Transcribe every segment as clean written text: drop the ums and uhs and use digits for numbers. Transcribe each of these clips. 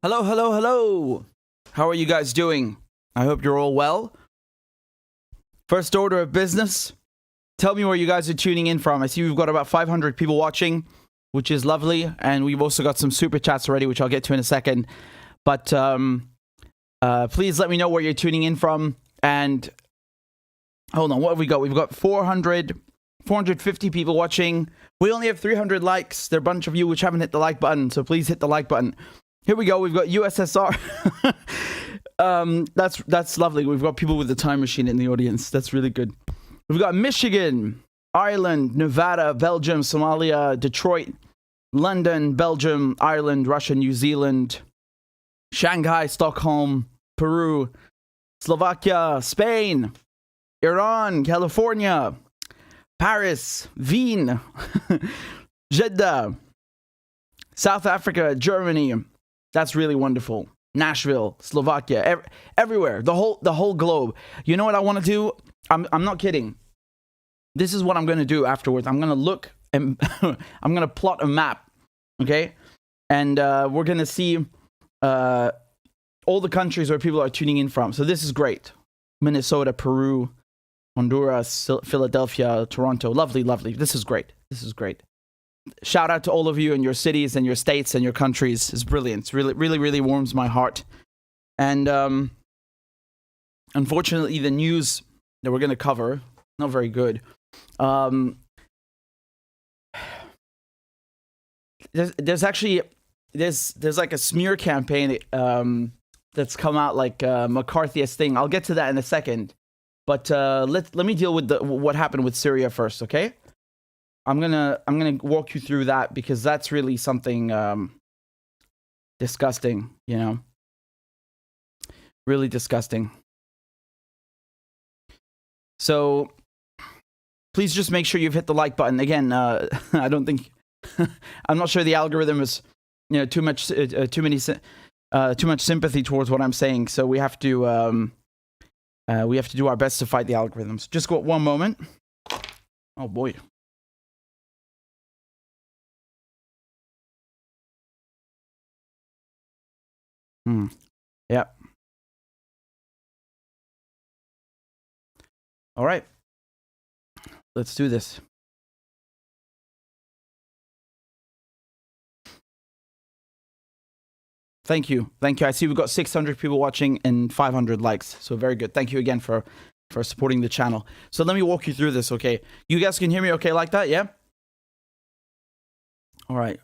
Hello, hello, hello. How are you guys doing? I hope you're all well. First order of business. Tell me where you guys are tuning in from. I see we've got about 500 people watching, which is lovely. And we've also got some super chats already, which I'll get to in a second. But please let me know where you're tuning in from. And hold on, what have we got? We've got 450 people watching. We only have 300 likes. There are a bunch of you which haven't hit the like button, so please hit the like button. Here we go. We've got USSR. That's lovely. We've got people with the time machine in the audience. That's really good. We've got Michigan, Ireland, Nevada, Belgium, Somalia, Detroit, London, Belgium, Ireland, Russia, New Zealand, Shanghai, Stockholm, Peru, Slovakia, Spain, Iran, California, Paris, Wien, Jeddah, South Africa, Germany. That's really wonderful. Nashville, Slovakia, everywhere, the whole globe. You know what I want to do? I'm not kidding. This is what I'm going to do afterwards. I'm going to look and I'm going to plot a map, okay? And we're going to see all the countries where people are tuning in from. So this is great. Minnesota, Peru, Honduras, Philadelphia, Toronto. Lovely, lovely. This is great. This is great. Shout out to all of you in your cities and your states and your countries. It's brilliant. It's really, really, really warms my heart. And unfortunately, the news that we're going to cover, not very good. There's actually like a smear campaign that's come out, like McCarthyist thing. I'll get to that in a second. But let me deal with what happened with Syria first, okay? I'm gonna walk you through that because that's really something disgusting, you know, really disgusting. So please just make sure you've hit the like button. Again, I don't think I'm not sure the algorithm is, you know, too much sympathy towards what I'm saying. So we have to do our best to fight the algorithms. Just go one moment. Oh boy. Yeah. All right. Let's do this. Thank you. Thank you. I see we've got 600 people watching and 500 likes. So very good. Thank you again for supporting the channel. So let me walk you through this, okay? You guys can hear me okay like that, yeah? All right.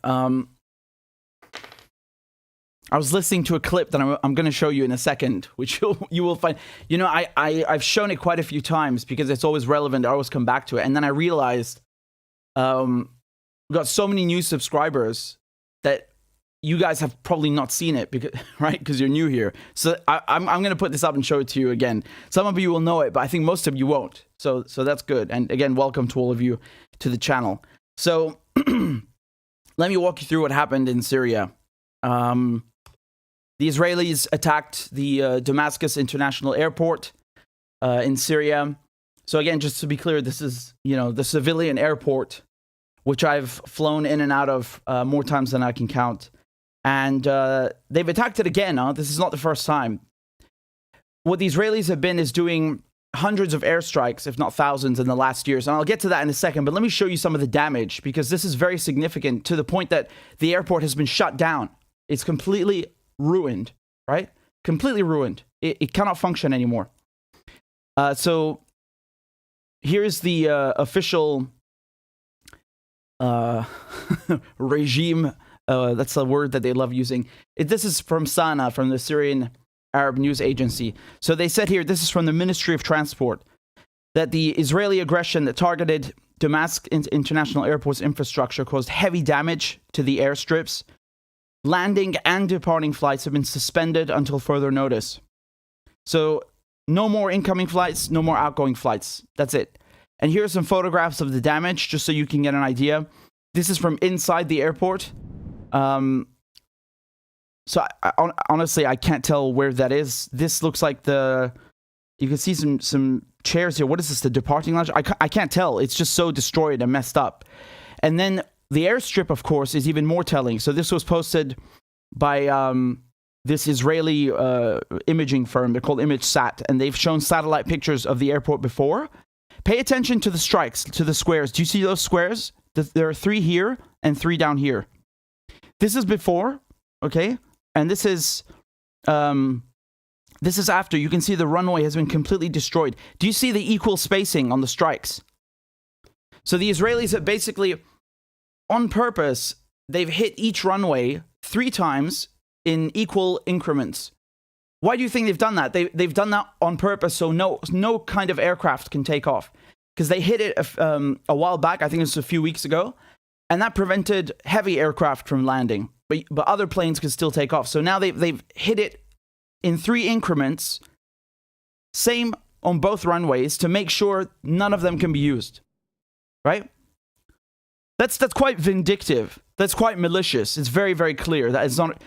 I was listening to a clip that I'm going to show you in a second, which you will find. You know, I've shown it quite a few times because it's always relevant. I always come back to it. And then I realized we got so many new subscribers that you guys have probably not seen it, because right? Because you're new here. So I'm going to put this up and show it to you again. Some of you will know it, but I think most of you won't. So that's good. And again, welcome to all of you to the channel. So let me walk you through what happened in Syria. The Israelis attacked the Damascus International Airport in Syria. So again, just to be clear, this is, you know, the civilian airport, which I've flown in and out of more times than I can count. And they've attacked it again. This is not the first time. What the Israelis have been is doing hundreds of airstrikes, if not thousands, in the last years. And I'll get to that in a second, but let me show you some of the damage, because this is very significant to the point that the airport has been shut down. It's completely ruined, right? Completely ruined. It cannot function anymore. So here's the official regime. That's the word that they love using. This is from Sana, from the Syrian Arab News Agency. So they said here, this is from the Ministry of Transport, that the Israeli aggression that targeted Damascus International Airport's infrastructure caused heavy damage to the airstrips. Landing and departing flights have been suspended until further notice. So no more incoming flights, no more outgoing flights. That's it. And here are some photographs of the damage, just so you can get an idea. This is from inside the airport. So honestly, I can't tell where that is. This looks like you can see some chairs here. What is this, the departing lounge? I can't tell. It's just so destroyed and messed up. And then the airstrip, of course, is even more telling. So this was posted by this Israeli imaging firm. They're called ImageSat, and they've shown satellite pictures of the airport before. Pay attention to the strikes, to the squares. Do you see those squares? There are 3 here and 3 down here. This is before, okay? And this is after. You can see the runway has been completely destroyed. Do you see the equal spacing on the strikes? So the Israelis have basically, on purpose, they've hit each runway 3 times in equal increments. Why do you think they've done that? They've done that on purpose so no kind of aircraft can take off. Because they hit it a while back, I think it was a few weeks ago, and that prevented heavy aircraft from landing. But other planes could still take off. So now they've hit it in 3 increments, same on both runways, to make sure none of them can be used. Right? That's quite vindictive. That's quite malicious. It's very, very clear. That it's not,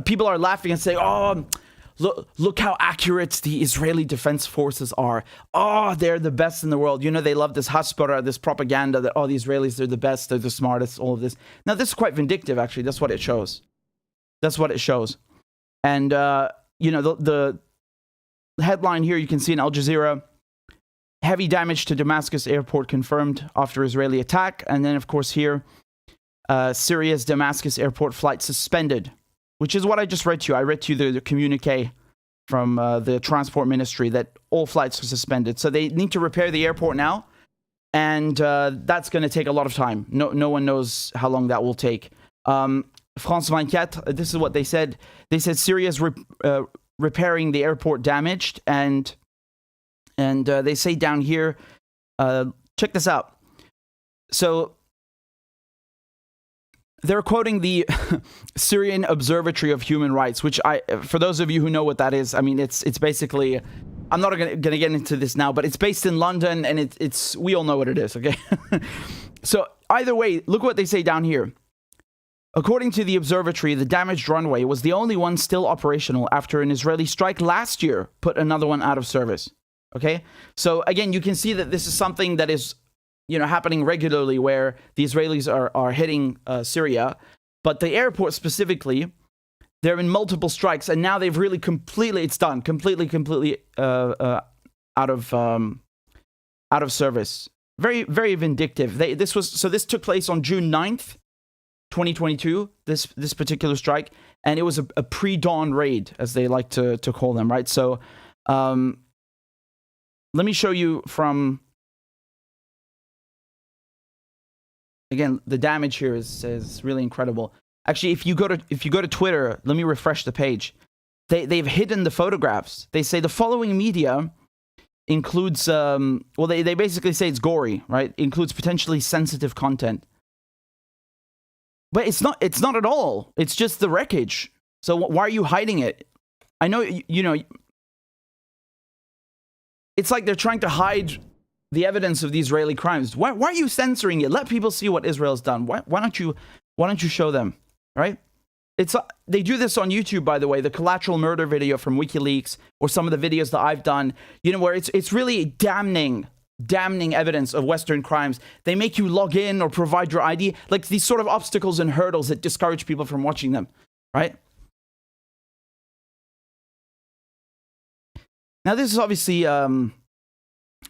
people are laughing and saying, oh, look how accurate the Israeli defense forces are. Oh, they're the best in the world. They love this haspara, this propaganda that, the Israelis, they're the best, they're the smartest, all of this. Now, this is quite vindictive, actually. That's what it shows. That's what it shows. And, the headline here, you can see in Al Jazeera, heavy damage to Damascus Airport confirmed after Israeli attack. And then, of course, here, Syria's Damascus Airport flight suspended, which is what I just read to you. I read to you the communique from the Transport Ministry that all flights are suspended. So they need to repair the airport now, and that's going to take a lot of time. No one knows how long that will take. France 24, this is what they said. They said Syria's repairing the airport damaged, and they say down here, check this out. So they're quoting the Syrian Observatory of Human Rights, which for those of you who know what that is, I mean, it's basically, I'm not going to get into this now, but it's based in London, and it's we all know what it is, okay? So either way, look what they say down here. According to the observatory, the damaged runway was the only one still operational after an Israeli strike last year put another one out of service. Okay? So again, you can see that this is something that is, happening regularly, where the Israelis are hitting Syria. But the airport specifically, there have been multiple strikes, and now they've really completely out of service. Very, very vindictive. This took place on June 9th. 2022, this particular strike, and it was a pre-dawn raid, as they like to call them, right? So let me show you from, again, the damage here is really incredible. Actually, if you go to Twitter, let me refresh the page. They've hidden the photographs. They say the following media includes they basically say it's gory, right? Includes potentially sensitive content. But it's not at all. It's just the wreckage. So why are you hiding it? I know, it's like they're trying to hide the evidence of the Israeli crimes. Why are you censoring it? Let people see what Israel's done. Why don't you show them, right? They do this on YouTube, by the way, the collateral murder video from WikiLeaks, or some of the videos that I've done, where it's really damning evidence of Western crimes. They make you log in or provide your ID, like these sort of obstacles and hurdles that discourage people from watching them, right? Now, this is obviously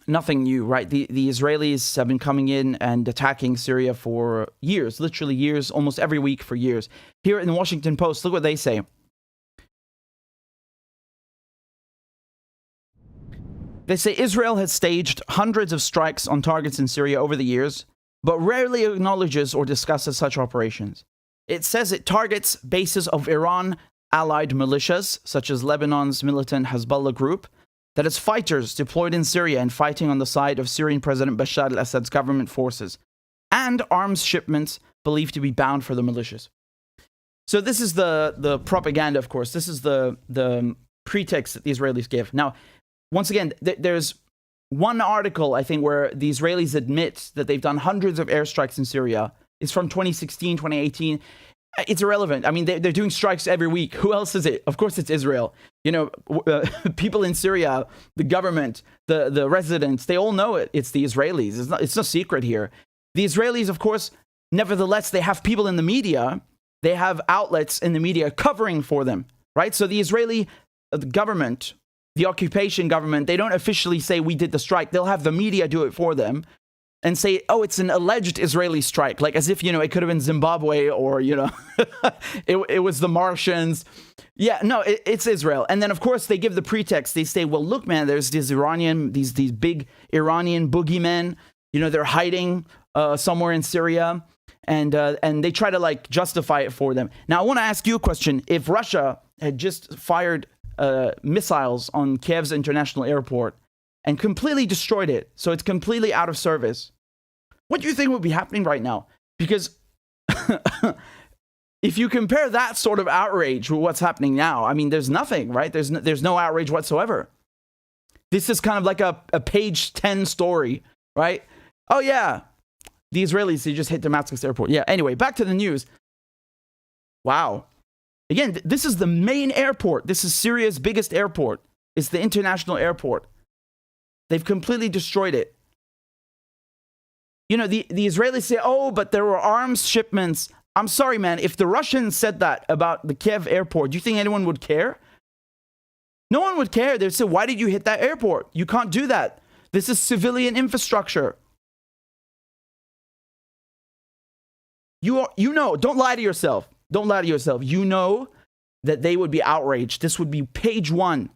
nothing new, right? The Israelis have been coming in and attacking Syria for years, literally years, almost every week for years. Here in the Washington Post, look what they say. They say Israel has staged hundreds of strikes on targets in Syria over the years, but rarely acknowledges or discusses such operations. It says it targets bases of Iran-allied militias, such as Lebanon's militant Hezbollah group, that has fighters deployed in Syria and fighting on the side of Syrian President Bashar al-Assad's government forces, and arms shipments believed to be bound for the militias. So this is the propaganda, of course. This is the pretext that the Israelis give. Now, once again, there's one article, I think, where the Israelis admit that they've done hundreds of airstrikes in Syria. It's from 2016, 2018. It's irrelevant. I mean, they're doing strikes every week. Who else is it? Of course, it's Israel. People in Syria, the government, the residents, they all know it. It's the Israelis. It's no secret here. The Israelis, of course, nevertheless, they have people in the media. They have outlets in the media covering for them, right? So the Israeli government, the occupation government, they don't officially say we did the strike. They'll have the media do it for them and say, oh, it's an alleged Israeli strike, like as if, you know, it could have been Zimbabwe or, you know, it was the Martians. Yeah, no, it's Israel. And then, of course, they give the pretext. They say, well, look, man, there's these big Iranian boogeymen, you know, they're hiding somewhere in Syria, and they try to, like, justify it for them. Now, I want to ask you a question. If Russia had just fired missiles on Kiev's international airport and completely destroyed it, so it's completely out of service, what do you think would be happening right now? Because if you compare that sort of outrage with what's happening now, I mean, there's nothing, right? There's no outrage whatsoever. This is kind of like a page 10 story, right? Oh, yeah, the Israelis, they just hit Damascus Airport. Yeah, anyway, back to the news. Wow. Again, this is the main airport. This is Syria's biggest airport. It's the international airport. They've completely destroyed it. You know, the Israelis say, oh, but there were arms shipments. I'm sorry, man. If the Russians said that about the Kiev airport, do you think anyone would care? No one would care. They'd say, why did you hit that airport? You can't do that. This is civilian infrastructure. You know, don't lie to yourself. Don't lie to yourself. You know that they would be outraged. This would be page one.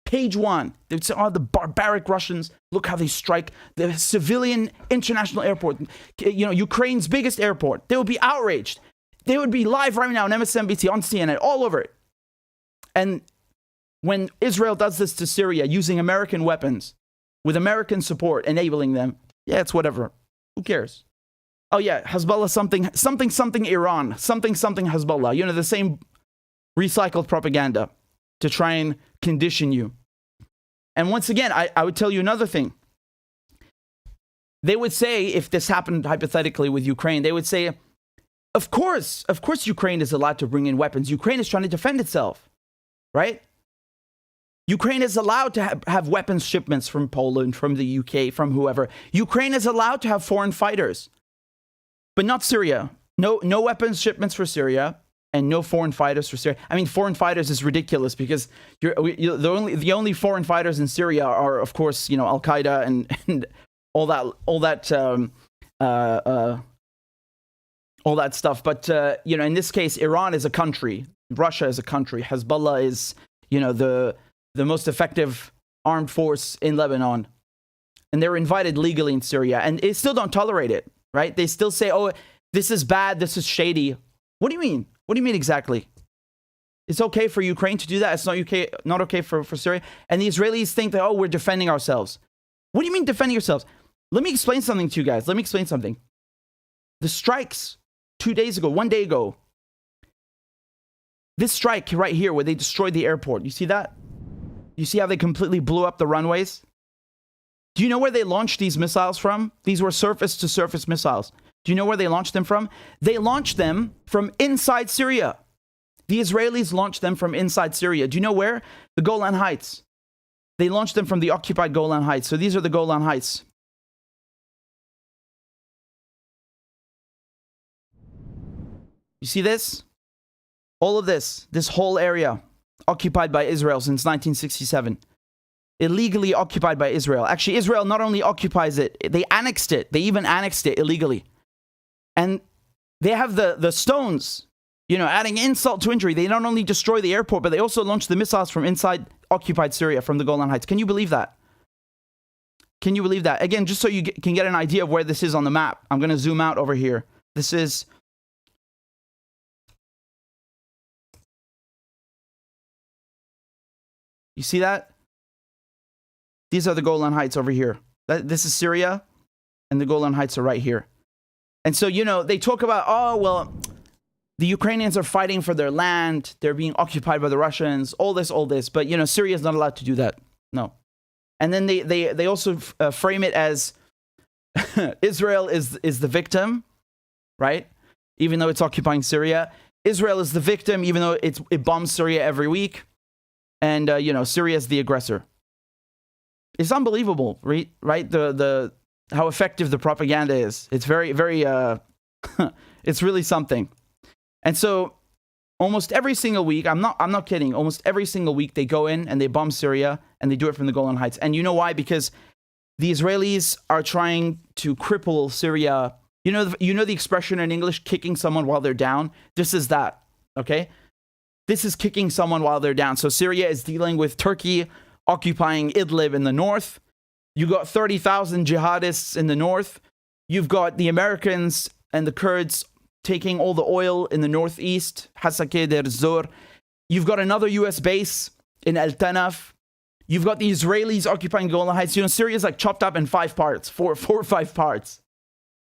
Page one. They'd say, oh, the barbaric Russians, look how they strike the civilian international airport. You know, Ukraine's biggest airport. They would be outraged. They would be live right now on MSNBC, on CNN, all over it. And when Israel does this to Syria using American weapons, with American support, enabling them, yeah, it's whatever. Who cares? Oh, yeah, Hezbollah something Iran, something Hezbollah. You know, the same recycled propaganda to try and condition you. And once again, I would tell you another thing. They would say, if this happened hypothetically with Ukraine, they would say, of course Ukraine is allowed to bring in weapons. Ukraine is trying to defend itself, right? Ukraine is allowed to have weapons shipments from Poland, from the UK, from whoever. Ukraine is allowed to have foreign fighters. But not Syria. No weapons shipments for Syria, and no foreign fighters for Syria. I mean, foreign fighters is ridiculous because the only foreign fighters in Syria are, of course, you know, Al Qaeda and all that stuff. But you know, in this case, Iran is a country, Russia is a country, Hezbollah is, you know, the most effective armed force in Lebanon, and they're invited legally in Syria, and they still don't tolerate it. Right? They still say, oh, this is bad, this is shady. What do you mean? What do you mean exactly? It's okay for Ukraine to do that. It's not okay for Syria. And the Israelis think that, oh, we're defending ourselves. What do you mean defending yourselves? Let me explain something to you guys. Let me explain something. The strikes 2 days ago, 1 day ago, this strike right here where they destroyed the airport, you see that? You see how they completely blew up the runways? Do you know where they launched these missiles from? These were surface-to-surface missiles. Do you know where they launched them from? They launched them from inside Syria. The Israelis launched them from inside Syria. Do you know where? The Golan Heights. They launched them from the occupied Golan Heights. So these are the Golan Heights. You see this? All of this whole area, occupied by Israel since 1967. Illegally occupied by Israel. Actually, Israel not only occupies it, they annexed it. They even annexed it illegally. And they have the stones, you know, adding insult to injury. They not only destroy the airport, but they also launch the missiles from inside occupied Syria, from the Golan Heights. Can you believe that? Can you believe that? Again, just so you can get an idea of where this is on the map, I'm going to zoom out over here. This is... You see that? These are the Golan Heights over here. This is Syria, and the Golan Heights are right here. And so, you know, they talk about, oh, well, the Ukrainians are fighting for their land. They're being occupied by the Russians, all this. But, you know, Syria is not allowed to do that. No. And then they also frame it as Israel is the victim, right? Even though it's occupying Syria. Israel is the victim, even though it bombs Syria every week. And, you know, Syria is the aggressor. It's unbelievable, right? The how effective the propaganda is. It's very, very, it's really something. And so almost every single week, I'm not kidding, almost every single week they go in and they bomb Syria, and they do it from the Golan Heights. And you know why? Because the Israelis are trying to cripple Syria. You know the expression in English, kicking someone while they're down? This is that, okay? This is kicking someone while they're down. So Syria is dealing with Turkey occupying Idlib in the north. You got 30,000 jihadists in the north. You've got the Americans and the Kurds taking all the oil in the northeast, Hasake der Zor. You've got another US base in El Tanaf. You've got the Israelis occupying Golan Heights. You know, Syria's like chopped up in 5 parts, four or 5 parts.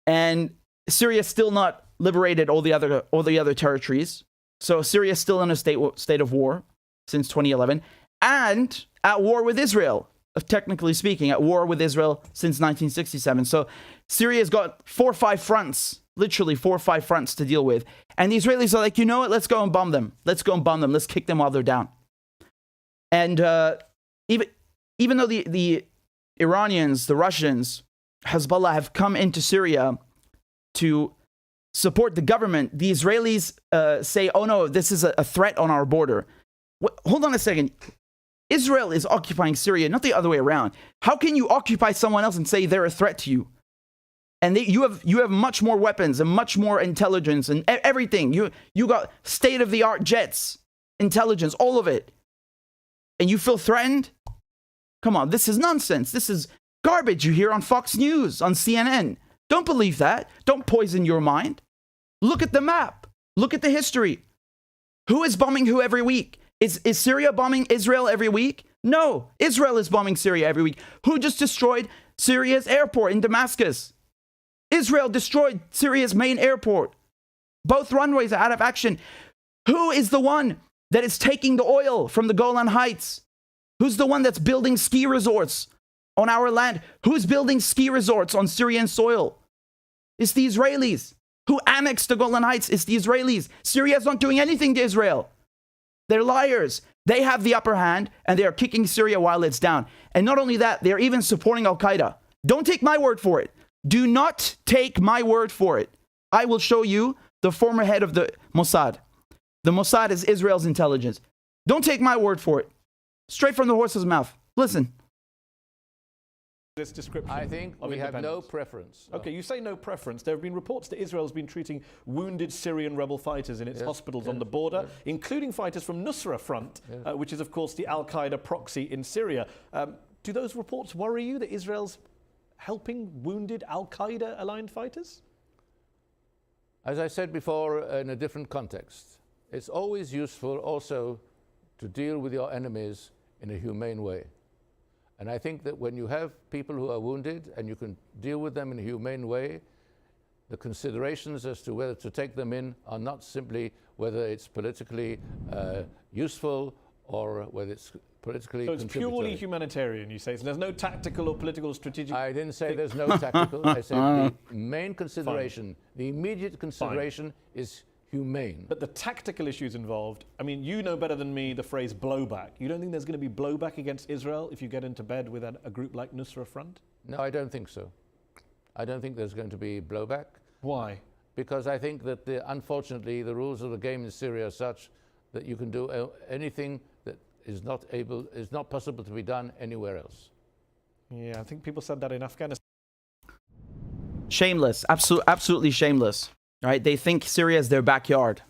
And Syria's still not liberated all the other territories. So Syria's still in a state of war since 2011, and at war with Israel, technically speaking, at war with Israel since 1967. So Syria's got 4 or 5 fronts, literally 4 or 5 fronts to deal with. And the Israelis are like, you know what? Let's go and bomb them. Let's go and bomb them. Let's kick them while they're down. And even though the Iranians, the Russians, Hezbollah have come into Syria to support the government, the Israelis say, oh no, this is a threat on our border. Hold on a second. Israel is occupying Syria, not the other way around. How can you occupy someone else and say they're a threat to you? And you have much more weapons and much more intelligence and everything. You got state-of-the-art jets, intelligence, all of it. And you feel threatened? Come on, this is nonsense. This is garbage you hear on Fox News, on CNN. Don't believe that. Don't poison your mind. Look at the map. Look at the history. Who is bombing who every week? Is Syria bombing Israel every week? No, Israel is bombing Syria every week. Who just destroyed Syria's airport in Damascus? Israel destroyed Syria's main airport. Both runways are out of action. Who is the one that is taking the oil from the Golan Heights? Who's the one that's building ski resorts on our land? Who's building ski resorts on Syrian soil? It's the Israelis. Who annexed the Golan Heights? It's the Israelis. Syria's not doing anything to Israel. They're liars. They have the upper hand, and they are kicking Syria while it's down. And not only that, they're even supporting Al-Qaeda. Don't take my word for it. Do not take my word for it. I will show you the former head of the Mossad. The Mossad is Israel's intelligence. Don't take my word for it. Straight from the horse's mouth. Listen. This description. I think we have no preference. Okay, you say no preference. There have been reports that Israel has been treating wounded Syrian rebel fighters in its hospitals on the border, including fighters from Nusra Front, which is, of course, the Al-Qaeda proxy in Syria. Do those reports worry you that Israel's helping wounded Al-Qaeda-aligned fighters? As I said before, in a different context, it's always useful also to deal with your enemies in a humane way. And I think that when you have people who are wounded and you can deal with them in a humane way, the considerations as to whether to take them in are not simply whether it's politically useful or whether it's politically So it's purely humanitarian, you say. So there's no tactical or political or strategic... I didn't say there's no tactical. I said the main consideration, the immediate consideration is humane. But the tactical issues involved, I mean, you know better than me the phrase blowback. You don't think there's going to be blowback against Israel if you get into bed with a group like Nusra Front? No, I don't think so. I don't think there's going to be blowback. Why? Because I think that, unfortunately, the rules of the game in Syria are such that you can do anything that is not possible to be done anywhere else. Yeah, I think people said that in Afghanistan. Shameless, absolutely shameless. Right? They think Syria is their backyard.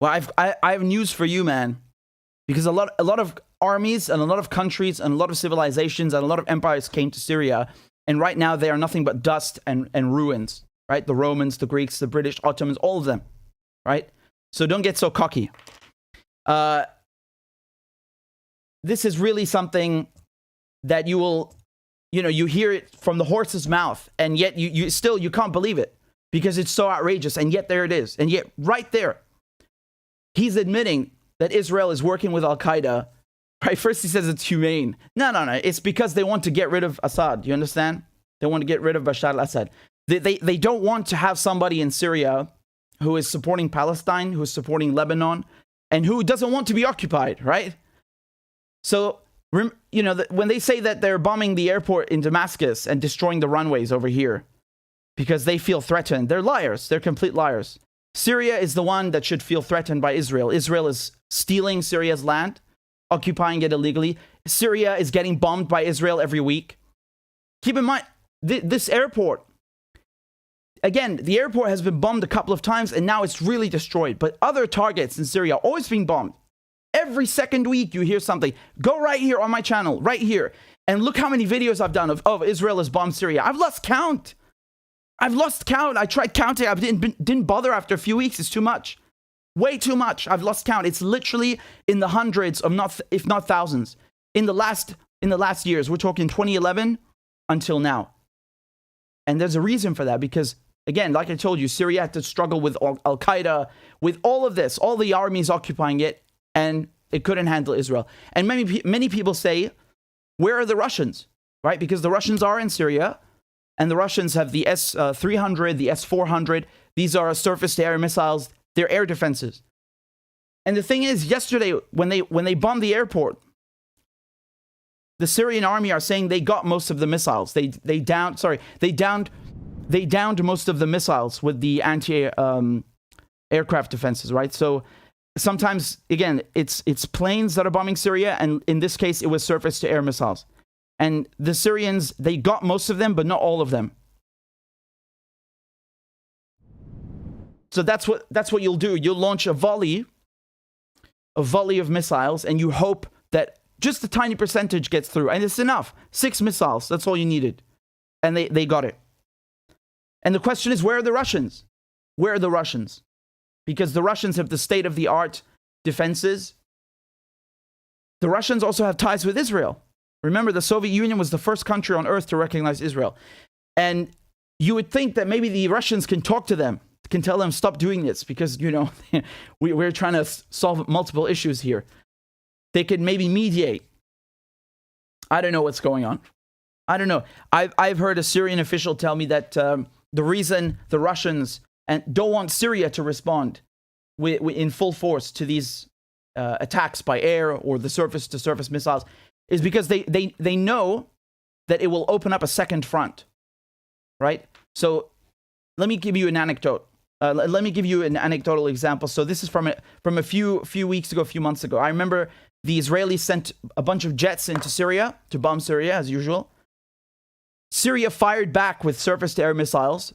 Well, I have news for you, man. Because a lot of armies and a lot of countries and a lot of civilizations and a lot of empires came to Syria, and right now they are nothing but dust and ruins. Right? The Romans, the Greeks, the British, Ottomans, all of them. Right? So don't get so cocky. This is really something that you will, you hear it from the horse's mouth, and yet you still can't believe it. Because it's so outrageous, and yet there it is. And yet, right there, he's admitting that Israel is working with Al-Qaeda. Right? First he says it's humane. No. It's because they want to get rid of Assad. You understand? They want to get rid of Bashar al-Assad. They don't want to have somebody in Syria who is supporting Palestine, who is supporting Lebanon, and who doesn't want to be occupied, right? So, when they say that they're bombing the airport in Damascus and destroying the runways over here, because they feel threatened. They're liars. They're complete liars. Syria is the one that should feel threatened by Israel. Israel is stealing Syria's land, occupying it illegally. Syria is getting bombed by Israel every week. Keep in mind, this airport, again, the airport has been bombed a couple of times and now it's really destroyed. But other targets in Syria are always being bombed. Every second week you hear something. Go right here on my channel, right here. And look how many videos I've done of Israel has bombed Syria. I've lost count. I tried counting. I didn't bother after a few weeks. It's too much. Way too much. I've lost count. It's literally in the hundreds of if not thousands. In the last years, we're talking 2011 until now. And there's a reason for that because, again, like I told you, Syria had to struggle with Al-Qaeda, with all of this, all the armies occupying it, and it couldn't handle Israel. And many people say, where are the Russians? Right? Because the Russians are in Syria, and the Russians have the S-300, the S-400. These are surface-to-air missiles. They're air defenses. And the thing is, yesterday, when they bombed the airport, the Syrian army are saying they got most of the missiles. They downed most of the missiles with the anti-aircraft defenses, right? So sometimes, again, it's planes that are bombing Syria, and in this case, it was surface-to-air missiles. And the Syrians, they got most of them, but not all of them. So that's what you'll do. You'll launch a volley of missiles, and you hope that just a tiny percentage gets through. And it's enough. 6 missiles, that's all you needed. And they got it. And the question is, where are the Russians? Where are the Russians? Because the Russians have the state-of-the-art defenses. The Russians also have ties with Israel. Remember, the Soviet Union was the first country on earth to recognize Israel. And you would think that maybe the Russians can talk to them, can tell them stop doing this because, you know, we're trying to solve multiple issues here. They could maybe mediate. I don't know what's going on. I don't know. I've heard a Syrian official tell me that the reason the Russians don't want Syria to respond in full force to these attacks by air or the surface-to-surface missiles is because they know that it will open up a second front, right? So let me give you an anecdote. Let me give you an anecdotal example. So this is from a few weeks ago, a few months ago. I remember the Israelis sent a bunch of jets into Syria to bomb Syria, as usual. Syria fired back with surface-to-air missiles.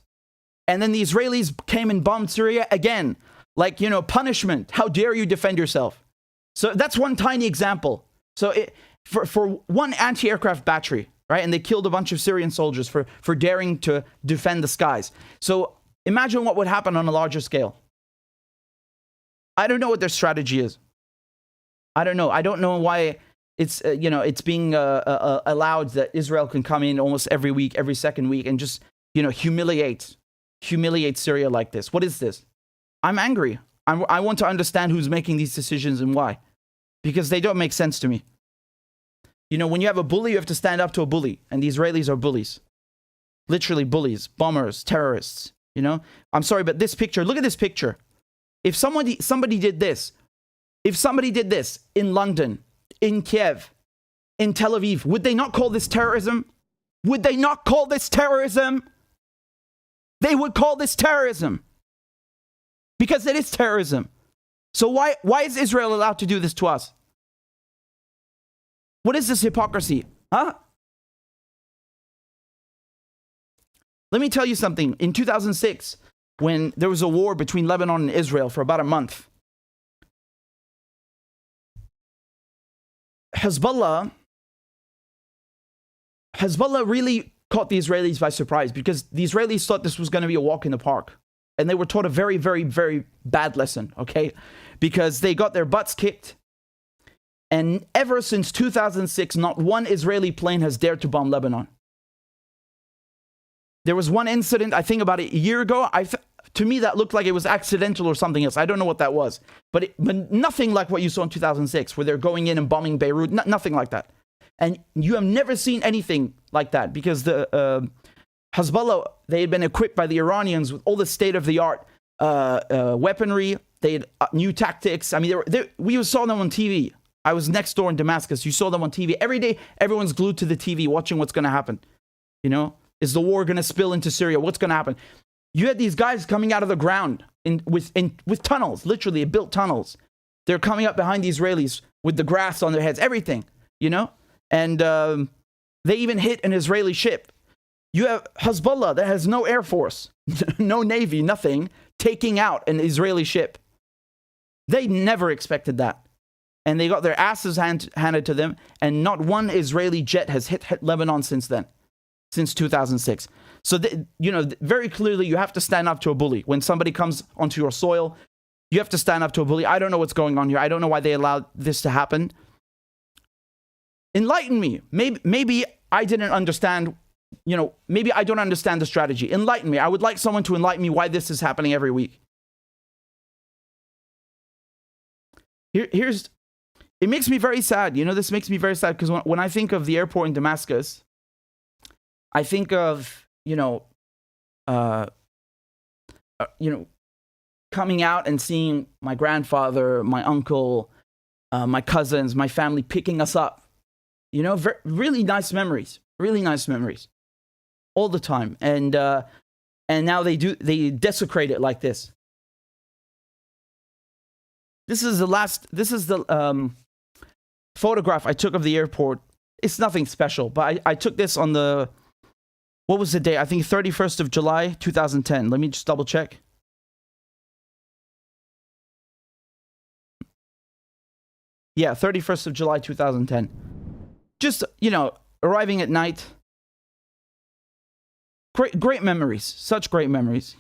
And then the Israelis came and bombed Syria again. Like, you know, punishment. How dare you defend yourself? So that's one tiny example. So for one anti-aircraft battery, right? And they killed a bunch of Syrian soldiers for daring to defend the skies. So imagine what would happen on a larger scale. I don't know what their strategy is. I don't know. I don't know why it's, it's being allowed that Israel can come in almost every week, every second week, and just, humiliate Syria like this. What is this? I'm angry. I want to understand who's making these decisions and why. Because they don't make sense to me. When you have a bully, you have to stand up to a bully. And the Israelis are bullies. Literally bullies, bombers, terrorists. I'm sorry, but this picture, look at this picture. If somebody did this, in London, in Kiev, in Tel Aviv, would they not call this terrorism? Would they not call this terrorism? They would call this terrorism. Because it is terrorism. So why is Israel allowed to do this to us? What is this hypocrisy? Huh? Let me tell you something. In 2006, when there was a war between Lebanon and Israel for about a month, Hezbollah really caught the Israelis by surprise because the Israelis thought this was going to be a walk in the park. And they were taught a very, very, very bad lesson, okay? Because they got their butts kicked. And ever since 2006, not one Israeli plane has dared to bomb Lebanon. There was one incident, I think about a year ago. To me, that looked like it was accidental or something else. I don't know what that was. But nothing like what you saw in 2006, where they're going in and bombing Beirut. Nothing like that. And you have never seen anything like that because the Hezbollah, they had been equipped by the Iranians with all the state-of-the-art weaponry. They had new tactics. I mean, we saw them on TV. I was next door in Damascus. You saw them on TV. Every day, everyone's glued to the TV watching what's going to happen. Is the war going to spill into Syria? What's going to happen? You had these guys coming out of the ground with tunnels, literally built tunnels. They're coming up behind the Israelis with the grass on their heads, everything, you know? And they even hit an Israeli ship. You have Hezbollah that has no air force, no navy, nothing, taking out an Israeli ship. They never expected that. And they got their asses handed to them, and not one Israeli jet has hit Lebanon since then, since 2006. So, very clearly, you have to stand up to a bully. When somebody comes onto your soil, you have to stand up to a bully. I don't know what's going on here. I don't know why they allowed this to happen. Enlighten me. Maybe I didn't understand, maybe I don't understand the strategy. Enlighten me. I would like someone to enlighten me why this is happening every week. It makes me very sad. This makes me very sad because when I think of the airport in Damascus, I think of, coming out and seeing my grandfather, my uncle, my cousins, my family picking us up. Really nice memories all the time. And now they desecrate it like this. This is the photograph I took of the airport. It's nothing special, but I took this on what was the day? I think 31st of July, 2010. Let me just double check. Yeah, 31st of July, 2010. Just, arriving at night. Great memories. Such great memories,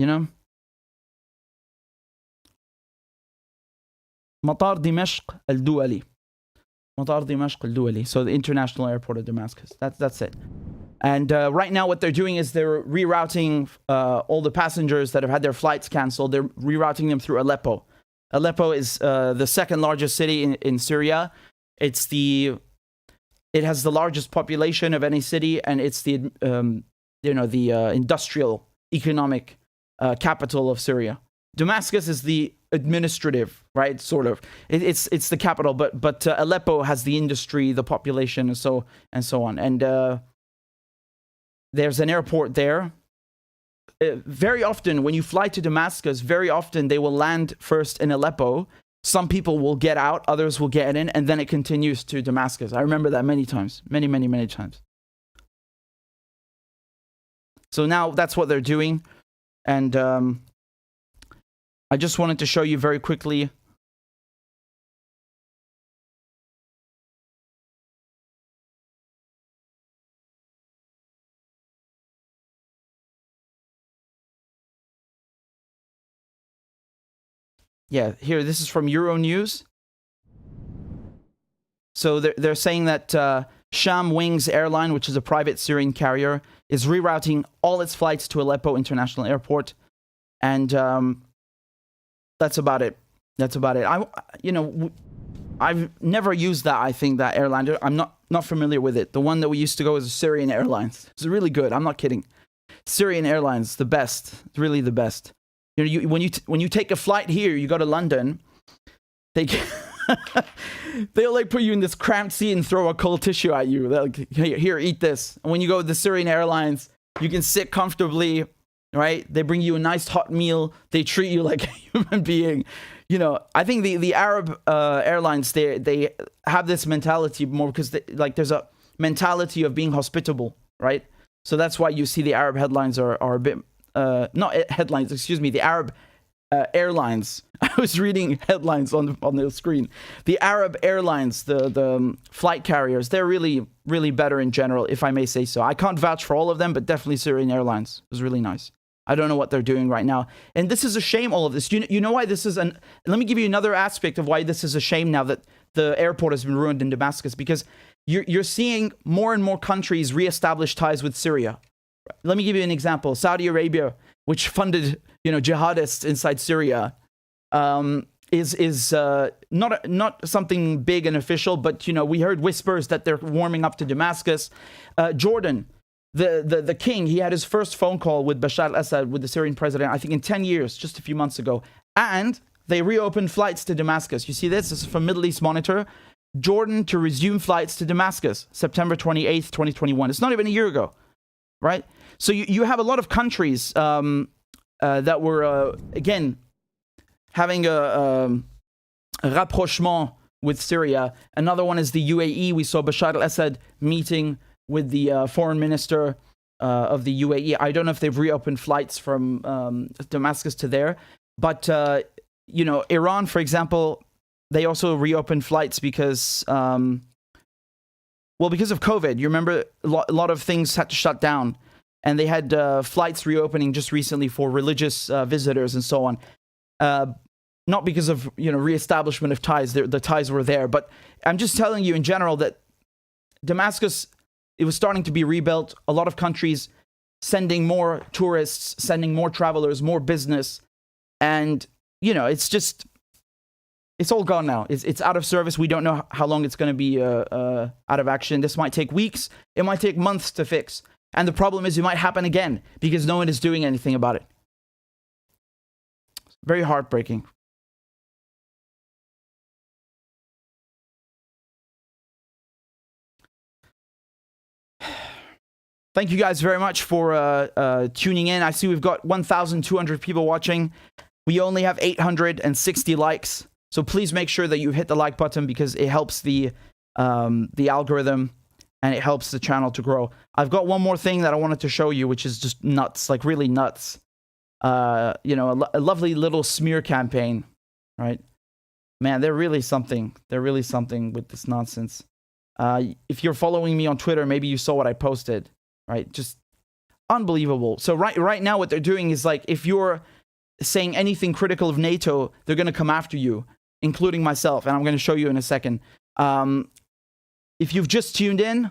مطار دمشق الدولي. مطار دمشق الدولي. So the international airport of Damascus. That's it. And right now what they're doing is they're rerouting all the passengers that have had their flights canceled. They're rerouting them through Aleppo. Aleppo is the second largest city in Syria. It has the largest population of any city, and it's the industrial economic capital of Syria. Damascus is the administrative, right? Sort of. It's the capital, but Aleppo has the industry, the population, and so on. And there's an airport there. Very often, when you fly to Damascus, very often they will land first in Aleppo. Some people will get out, others will get in, and then it continues to Damascus. I remember that many times, many times. So now that's what they're doing, and I just wanted to show you very quickly. Yeah, here, this is from Euronews. So they're saying that Sham Wings Airline, which is a private Syrian carrier, is rerouting all its flights to Aleppo International Airport. And that's about it. I've never used that, I think, that airline. I'm not familiar with it. The one that we used to go is Syrian Airlines. It's really good. I'm not kidding. Syrian Airlines, the best. It's really the best. When you take a flight here, you go to London, they'll like put you in this cramped seat and throw a cold tissue at you. They're like, here, eat this. And when you go with the Syrian Airlines, you can sit comfortably, right? They bring you a nice hot meal. They treat you like a human being. I think the Arab airlines, they have this mentality more because there's a mentality of being hospitable, right? So that's why you see the Arab headlines are a bit. The Arab airlines. I was reading headlines on the screen. The Arab airlines, the flight carriers, they're really, really better in general, if I may say so. I can't vouch for all of them, but definitely Syrian Airlines was really nice. I don't know what they're doing right now. And this is a shame, all of this. You know why this is let me give you another aspect of why this is a shame now that the airport has been ruined in Damascus, because you're seeing more and more countries reestablish ties with Syria. Let me give you an example. Saudi Arabia, which funded, jihadists inside Syria, is not something big and official, but we heard whispers that they're warming up to Damascus. Jordan, the king, he had his first phone call with Bashar al-Assad, with the Syrian president, I think in 10 years, just a few months ago, and they reopened flights to Damascus. You see this? This is from Middle East Monitor. Jordan to resume flights to Damascus, September 28th, 2021. It's not even a year ago, right? So you have a lot of countries that were, again, having a rapprochement with Syria. Another one is the UAE. We saw Bashar al-Assad meeting with the foreign minister of the UAE. I don't know if they've reopened flights from Damascus to there. But, you know, Iran, for example, they also reopened flights because, well, because of COVID. You remember a lot of things had to shut down. And they had flights reopening just recently for religious visitors and so on. Not because of, you know, reestablishment of ties. The ties were there. But I'm just telling you in general that Damascus, it was starting to be rebuilt. A lot of countries sending more tourists, sending more travelers, more business. And, you know, it's just, it's all gone now. It's out of service. We don't know how long it's going to be out of action. This might take weeks. It might take months to fix. And the problem is it might happen again because no one is doing anything about it. Very heartbreaking. Thank you guys very much for tuning in. I see we've got 1,200 people watching. We only have 860 likes. So please make sure that you hit the like button because it helps the algorithm and it helps the channel to grow. I've got one more thing that I wanted to show you, which is just nuts, like really nuts. You know, a lovely little smear campaign, right? Man, they're really something. They're really something with this nonsense. If you're following me on Twitter, maybe you saw what I posted, right? Just unbelievable. So right now what they're doing is like, if you're saying anything critical of NATO, they're going to come after you, including myself. And I'm going to show you in a second. If you've just tuned in,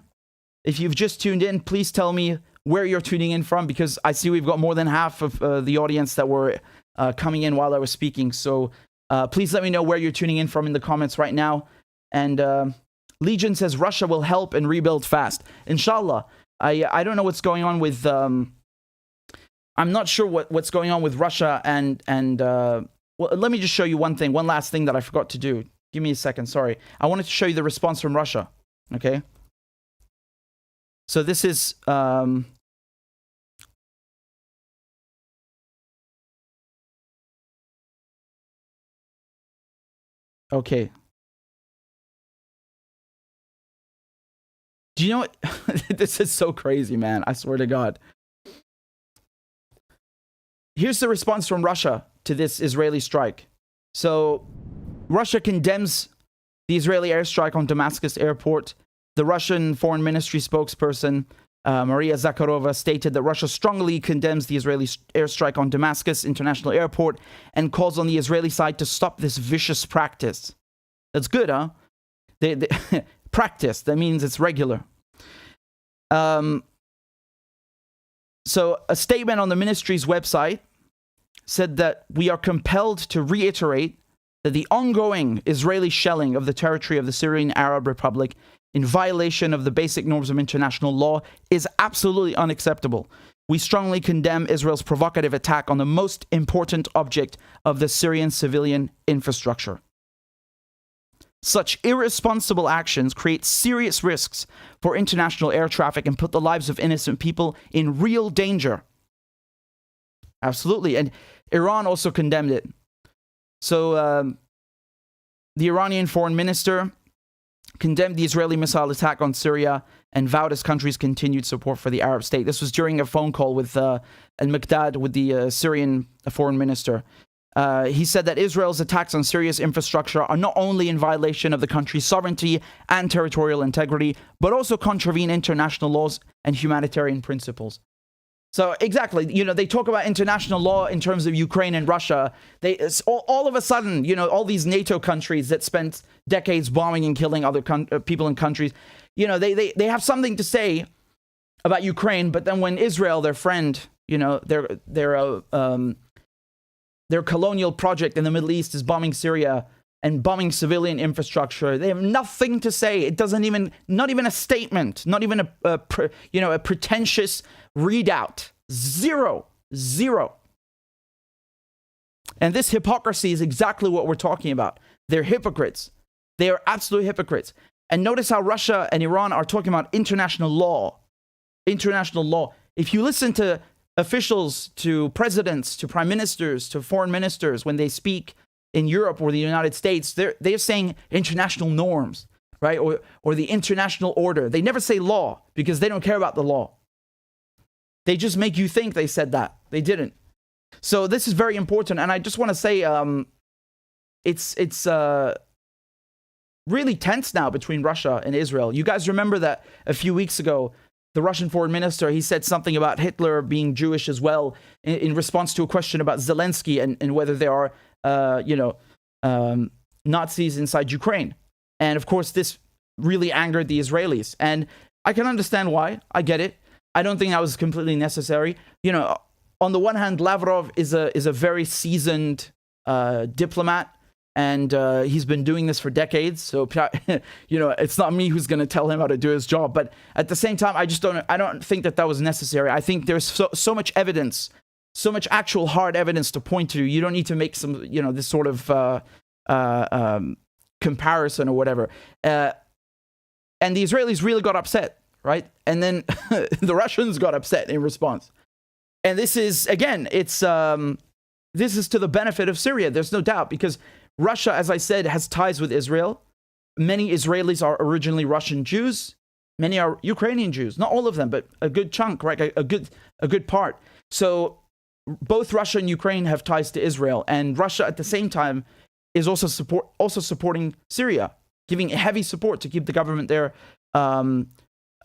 please tell me where you're tuning in from, because I see we've got more than half of the audience that were coming in while I was speaking. So please let me know where you're tuning in from in the comments right now. And Legion says Russia will help and rebuild fast. Inshallah. I don't know what's going on with... I'm not sure what's going on with Russia and well, let me just show you one last thing that I forgot to do. Give me a second, sorry. I wanted to show you the response from Russia, okay? So this is... okay. Do you know what? This is so crazy, man. I swear to God. Here's the response from Russia to this Israeli strike. So Russia condemns the Israeli airstrike on Damascus Airport. The Russian Foreign Ministry spokesperson, Maria Zakharova, stated that Russia strongly condemns the Israeli airstrike on Damascus International Airport and calls on the Israeli side to stop this vicious practice. That's good, huh? They practice, that means it's regular. So a statement on the ministry's website said that we are compelled to reiterate that the ongoing Israeli shelling of the territory of the Syrian Arab Republic in violation of the basic norms of international law is absolutely unacceptable. We strongly condemn Israel's provocative attack on the most important object of the Syrian civilian infrastructure. Such irresponsible actions create serious risks for international air traffic and put the lives of innocent people in real danger. Absolutely. And Iran also condemned it. So the Iranian foreign minister condemned the Israeli missile attack on Syria and vowed his country's continued support for the Arab state. This was during a phone call with al-Mikdad, with the Syrian foreign minister. He said that Israel's attacks on Syria's infrastructure are not only in violation of the country's sovereignty and territorial integrity, but also contravene international laws and humanitarian principles. So exactly, you know, they talk about international law in terms of Ukraine and Russia. All of a sudden, you know, all these NATO countries that spent decades bombing and killing other people and countries, you know, they have something to say about Ukraine. But then when Israel, their friend, you know, their colonial project in the Middle East is bombing Syria and bombing civilian infrastructure, they have nothing to say. It doesn't even, not even a statement, not even a pretentious readout. Zero. And this hypocrisy is exactly what we're talking about. They're hypocrites. They are absolute hypocrites. And notice how Russia and Iran are talking about international law. International law. If you listen to officials, to presidents, to prime ministers, to foreign ministers, when they speak in Europe or the United States, they're saying international norms, right? Or the international order. They never say law because they don't care about the law. They just make you think they said that. They didn't. So this is very important. And I just want to say it's really tense now between Russia and Israel. You guys remember that a few weeks ago, the Russian foreign minister, he said something about Hitler being Jewish as well in response to a question about Zelensky and whether there are, Nazis inside Ukraine. And of course, this really angered the Israelis. And I can understand why. I get it. I don't think that was completely necessary. You know, on the one hand, Lavrov is a very seasoned diplomat. And he's been doing this for decades. So, you know, it's not me who's going to tell him how to do his job. But at the same time, I don't think that was necessary. I think there's so much evidence, so much actual hard evidence to point to. You don't need to make some, you know, this sort of comparison or whatever. And the Israelis really got upset, right? And then the Russians got upset in response. And this is, again, this is to the benefit of Syria. There's no doubt, because Russia, as I said, has ties with Israel. Many Israelis are originally Russian Jews. Many are Ukrainian Jews. Not all of them, but a good chunk, right? A good part. So both Russia and Ukraine have ties to Israel. And Russia, at the same time, is also supporting Syria, giving heavy support to keep the government there,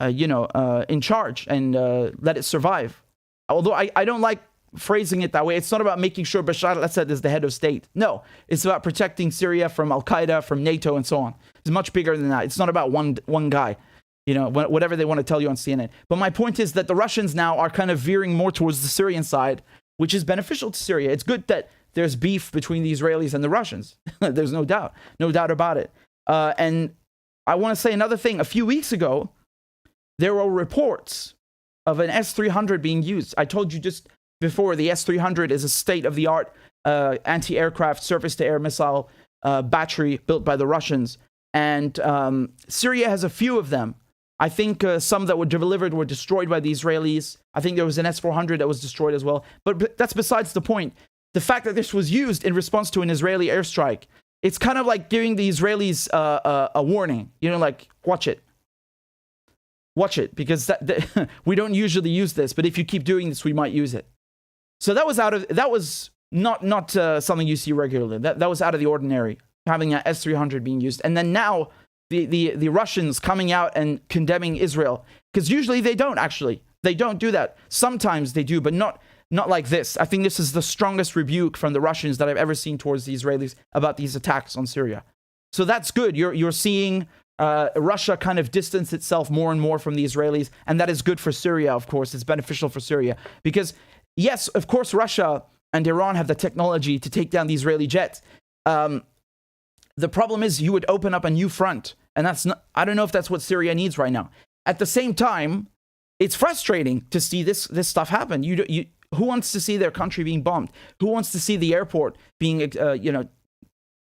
in charge and let it survive. Although I don't like phrasing it that way. It's not about making sure Bashar al-Assad is the head of state. No, it's about protecting Syria from Al-Qaeda, from NATO, and so on. It's much bigger than that. It's not about one guy, you know, whatever they want to tell you on CNN. But my point is that the Russians now are kind of veering more towards the Syrian side, which is beneficial to Syria. It's good that there's beef between the Israelis and the Russians. There's no doubt about it. And I want to say another thing. A few weeks ago, there were reports of an S-300 being used. I told you just before, the S-300 is a state-of-the-art anti-aircraft surface-to-air missile battery built by the Russians. And Syria has a few of them. I think some that were delivered were destroyed by the Israelis. I think there was an S-400 that was destroyed as well. But that's besides the point. The fact that this was used in response to an Israeli airstrike, it's kind of like giving the Israelis a warning. You know, like, watch it. Watch it, because we don't usually use this. But if you keep doing this, we might use it. So that was not something you see regularly. That was out of the ordinary, having an S-300 being used. And then now the Russians coming out and condemning Israel, because usually they don't actually. They don't do that. Sometimes they do, but not like this. I think this is the strongest rebuke from the Russians that I've ever seen towards the Israelis about these attacks on Syria. So that's good. You're seeing Russia kind of distance itself more and more from the Israelis, and that is good for Syria, of course. It's beneficial for Syria because, yes, of course, Russia and Iran have the technology to take down the Israeli jets. The problem is you would open up a new front, and I don't know if that's what Syria needs right now. At the same time, it's frustrating to see this stuff happen. Who wants to see their country being bombed? Who wants to see the airport being,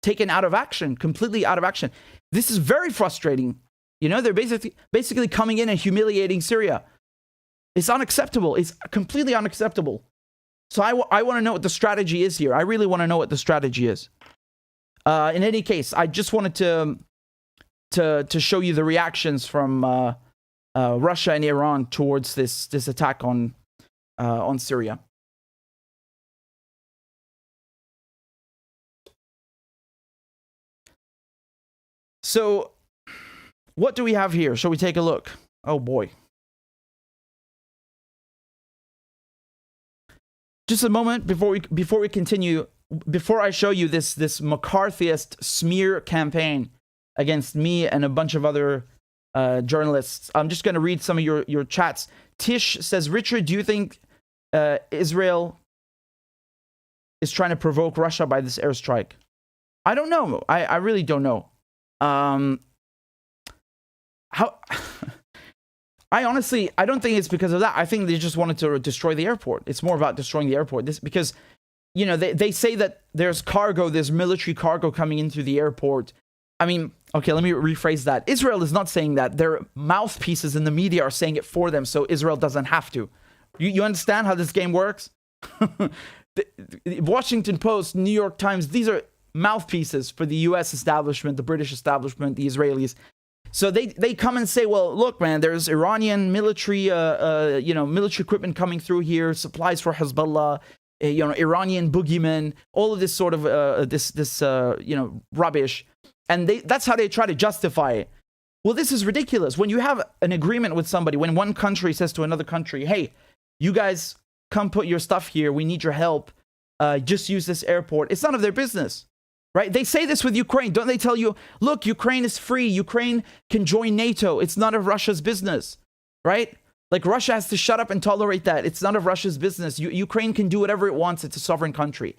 taken out of action, completely out of action? This is very frustrating. You know, they're basically coming in and humiliating Syria. It's unacceptable. It's completely unacceptable. So I want to know what the strategy is here. I really want to know what the strategy is. In any case, I just wanted to show you the reactions from Russia and Iran towards this attack on Syria. So, what do we have here? Shall we take a look? Oh boy. Just a moment before we continue, before I show you this McCarthyist smear campaign against me and a bunch of other journalists, I'm just going to read some of your chats. Tish says, Richard, do you think Israel is trying to provoke Russia by this airstrike? I don't know. I really don't know. I honestly, I don't think it's because of that. I think they just wanted to destroy the airport. It's more about destroying the airport. Because, you know, they say that there's military cargo coming in through the airport. I mean, okay, let me rephrase that. Israel is not saying that. Their mouthpieces in the media are saying it for them, so Israel doesn't have to, You understand how this game works? The Washington Post, New York Times, these are mouthpieces for the US establishment, the British establishment, the Israelis. So they come and say, well, look, man, there's Iranian military, military equipment coming through here, supplies for Hezbollah, Iranian boogeymen, all of this sort of rubbish. And that's how they try to justify it. Well, this is ridiculous. When you have an agreement with somebody, when one country says to another country, hey, you guys come put your stuff here, we need your help, just use this airport, it's none of their business. Right? They say this with Ukraine. Don't they tell you, look, Ukraine is free. Ukraine can join NATO. It's none of Russia's business. Right? Like Russia has to shut up and tolerate that. It's none of Russia's business. Ukraine can do whatever it wants. It's a sovereign country.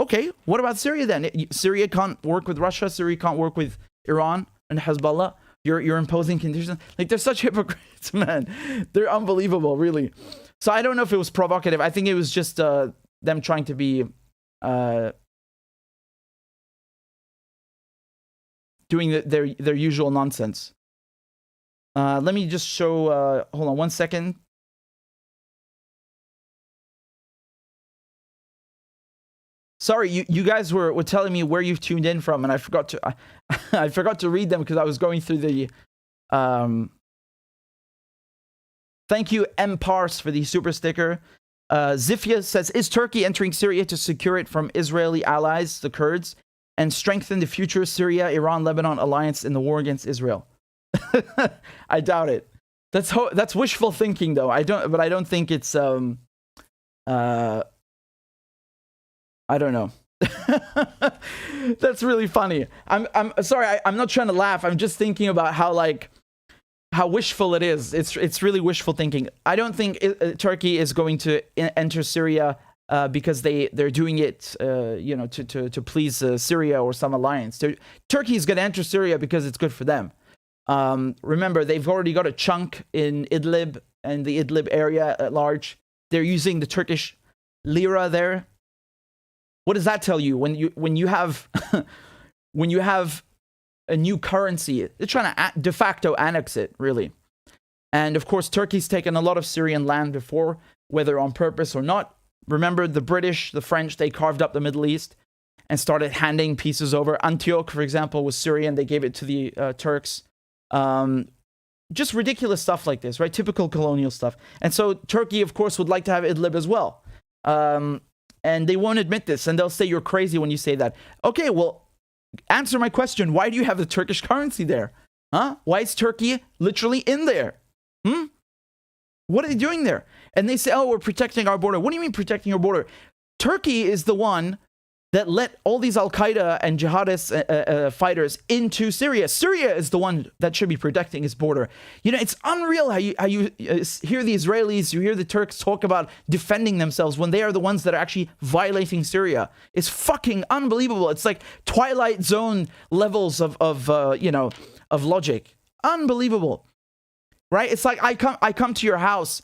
Okay, what about Syria then? Syria can't work with Russia. Syria can't work with Iran and Hezbollah. You're imposing conditions. Like, they're such hypocrites, man. They're unbelievable, really. So I don't know if it was provocative. I think it was just them trying to be... doing their usual nonsense. Let me just show, hold on 1 second. Sorry, you guys were telling me where you've tuned in from, and I forgot to I forgot to read them because I was going through the thank you, M. Pars, for the super sticker. Zifia says, is Turkey entering Syria to secure it from Israeli allies, the Kurds, and strengthen the future Syria, Iran, Lebanon alliance in the war against Israel? I doubt it. That's wishful thinking, though. I don't think it's I don't know. That's really funny. I'm sorry. I'm not trying to laugh. I'm just thinking about how wishful it is. It's really wishful thinking. I don't think Turkey is going to enter Syria because they're doing it, to please Syria or some alliance. Turkey is going to enter Syria because it's good for them. Remember, they've already got a chunk in Idlib and the Idlib area at large. They're using the Turkish lira there. What does that tell you? When you have when you have a new currency, they're trying to de facto annex it, really. And of course, Turkey's taken a lot of Syrian land before, whether on purpose or not. Remember, the British, the French, they carved up the Middle East and started handing pieces over. Antioch, for example, was Syrian. They gave it to the Turks. Just ridiculous stuff like this, right? Typical colonial stuff. And so Turkey, of course, would like to have Idlib as well. And they won't admit this. And they'll say you're crazy when you say that. Okay, well, answer my question. Why do you have the Turkish currency there? Huh? Why is Turkey literally in there? What are they doing there? And they say, oh, we're protecting our border. What do you mean protecting your border? Turkey is the one that let all these Al-Qaeda and jihadist fighters into Syria. Syria is the one that should be protecting its border. You know, it's unreal how you hear the Israelis, you hear the Turks talk about defending themselves when they are the ones that are actually violating Syria. It's fucking unbelievable. It's like Twilight Zone levels of logic. Unbelievable. Right? It's like I come to your house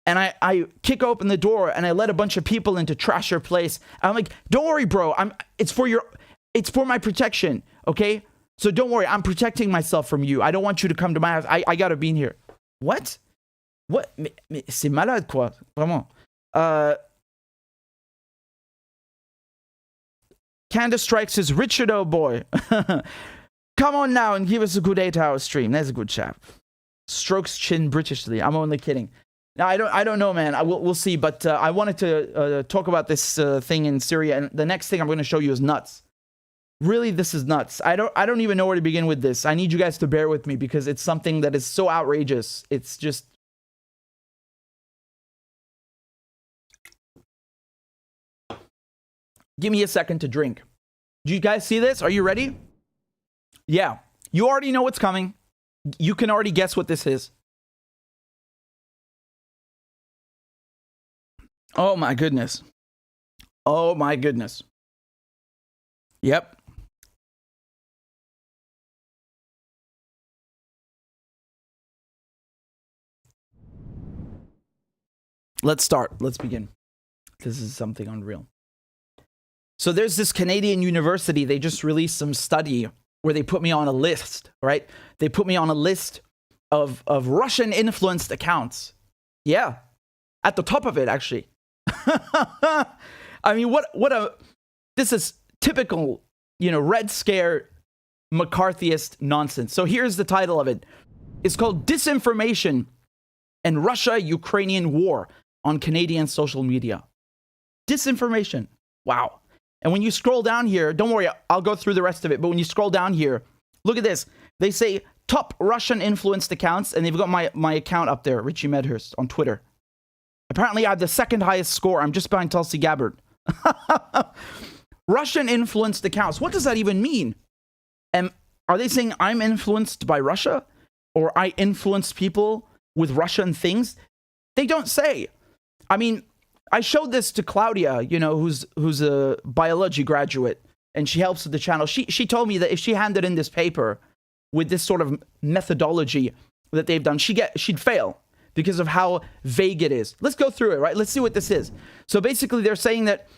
and I kick open the door and I let a bunch of people in to trash your place. I'm like, don't worry, bro. It's for my protection, okay? So don't worry. I'm protecting myself from you. I don't want you to come to my house. I gotta be in here. What? C'est malade, quoi. Vraiment. Candace Strikes says, Richard, oh boy. Come on now and give us a good 8-hour stream. That's a good chap. Strokes chin Britishly. I'm only kidding. Now, I don't know, man. We'll see. But I wanted to talk about this thing in Syria. And the next thing I'm going to show you is nuts. Really, this is nuts. I don't even know where to begin with this. I need you guys to bear with me because it's something that is so outrageous. It's just... Give me a second to drink. Do you guys see this? Are you ready? Yeah. You already know what's coming. You can already guess what this is. Oh my goodness. Oh my goodness. Yep. Let's start. Let's begin. This is something unreal. So there's this Canadian university. They just released some study where they put me on a list, right? They put me on a list of Russian influenced accounts. Yeah. at the top of it, actually. I mean, this is typical, Red Scare McCarthyist nonsense. So here's the title of it. It's called Disinformation and Russia-Ukrainian War on Canadian Social Media. Disinformation. Wow. And when you scroll down here, don't worry, I'll go through the rest of it. But when you scroll down here, look at this. They say top Russian influenced accounts, and they've got my account up there, Richie Medhurst, on Twitter. Apparently, I have the second highest score. I'm just behind Tulsi Gabbard. Russian influenced accounts. What does that even mean? And are they saying I'm influenced by Russia? Or I influence people with Russian things? They don't say. I mean, I showed this to Claudia, who's a biology graduate, and she helps with the channel. She told me that if she handed in this paper with this sort of methodology that they've done, she'd fail because of how vague it is. Let's go through it, right? Let's see what this is. So basically, they're saying that,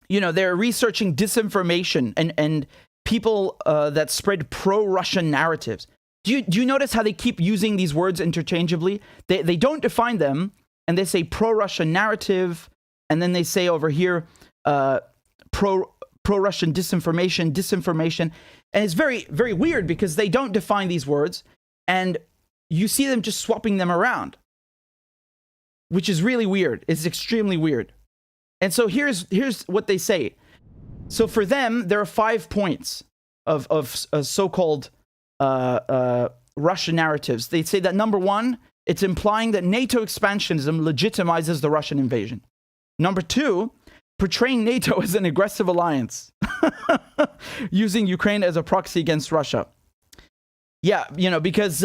they're researching disinformation and people that spread pro-Russian narratives. Do you notice how they keep using these words interchangeably? They don't define them, and they say pro-Russian narrative, and then they say over here pro-Russian disinformation. And it's very, very weird because they don't define these words, and you see them just swapping them around, which is really weird. It's extremely weird. And so here's what they say. So for them, there are 5 points of so-called Russian narratives. They say that number 1, it's implying that NATO expansionism legitimizes the Russian invasion. Number 2, portraying NATO as an aggressive alliance, using Ukraine as a proxy against Russia. Yeah, because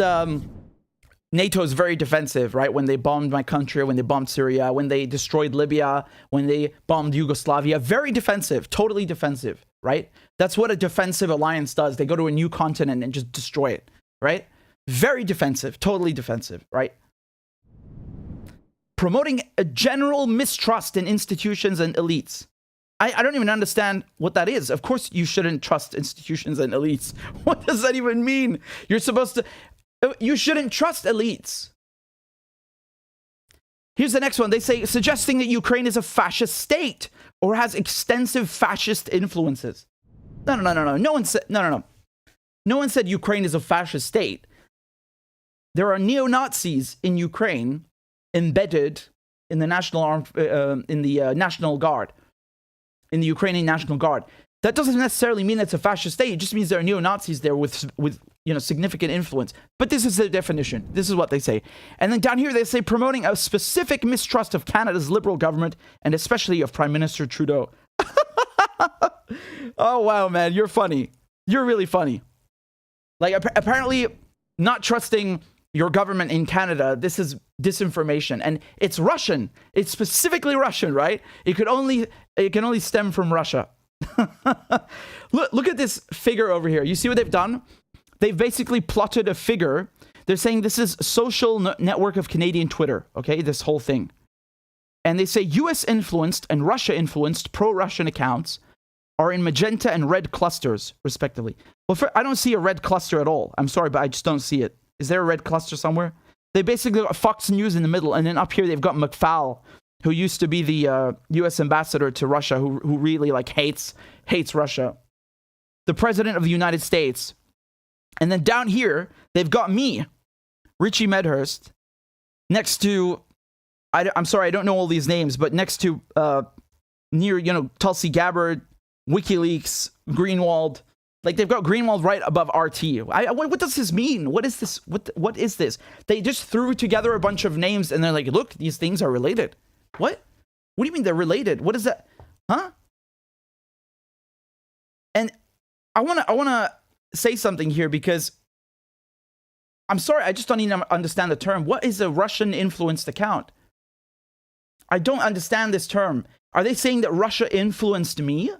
NATO is very defensive, right? When they bombed my country, when they bombed Syria, when they destroyed Libya, when they bombed Yugoslavia, very defensive, totally defensive, right? That's what a defensive alliance does. They go to a new continent and just destroy it, right? Very defensive, totally defensive, right? Promoting a general mistrust in institutions and elites. I don't even understand what that is. Of course, you shouldn't trust institutions and elites. What does that even mean? You shouldn't trust elites. Here's the next one. They say, suggesting that Ukraine is a fascist state or has extensive fascist influences. No. No one said Ukraine is a fascist state. There are neo-Nazis in Ukraine embedded in the National Guard, in the Ukrainian National Guard. That doesn't necessarily mean it's a fascist state. It just means there are neo-Nazis there with significant influence. But this is the definition. This is what they say. And then down here they say promoting a specific mistrust of Canada's Liberal government and especially of Prime Minister Trudeau. Oh, wow, man. You're funny. You're really funny. Like, apparently not trusting your government in Canada, this is disinformation. And it's Russian. It's specifically Russian, right? It can only stem from Russia. Look at this figure over here. You see what they've done? They've basically plotted a figure. They're saying this is social network of Canadian Twitter, okay? This whole thing. And they say US influenced and Russia influenced pro-Russian accounts are in magenta and red clusters, respectively. Well, I don't see a red cluster at all. I'm sorry, but I just don't see it. Is there a red cluster somewhere? They basically got Fox News in the middle, and then up here they've got McFall, who used to be the U.S. ambassador to Russia, who really hates Russia. The president of the United States. And then down here, they've got me, Richie Medhurst, next to, I'm sorry, I don't know all these names, but next to, near, Tulsi Gabbard, WikiLeaks, Greenwald. Like, they've got Greenwald right above RT. What does this mean? What is this? What is this? They just threw together a bunch of names, and they're like, look, these things are related. What? What do you mean they're related? What is that? Huh? And I wanna say something here because I'm sorry, I just don't even understand the term. What is a Russian influenced account? I don't understand this term. Are they saying that Russia influenced me?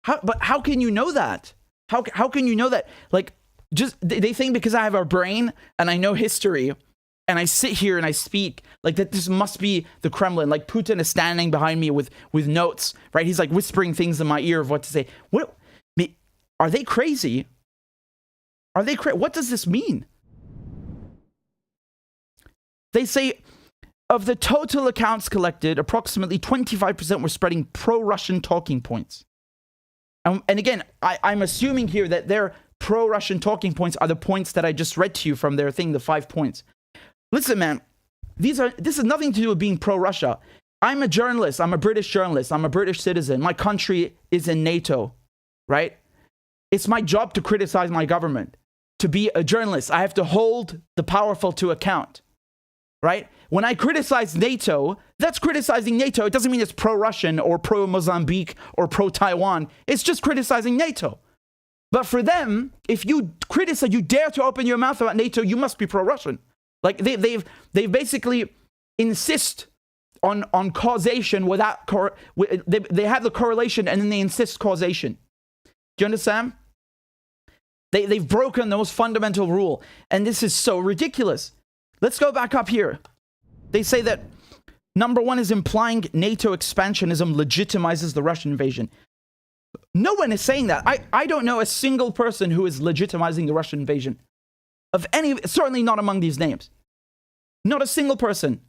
How can you know that? How can you know that? Like, just they think because I have a brain and I know history and I sit here and I speak like that, this must be the Kremlin. Like Putin is standing behind me with notes, right? He's like whispering things in my ear of what to say. What? Are they crazy? Are they crazy? What does this mean? They say of the total accounts collected, approximately 25% were spreading pro-Russian talking points. And again, I'm assuming here that their pro-Russian talking points are the points that I just read to you from their thing, the 5 points. Listen, man, this has nothing to do with being pro-Russia. I'm a journalist. I'm a British journalist. I'm a British citizen. My country is in NATO, right? It's my job to criticize my government. To be a journalist, I have to hold the powerful to account, right? When I criticize NATO, that's criticizing NATO. It doesn't mean it's pro-Russian or pro-Mozambique or pro-Taiwan. It's just criticizing NATO. But for them, if you criticize, you dare to open your mouth about NATO, you must be pro-Russian. Like they basically insist on causation without they have the correlation and then they insist causation. Do you understand? They've broken the most fundamental rule, and this is so ridiculous. Let's go back up here. They say that number one is implying NATO expansionism legitimizes the Russian invasion. No one is saying that. I don't know a single person who is legitimizing the Russian invasion of any, certainly not among these names. Not a single person.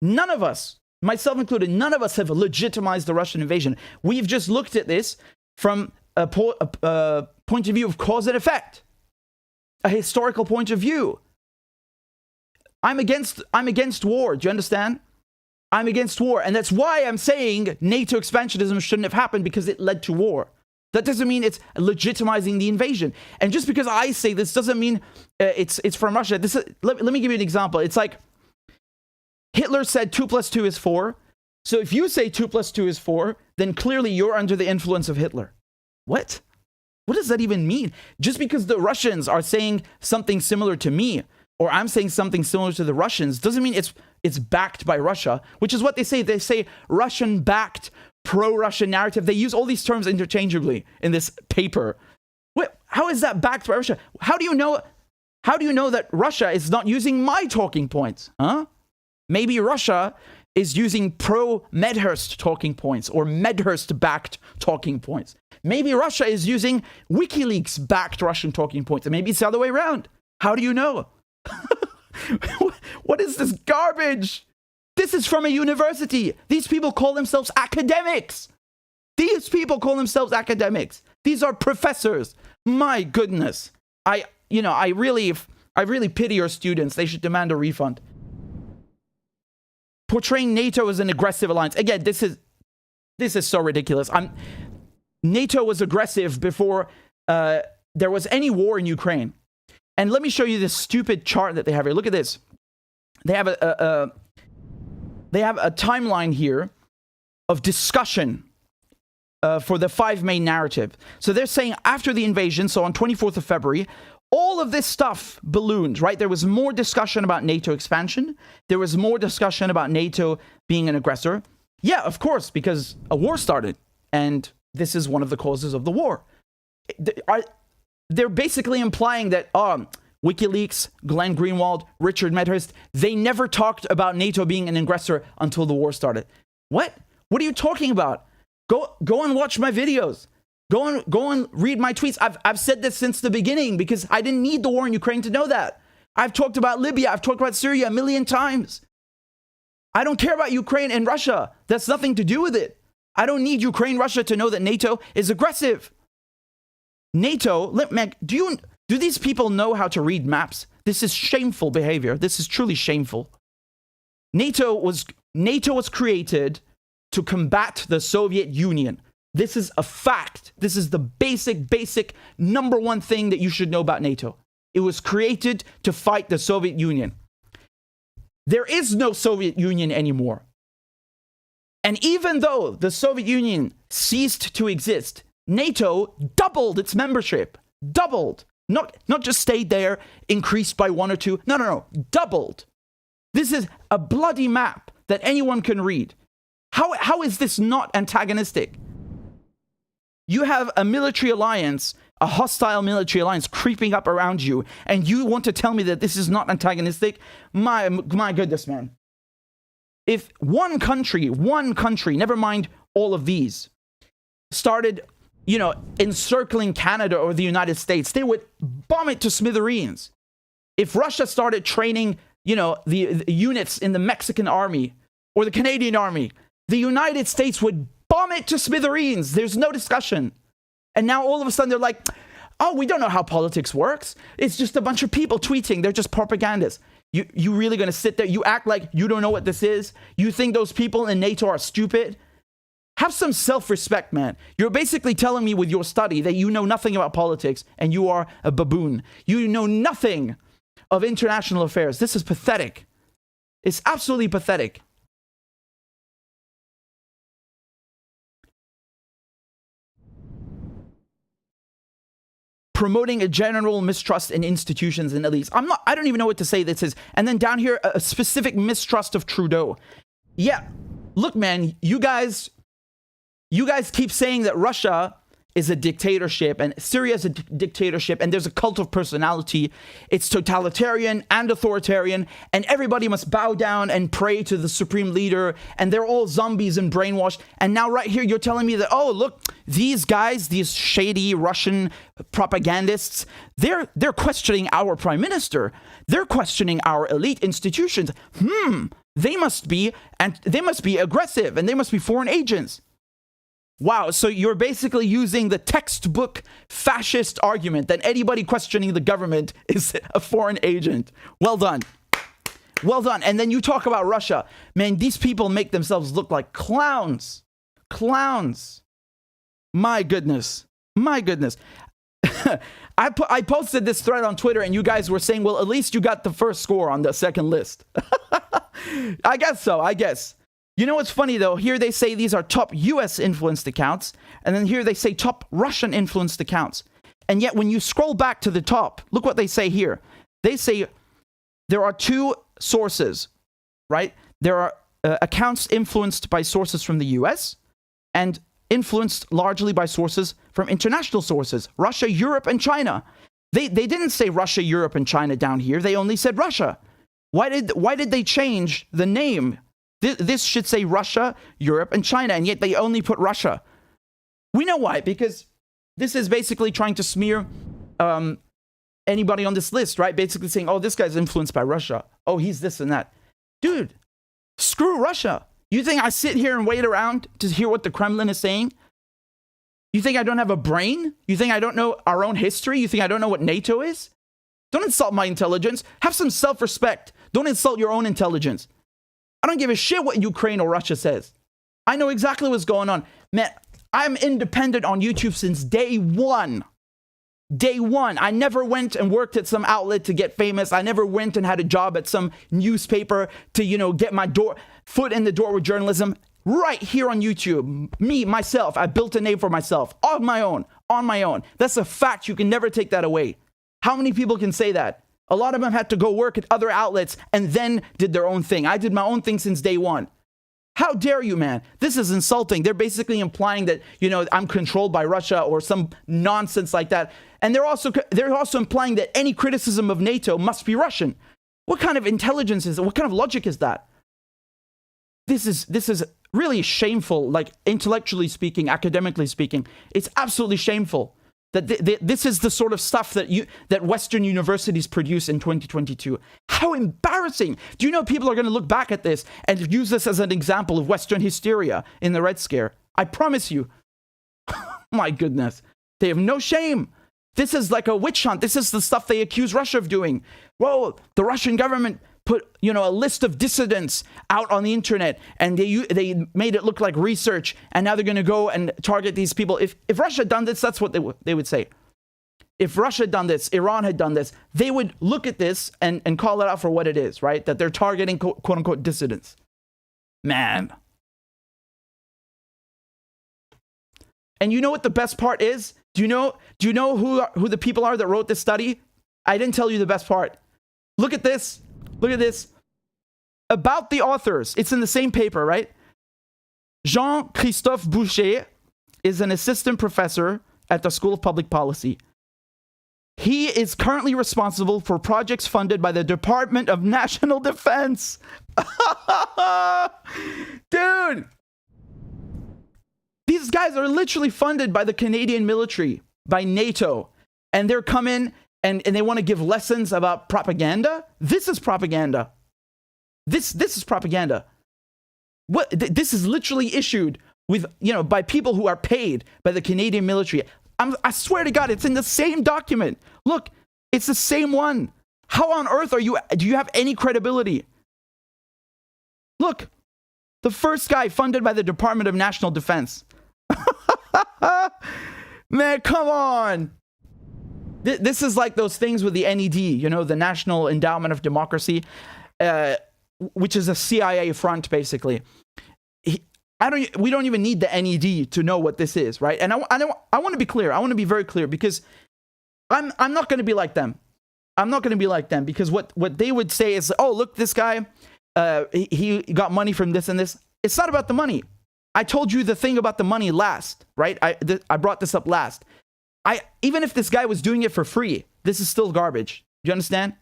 None of us, myself included, none of us have legitimized the Russian invasion. We've just looked at this from a point of view of cause and effect, a historical point of view. I'm against war. Do you understand? I'm against war, and that's why I'm saying NATO expansionism shouldn't have happened, because it led to war. That doesn't mean it's legitimizing the invasion. And just because I say this doesn't mean it's from Russia. Let me give you an example. It's like Hitler said 2 + 2 is 4. So if you say 2 + 2 is 4, then clearly you're under the influence of Hitler. What? What does that even mean? Just because the Russians are saying something similar to me, or I'm saying something similar to the Russians, doesn't mean it's backed by Russia, which is what they say. They say Russian-backed, pro-Russian narrative. They use all these terms interchangeably in this paper. How is that backed by Russia? How do you know that Russia is not using my talking points? Huh? Maybe Russia is using pro-Medhurst talking points or Medhurst-backed talking points. Maybe Russia is using WikiLeaks-backed Russian talking points. And maybe it's the other way around. How do you know? What is this garbage? This is from a university. These people call themselves academics. These people call themselves academics. These are professors. My goodness. I really pity your students. They should demand a refund. Portraying NATO as an aggressive alliance. Again, this is so ridiculous. NATO was aggressive before there was any war in Ukraine. And let me show you this stupid chart that they have here. Look at this. They have a timeline here of discussion for the 5 main narrative. So they're saying after the invasion, so on 24th of February, all of this stuff ballooned, right? There was more discussion about NATO expansion. There was more discussion about NATO being an aggressor. Yeah, of course, because a war started. And this is one of the causes of the war. They're basically implying that WikiLeaks, Glenn Greenwald, Richard Medhurst, they never talked about NATO being an aggressor until the war started. What? What are you talking about? Go and watch my videos. Go and read my tweets. I've said this since the beginning because I didn't need the war in Ukraine to know that. I've talked about Libya. I've talked about Syria a million times. I don't care about Ukraine and Russia. That's nothing to do with it. I don't need Ukraine, Russia to know that NATO is aggressive. NATO, do these people know how to read maps? This is shameful behavior. This is truly shameful. NATO was created to combat the Soviet Union. This is a fact. This is the basic number one thing that you should know about NATO. It was created to fight the Soviet Union. There is no Soviet Union anymore. And even though the Soviet Union ceased to exist, NATO doubled its membership. Doubled. Not just stayed there, increased by 1 or 2. No. Doubled. This is a bloody map that anyone can read. How is this not antagonistic? You have a military alliance, a hostile military alliance creeping up around you, and you want to tell me that this is not antagonistic? My goodness, man. If one country, never mind all of these, started, encircling Canada or the United States, they would bomb it to smithereens. If Russia started training the units in the Mexican army or the Canadian army, the United States would bomb it to smithereens. There's no discussion. And now all of a sudden they're like, oh, we don't know how politics works. It's just a bunch of people tweeting. They're just propagandists. You really going to sit there? You act like you don't know what this is? You think those people in NATO are stupid? Have some self-respect, man. You're basically telling me with your study that you know nothing about politics and you are a baboon. You know nothing of international affairs. This is pathetic. It's absolutely pathetic. Promoting a general mistrust in institutions and elites. I don't even know what to say this is. And then down here, a specific mistrust of Trudeau. Yeah, look, man, you guys keep saying that Russia is a dictatorship and Syria is a dictatorship and there's a cult of personality. It's totalitarian and authoritarian and everybody must bow down and pray to the supreme leader and they're all zombies and brainwashed. And now right here you're telling me that, oh, look, these guys, these shady Russian propagandists, they're questioning our prime minister. They're questioning our elite institutions. They must be aggressive and they must be foreign agents. Wow, so you're basically using the textbook fascist argument that anybody questioning the government is a foreign agent. Well done. Well done. And then you talk about Russia. Man, these people make themselves look like clowns. Clowns. My goodness. My goodness. I posted this thread on Twitter and you guys were saying, well, at least you got the first score on the second list. I guess so, I guess. You know what's funny though? Here they say these are top US influenced accounts, and then here they say top Russian influenced accounts. And yet when you scroll back to the top, look what they say here. They say there are two sources, right? There are accounts influenced by sources from the US and influenced largely by sources from international sources, Russia, Europe, and China. They didn't say Russia, Europe, and China down here. They only said Russia. Why did they change the name? This should say Russia, Europe, and China, and yet they only put Russia. We know why, because this is basically trying to smear anybody on this list, right? Basically saying, oh, this guy's influenced by Russia. Oh, he's this and that. Dude, screw Russia. You think I sit here and wait around to hear what the Kremlin is saying? You think I don't have a brain? You think I don't know our own history? You think I don't know what NATO is? Don't insult my intelligence. Have some self-respect. Don't insult your own intelligence. I don't give a shit what Ukraine or Russia says. I know exactly what's going on. Man, I'm independent on YouTube since day one. Day one. I never went and worked at some outlet to get famous. I never went and had a job at some newspaper to, get my foot in the door with journalism. Right here on YouTube. Me, myself, I built a name for myself. On my own. That's a fact. You can never take that away. How many people can say that? A lot of them had to go work at other outlets and then did their own thing. I did my own thing since day one. How dare you, man? This is insulting. They're basically implying that, I'm controlled by Russia or some nonsense like that. And they're also implying that any criticism of NATO must be Russian. What kind of intelligence is it? What kind of logic is that? This is really shameful, like intellectually speaking, academically speaking. It's absolutely shameful. That this is the sort of stuff that Western universities produce in 2022. How embarrassing. Do you know people are going to look back at this and use this as an example of Western hysteria in the Red Scare? I promise you. My goodness. They have no shame. This is like a witch hunt. This is the stuff they accuse Russia of doing. Well, the Russian government put, a list of dissidents out on the internet and they made it look like research and now they're going to go and target these people. If Russia had done this, that's what they would say. If Russia had done this, Iran had done this, they would look at this and call it out for what it is, right? That they're targeting quote unquote dissidents. Man. And you know what the best part is? Do you know who the people are that wrote this study? I didn't tell you the best part. Look at this. Look at this. About the authors. It's in the same paper, right? Jean-Christophe Boucher is an assistant professor at the School of Public Policy. He is currently responsible for projects funded by the Department of National Defense. Dude! These guys are literally funded by the Canadian military, by NATO. And they're coming and they want to give lessons about propaganda. This is propaganda. This is propaganda. This is literally issued with, by people who are paid by the Canadian military. I swear to God, it's in the same document. Look, it's the same one. How on earth do you have any credibility? Look, the first guy funded by the Department of National Defense. Man, come on. This is like those things with the NED, the National Endowment of Democracy, which is a CIA front, basically. We don't even need the NED to know what this is, right? And I want to be clear. I want to be very clear, because I'm not going to be like them. I'm not going to be like them, because what they would say is, oh, look, this guy, he got money from this and this. It's not about the money. I told you the thing about the money last, right? I brought this up last. Even if this guy was doing it for free, this is still garbage. Do you understand?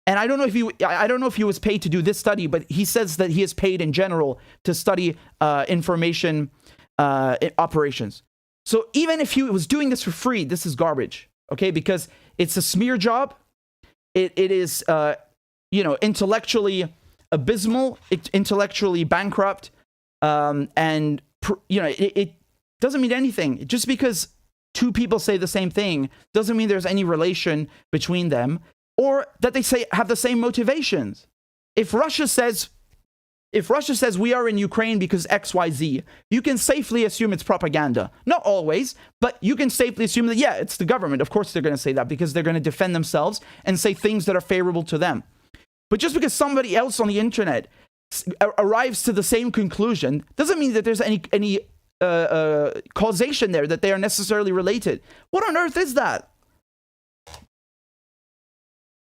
And I don't know if he was paid to do this study, but he says that he is paid in general to study information operations. So even if he was doing this for free, this is garbage, okay? Because it's a smear job. It is, intellectually abysmal, intellectually bankrupt, and it doesn't mean anything. Just because two people say the same thing doesn't mean there's any relation between them, or that they have the same motivations. If Russia says we are in Ukraine because XYZ, you can safely assume it's propaganda. Not always, but you can safely assume that, yeah, it's the government. Of course they're going to say that, because they're going to defend themselves and say things that are favorable to them. But just because somebody else on the internet arrives to the same conclusion doesn't mean that there's any causation there, that they are necessarily related. What on earth is that?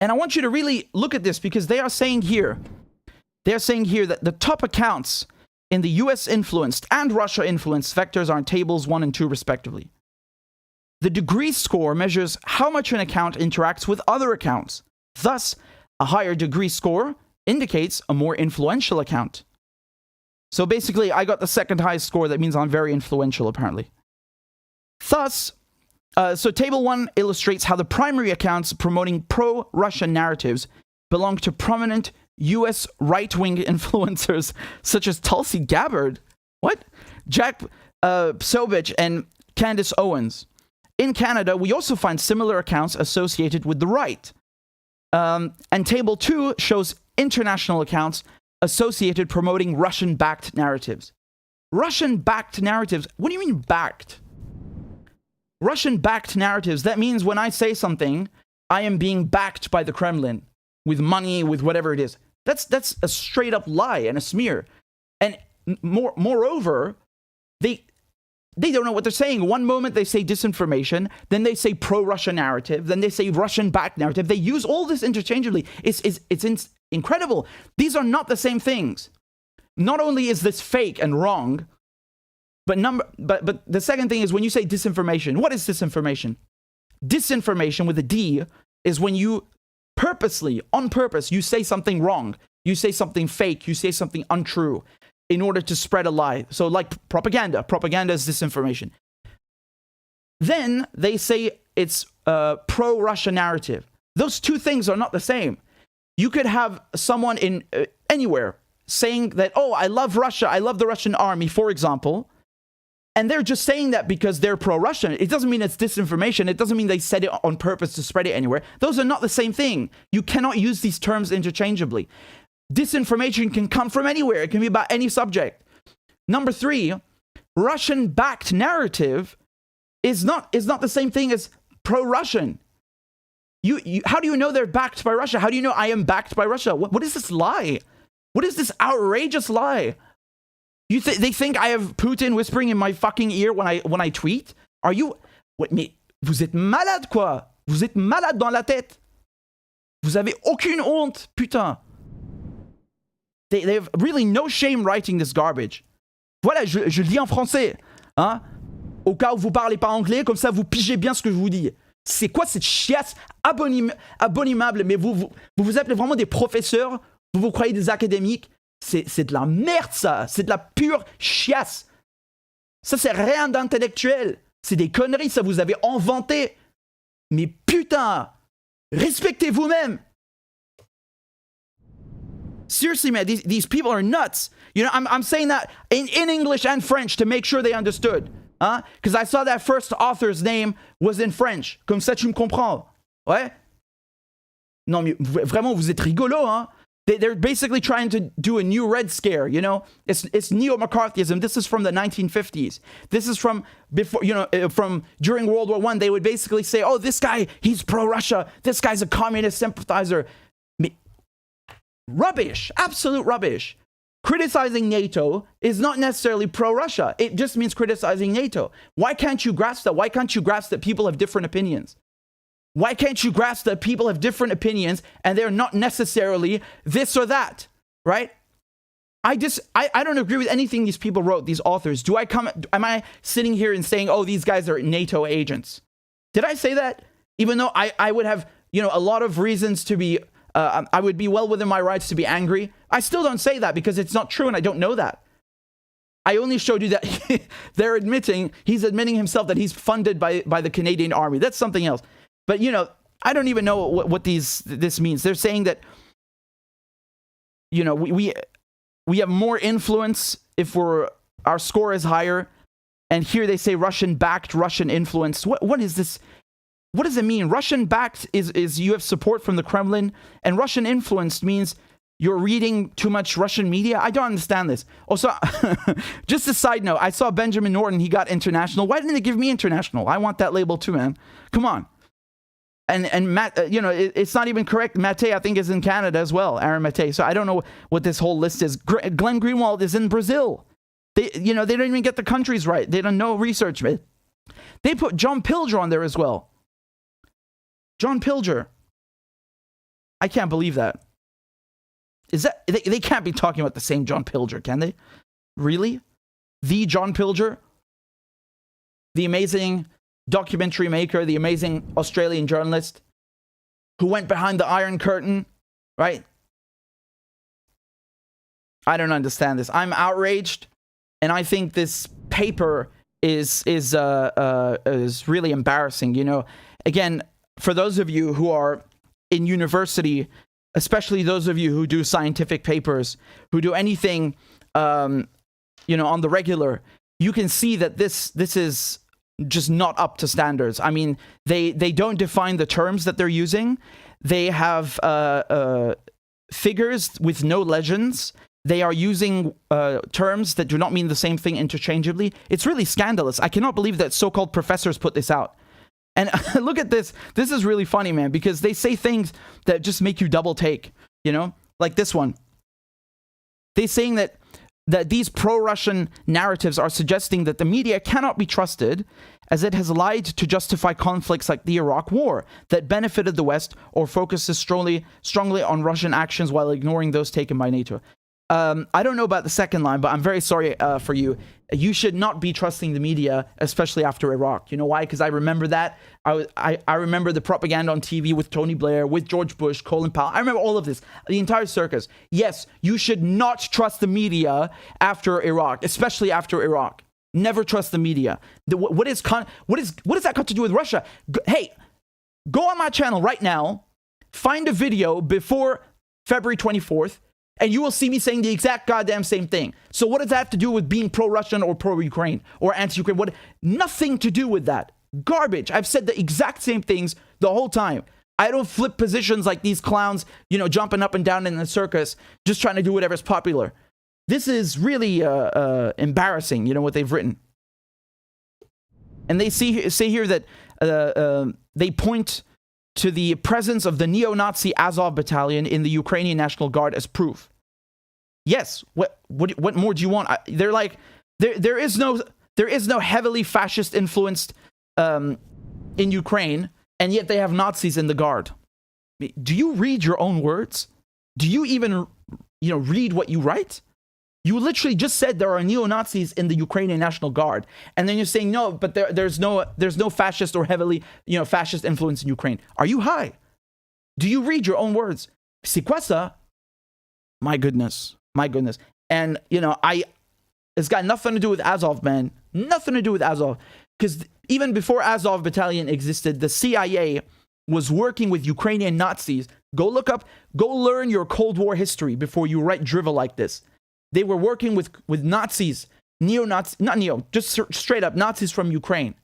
And I want you to really look at this, because they're saying here that the top accounts in the US influenced and Russia influenced vectors are in tables 1 and 2 respectively. The degree score measures how much an account interacts with other accounts. Thus, a higher degree score indicates a more influential account. So basically, I got the second highest score. That means I'm very influential, apparently. Thus, so table 1 illustrates how the primary accounts promoting pro-Russian narratives belong to prominent US right-wing influencers such as Tulsi Gabbard, Jack Sobich, and Candace Owens. In Canada, we also find similar accounts associated with the right. And table 2 shows international accounts associated promoting Russian-backed narratives. Russian-backed narratives? What do you mean backed? Russian-backed narratives, that means when I say something, I am being backed by the Kremlin with money, with whatever it is. That's a straight-up lie and a smear. And moreover, they don't know what they're saying. One moment they say disinformation, then they say pro-Russia narrative, then they say Russian-backed narrative. They use all this interchangeably. It's incredible. These are not the same things. Not only is this fake and wrong, but the second thing is when you say disinformation. What is disinformation? Disinformation with a D is when you purposely, on purpose, you say something wrong. You say something fake. You say something untrue in order to spread a lie. So like propaganda. Propaganda is disinformation. Then they say it's pro-Russia narrative. Those two things are not the same. You could have someone in anywhere saying that, oh, I love Russia. I love the Russian army, for example. And they're just saying that because they're pro-Russian. It doesn't mean it's disinformation. It doesn't mean they said it on purpose to spread it anywhere. Those are not the same thing. You cannot use these terms interchangeably. Disinformation can come from anywhere. It can be about any subject. Number 3, Russian-backed narrative is not the same thing as pro-Russian. How do you know they're backed by Russia? How do you know I am backed by Russia? What is this lie? What is this outrageous lie? They think I have Putin whispering in my fucking ear when I tweet? Are you... Mais vous êtes malade, quoi. Vous êtes malade dans la tête. Vous avez aucune honte, putain. They have really no shame writing this garbage. Voilà, je le dis en français. Hein? Au cas où vous parlez pas anglais, comme ça vous pigez bien ce que je vous dis. C'est quoi cette chiasse abominable? Mais vous appelez vraiment des professeurs? Vous vous croyez des académiques? C'est de la merde, ça. C'est de la pure chiasse. Ça, c'est rien d'intellectuel. C'est des conneries, ça vous avez inventé. Mais putain, Respectez vous-même. Seriously, man, these people are nuts. You know, I'm saying that in English and French to make sure they understood. Because I saw that first author's name was in French. Comme ça, tu me comprends. Ouais? Non, mais vraiment, vous êtes rigolo, hein? They're basically trying to do a new Red Scare, you know? It's neo-McCarthyism. This is from the 1950s. This is from before, you know, from during World War I. They would basically say, oh, this guy, he's pro-Russia. This guy's a communist sympathizer. Rubbish. Absolute rubbish. Criticizing NATO is not necessarily pro-Russia. It just means criticizing NATO. Why can't you grasp that? Why can't you grasp that people have different opinions? Why can't you grasp that people have different opinions and they're not necessarily this or that, right? I don't agree with anything these people wrote, these authors. Am I sitting here and saying, oh, these guys are NATO agents? Did I say that? Even though I would have, you know, a lot of reasons to be, I would be well within my rights to be angry. I still don't say that because it's not true and I don't know that. I only showed you that he's admitting himself that he's funded by the Canadian Army. That's something else. But, you know, I don't even know what this means. They're saying that, you know, we have more influence if our score is higher. And here they say Russian-backed, Russian-influenced. What is this? What does it mean? Russian-backed is you have support from the Kremlin. And Russian-influenced means you're reading too much Russian media. I don't understand this. Also, just a side note, I saw Benjamin Norton. He got international. Why didn't they give me international? I want that label too, man. Come on. And Matt, you know, it's not even correct. Mate, I think, is in Canada as well. Aaron Mate. So I don't know what this whole list is. Glenn Greenwald is in Brazil. They don't even get the countries right. They don't know research, man. They put John Pilger on there as well. John Pilger. I can't believe that. Is that they can't be talking about the same John Pilger, can they? Really? The John Pilger? The amazing documentary maker, the amazing Australian journalist who went behind the Iron Curtain, right? I don't understand this. I'm outraged, and I think this paper is really embarrassing. You know, again, for those of you who are in university, especially those of you who do scientific papers, who do anything, you know, on the regular, you can see that this is just not up to standards. I mean, they don't define the terms that they're using. They have figures with no legends. They are using terms that do not mean the same thing interchangeably. It's really scandalous. I cannot believe that so-called professors put this out. And look at this. This is really funny, man, because they say things that just make you double take, you know? Like this one. They're saying that these pro-Russian narratives are suggesting that the media cannot be trusted as it has lied to justify conflicts like the Iraq War that benefited the West or focuses strongly on Russian actions while ignoring those taken by NATO. I don't know about the second line, but I'm very sorry for you. You should not be trusting the media, especially after Iraq. You know why? Because I remember that. I remember the propaganda on TV with Tony Blair, with George Bush, Colin Powell. I remember all of this, the entire circus. Yes, you should not trust the media after Iraq, especially after Iraq. Never trust the media. What does that got to do with Russia? Hey, go on my channel right now, find a video before February 24th, and you will see me saying the exact goddamn same thing. So what does that have to do with being pro-Russian or pro-Ukraine or anti-Ukraine? Nothing to do with that. Garbage. I've said the exact same things the whole time. I don't flip positions like these clowns, you know, jumping up and down in the circus, just trying to do whatever's popular. This is really embarrassing, you know, what they've written. And they say here that they point to the presence of the neo-Nazi Azov battalion in the Ukrainian National Guard as proof. Yes, what more do you want? They're like, there is no heavily fascist influenced in Ukraine, and yet they have Nazis in the Guard. Do you read your own words? Do you even, you know, read what you write? You literally just said there are neo-Nazis in the Ukrainian National Guard, and then you're saying no, but there's no fascist or heavily, you know, fascist influence in Ukraine. Are you high? Do you read your own words? C'est quoi ça? My goodness. And you know, it's got nothing to do with Azov, man. Nothing to do with Azov, because even before Azov battalion existed, the CIA was working with Ukrainian Nazis. Go learn your Cold War history before you write drivel like this. They were working with Nazis, just straight up Nazis from Ukraine.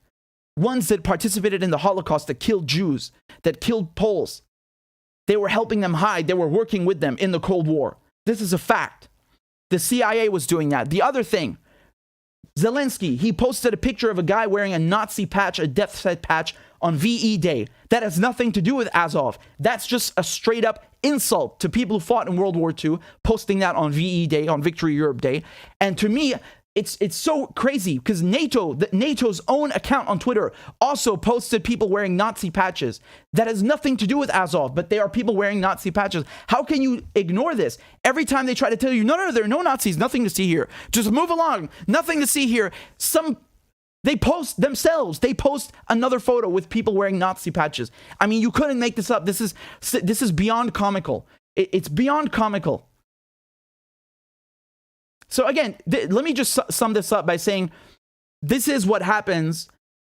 Ones that participated in the Holocaust, that killed Jews, that killed Poles. They were helping them hide. They were working with them in the Cold War. This is a fact. The CIA was doing that. The other thing, Zelensky, he posted a picture of a guy wearing a Nazi patch, a death set patch on VE Day. That has nothing to do with Azov. That's just a straight up insult to people who fought in World War II, posting that on VE Day, on Victory Europe Day. And to me, it's so crazy because NATO's own account on Twitter also posted people wearing Nazi patches. That has nothing to do with Azov, but they are people wearing Nazi patches. How can you ignore this? Every time they try to tell you, no, there are no Nazis, nothing to see here. Just move along, nothing to see here. They post themselves. They post another photo with people wearing Nazi patches. I mean, you couldn't make this up. This is beyond comical. It's beyond comical. So again, let me just sum this up by saying this is what happens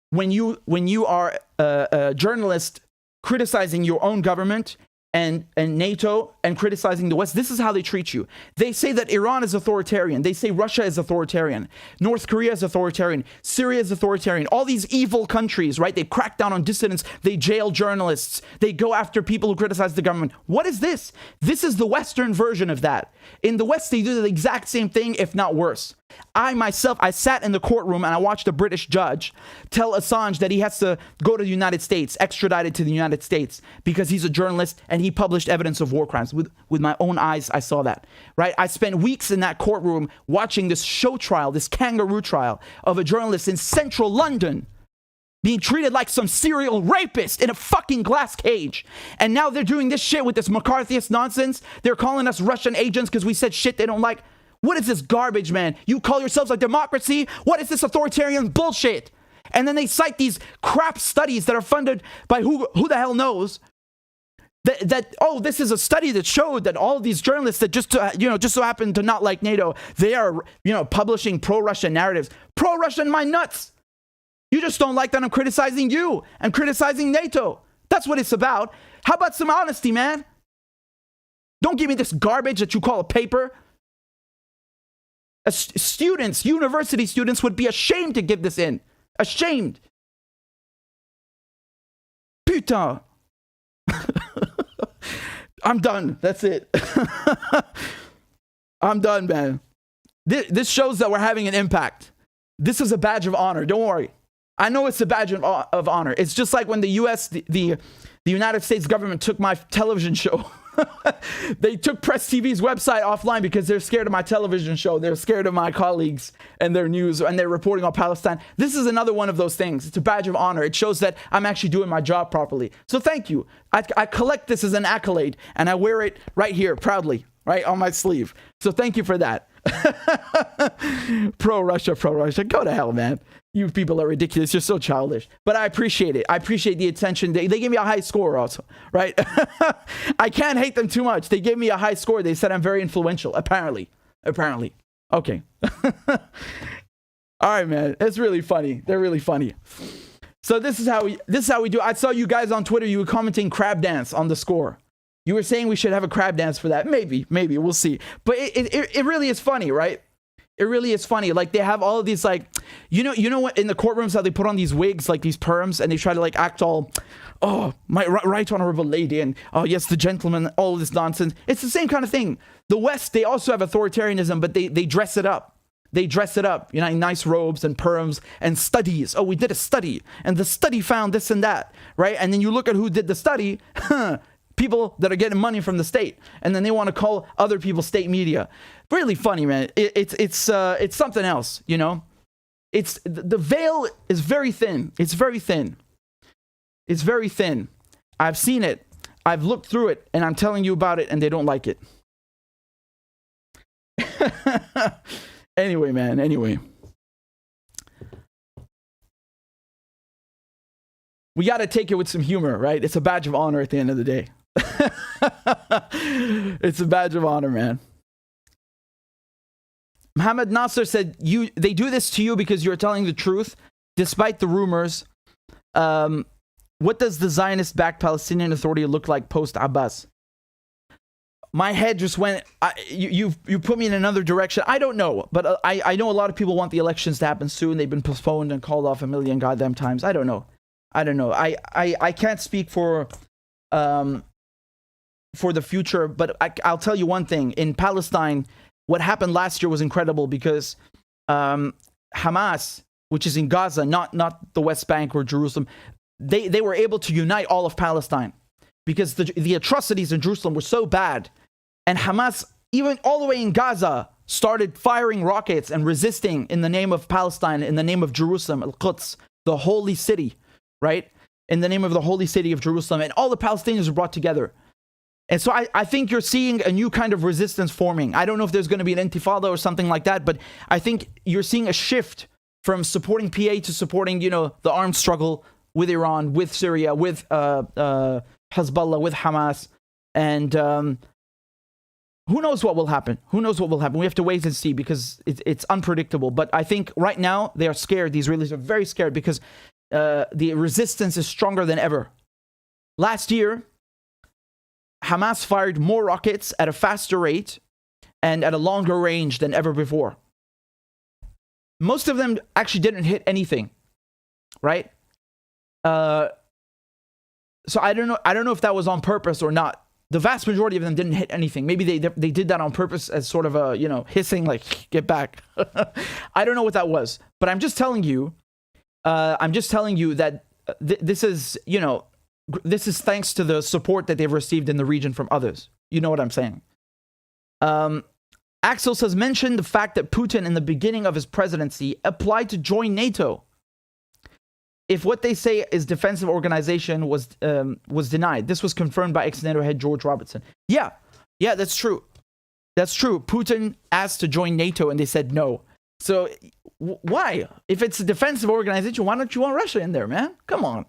when you are a journalist criticizing your own government and NATO and criticizing the West. This is how they treat you. They say that Iran is authoritarian. They say Russia is authoritarian. North Korea is authoritarian. Syria is authoritarian. All these evil countries, right? They crack down on dissidents. They jail journalists. They go after people who criticize the government. What is this? This is the Western version of that. In the West, they do the exact same thing, if not worse. I sat in the courtroom and I watched a British judge tell Assange that he has to go to the United States, extradited to the United States, because he's a journalist and he published evidence of war crimes. With my own eyes, I saw that, right? I spent weeks in that courtroom watching this show trial, this kangaroo trial of a journalist in central London being treated like some serial rapist in a fucking glass cage. And now they're doing this shit with this McCarthyist nonsense. They're calling us Russian agents because we said shit they don't like. What is this garbage, man? You call yourselves a democracy? What is this authoritarian bullshit? And then they cite these crap studies that are funded by who the hell knows. This is a study that showed that all of these journalists that just so happen to not like NATO, they are, publishing pro-Russian narratives. Pro-Russian my nuts. You just don't like that I'm criticizing you and criticizing NATO. That's what it's about. How about some honesty, man? Don't give me this garbage that you call a paper. University students would be ashamed to give this in. Ashamed. Putain. I'm done. That's it. I'm done, man. This shows that we're having an impact. This is a badge of honor. Don't worry. I know it's a badge of honor. It's just like when the United States government took my television show. They took Press TV's website offline because they're scared of my television show. They're scared of my colleagues and their news, and they're reporting on Palestine. This is another one of those things. It's a badge of honor. It shows that I'm actually doing my job properly. So thank you. I collect this as an accolade, and I wear it right here proudly, right on my sleeve. So thank you for that. Pro-Russia. Go to hell, man. You people are ridiculous. You're so childish. But I appreciate it. I appreciate the attention. They gave me a high score also, right? I can't hate them too much. They gave me a high score. They said I'm very influential, apparently. Okay. All right, man. It's really funny. They're really funny. So this is how we do. I saw you guys on Twitter. You were commenting crab dance on the score. You were saying we should have a crab dance for that. Maybe. We'll see. But it really is funny, right? It really is funny. Like, they have all of these, like, you know what, in the courtrooms, how they put on these wigs, like these perms, and they try to, like, act all, oh, my right honorable lady, and, oh, yes, the gentleman, all of this nonsense. It's the same kind of thing. The West, they also have authoritarianism, but they dress it up. They dress it up, in nice robes and perms and studies. Oh, we did a study, and the study found this and that, right? And then you look at who did the study, people that are getting money from the state, and then they want to call other people state media. Really funny, man. It's something else, It's the veil is very thin. It's very thin. I've seen it. I've looked through it, and I'm telling you about it, and they don't like it. Anyway, man. We got to take it with some humor, right? It's a badge of honor at the end of the day. It's a badge of honor, man. Mohammed Nasser said, they do this to you because you're telling the truth, despite the rumors. what does the Zionist-backed Palestinian Authority look like post-Abbas? My head just went, you put me in another direction. I don't know, but I know a lot of people want the elections to happen soon. They've been postponed and called off a million goddamn times. I don't know. I can't speak for the future, but I'll tell you one thing. In Palestine, what happened last year was incredible because Hamas, which is in Gaza, not the West Bank or Jerusalem, they were able to unite all of Palestine because the atrocities in Jerusalem were so bad. And Hamas, even all the way in Gaza, started firing rockets and resisting in the name of Palestine, in the name of Jerusalem, Al-Quds, the holy city, right? In the name of the holy city of Jerusalem. And all the Palestinians were brought together. And so I think you're seeing a new kind of resistance forming. I don't know if there's going to be an intifada or something like that, but I think you're seeing a shift from supporting PA to supporting, the armed struggle with Iran, with Syria, with Hezbollah, with Hamas. And who knows what will happen? Who knows what will happen? We have to wait and see because it's unpredictable. But I think right now they are scared. The Israelis are very scared because the resistance is stronger than ever. Last year, Hamas fired more rockets at a faster rate and at a longer range than ever before. Most of them actually didn't hit anything, right? So I don't know if that was on purpose or not. The vast majority of them didn't hit anything. Maybe they did that on purpose as sort of a, hissing, like, get back. I don't know what that was. But I'm just telling you that this is, this is thanks to the support that they've received in the region from others. You know what I'm saying? Axel says, mention the fact that Putin in the beginning of his presidency applied to join NATO. If what they say is defensive organization was denied, this was confirmed by ex-NATO head George Robertson. Yeah, that's true. That's true. Putin asked to join NATO and they said no. So why? If it's a defensive organization, why don't you want Russia in there, man? Come on.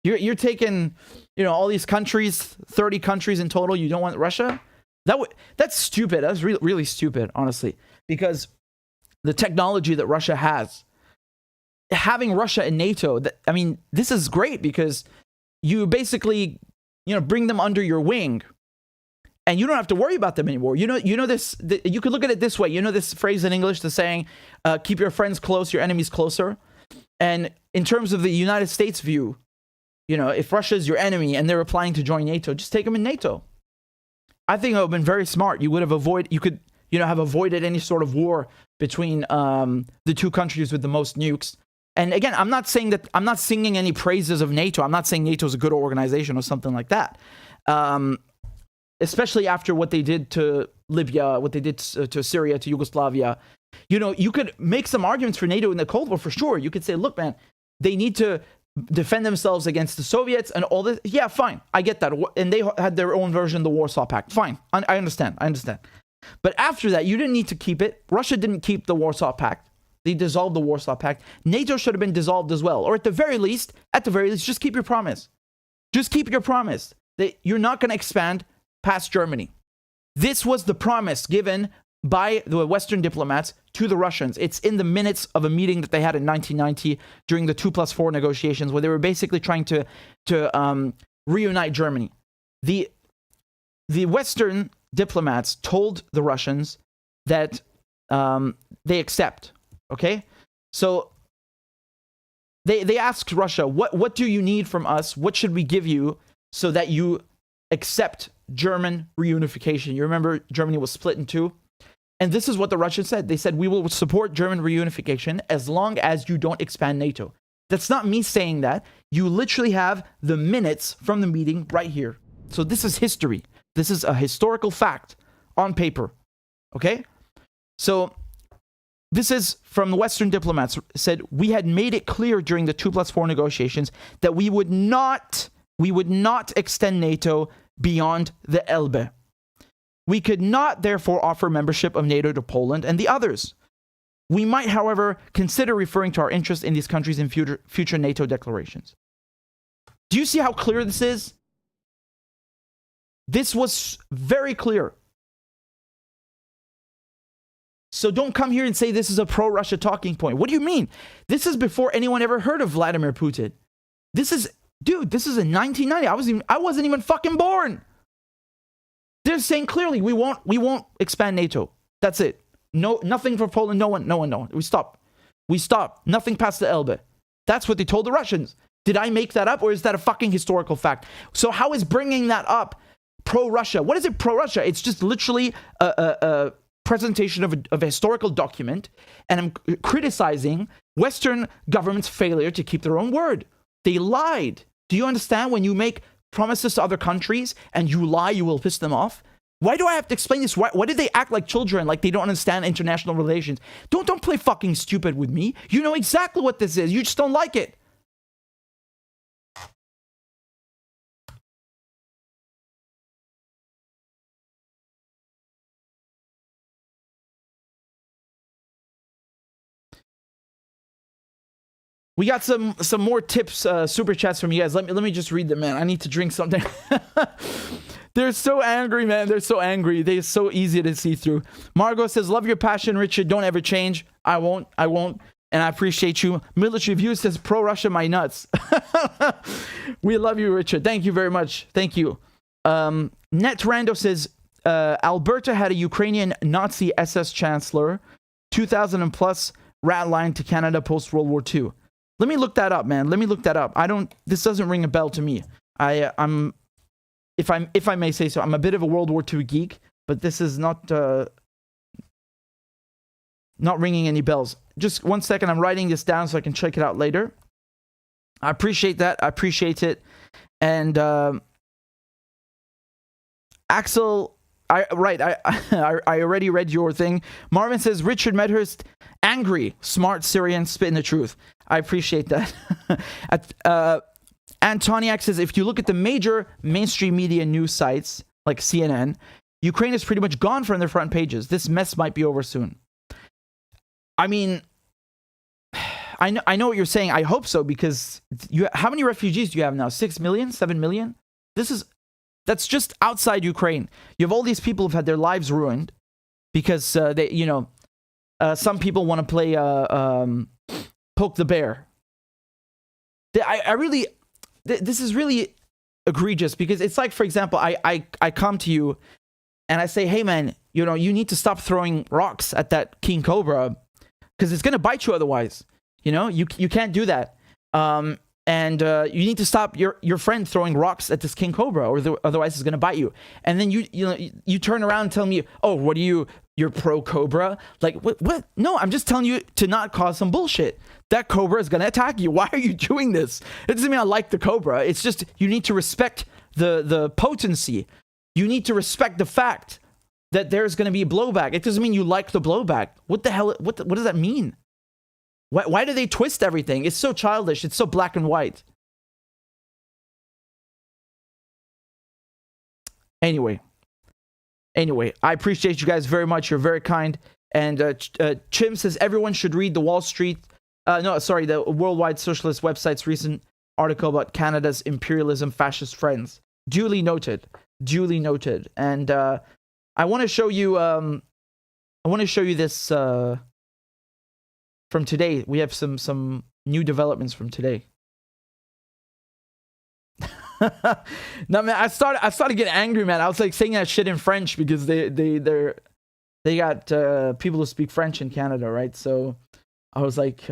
You're taking, all these countries, 30 countries in total. You don't want Russia? That's stupid. That's really, really stupid, honestly, because the technology that Russia has, having Russia in NATO, this is great because you basically, bring them under your wing and you don't have to worry about them anymore. You know this, you could look at it this way. This phrase in English, the saying, keep your friends close, your enemies closer. And in terms of the United States view, if Russia is your enemy and they're applying to join NATO, just take them in NATO. I think it would have been very smart. You could have avoided any sort of war between the two countries with the most nukes. And again, I'm not singing any praises of NATO. I'm not saying NATO is a good organization or something like that. Especially after what they did to Libya, what they did to Syria, to Yugoslavia. You could make some arguments for NATO in the Cold War for sure. You could say, look, man, they need to defend themselves against the Soviets and all this. Yeah, fine. I get that. And they had their own version, the Warsaw Pact. Fine. I understand. But after that, you didn't need to keep it. Russia didn't keep the Warsaw Pact. They dissolved the Warsaw Pact. NATO should have been dissolved as well. Or at the very least, just keep your promise. Just keep your promise that you're not going to expand past Germany. This was the promise given by the Western diplomats to the Russians. It's in the minutes of a meeting that they had in 1990 during the 2+4 negotiations, where they were basically trying to reunite Germany. The Western diplomats told the Russians that they accept. Okay, so they asked Russia, what do you need from us? What should we give you so that you accept German reunification? You remember Germany was split in two? And this is what the Russians said. They said, we will support German reunification as long as you don't expand NATO. That's not me saying that. You literally have the minutes from the meeting right here. So this is history. This is a historical fact on paper. Okay? So this is from the Western diplomats, said, we had made it clear during the 2+4 negotiations that we would not extend NATO beyond the Elbe. We could not, therefore, offer membership of NATO to Poland and the others. We might, however, consider referring to our interest in these countries in future NATO declarations. Do you see how clear this is? This was very clear. So don't come here and say this is a pro-Russia talking point. What do you mean? This is before anyone ever heard of Vladimir Putin. This is Dude, this is in 1990. I wasn't even fucking born. They're saying clearly we won't expand NATO. That's it. No, nothing for Poland. No one. We stop. Nothing past the Elbe. That's what they told the Russians. Did I make that up, or is that a fucking historical fact? So how is bringing that up pro-Russia? What is it pro-Russia? It's just literally a presentation of a historical document, and I'm criticizing Western government's failure to keep their own word. They lied. Do you understand? When you make promises to other countries and you lie, you will piss them off. Why do I have to explain this? Why did they act like children, like they don't understand international relations? Don't play fucking stupid with me. You know exactly what this is. You just don't like it. We got some more tips, super chats from you guys. Let me just read them, man. I need to drink something. They're so angry, man. They're so angry. They're so easy to see through. Margot says, love your passion, Richard. Don't ever change. I won't. And I appreciate you. Military View says, pro-Russia, my nuts. We love you, Richard. Thank you very much. Thank you. Net Rando says, Alberta had a Ukrainian Nazi SS chancellor, 2000 and plus, rat line to Canada post-World War II. Let me look that up, man. Let me look that up. This doesn't ring a bell to me. I'm if I may say so, I'm a bit of a World War II geek, but this is not ringing any bells. Just 1 second, I'm writing this down so I can check it out later. I appreciate that. I appreciate it. And Axel, I already read your thing. Marvin says, Richard Medhurst, angry, smart Syrian, spitting the truth. I appreciate that. Antoniak says, if you look at the major mainstream media news sites, like CNN, Ukraine is pretty much gone from their front pages. This mess might be over soon. I mean, I know what you're saying. I hope so, because how many refugees do you have now? 6 million? 7 million? That's just outside Ukraine. You have all these people who've had their lives ruined because some people want to play poke the bear. This is really egregious, because it's like, for example, I come to you and I say, hey man, you need to stop throwing rocks at that king cobra because it's going to bite you otherwise. You can't do that. And you need to stop your friend throwing rocks at this king cobra, or otherwise it's going to bite you. And then you turn around and tell me, oh, what are you're pro cobra? Like, what? No, I'm just telling you to not cause some bullshit. That cobra is going to attack you. Why are you doing this? It doesn't mean I like the cobra. It's just you need to respect the potency. You need to respect the fact that there's going to be a blowback. It doesn't mean you like the blowback. What the hell? What does that mean? Why do they twist everything? It's so childish. It's so black and white. Anyway, I appreciate you guys very much. You're very kind. And Chim says everyone should read the the Worldwide Socialist website's recent article about Canada's imperialism fascist friends. Duly noted. And I want to show you. This. From today. We have some new developments from today. No, man, I started getting angry, man. I was like saying that shit in French because they got people who speak French in Canada, right? So I was like,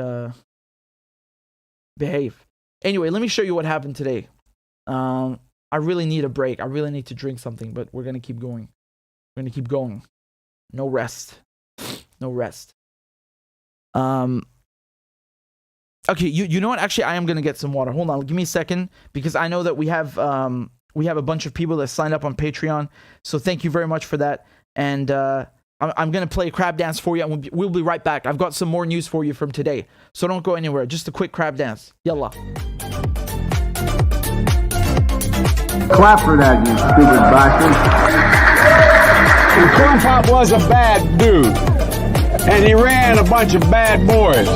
behave. Anyway, let me show you what happened today. I really need a break. I really need to drink something, but we're gonna keep going. No rest. Okay, you know what? Actually, I am gonna get some water. Hold on, give me a second, because I know that we have a bunch of people that signed up on Patreon. So thank you very much for that. And I'm gonna play a crab dance for you, and we'll be right back. I've got some more news for you from today, so don't go anywhere. Just a quick crab dance. Yalla. Clap for that, you stupid bastard. Corn Pop was a bad dude, and he ran a bunch of bad boys.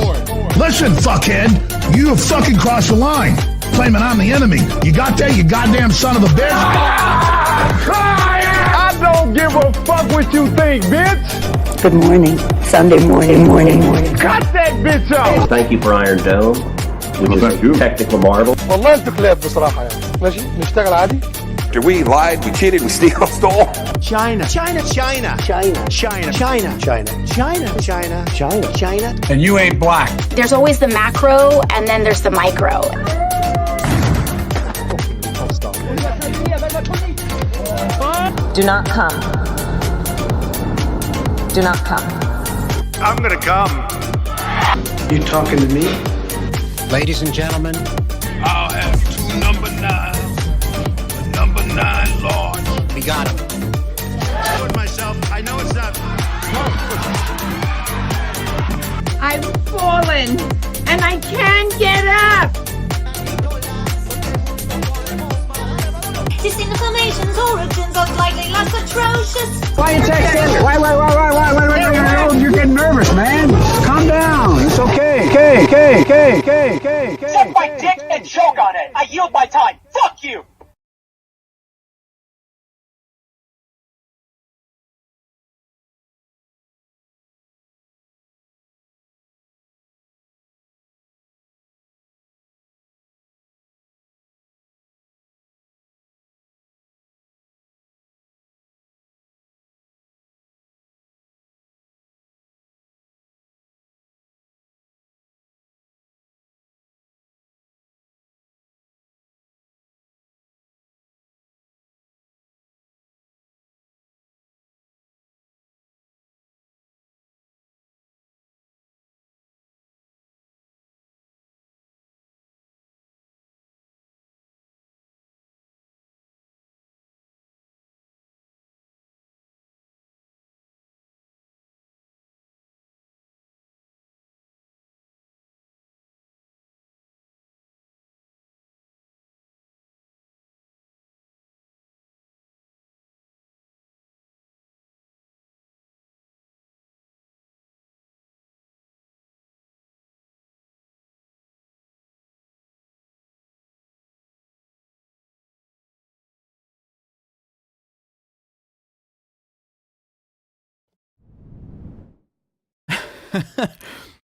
Listen, fuckhead, you have fucking crossed the line, claiming I'm the enemy. You got that, you goddamn son of a bitch? I don't give a fuck what you think, bitch. Good morning. Sunday morning. Cut that bitch off. Thank you for Iron Dome. which is a technical marvel. والله انتوا كلاب بصراحة يعني. ماشي نشتغل عادي. We lied, we cheated, we stole. China. China. China. China. China. China. China. China. China. China. China. And you ain't black. There's always the macro and then there's the micro. Do not come. Do not come. I'm gonna come. You talking to me? Ladies and gentlemen. I'll have 2 number 9s. Number 9 large. We got him. I told myself, I know it's not. I've fallen and I can't get up. Disinformation's origins are slightly less atrocious. Why you texting? Why? You're getting nervous, man. Calm down. It's okay. Okay. Suck my dick and choke on it. I yield my time. Fuck you.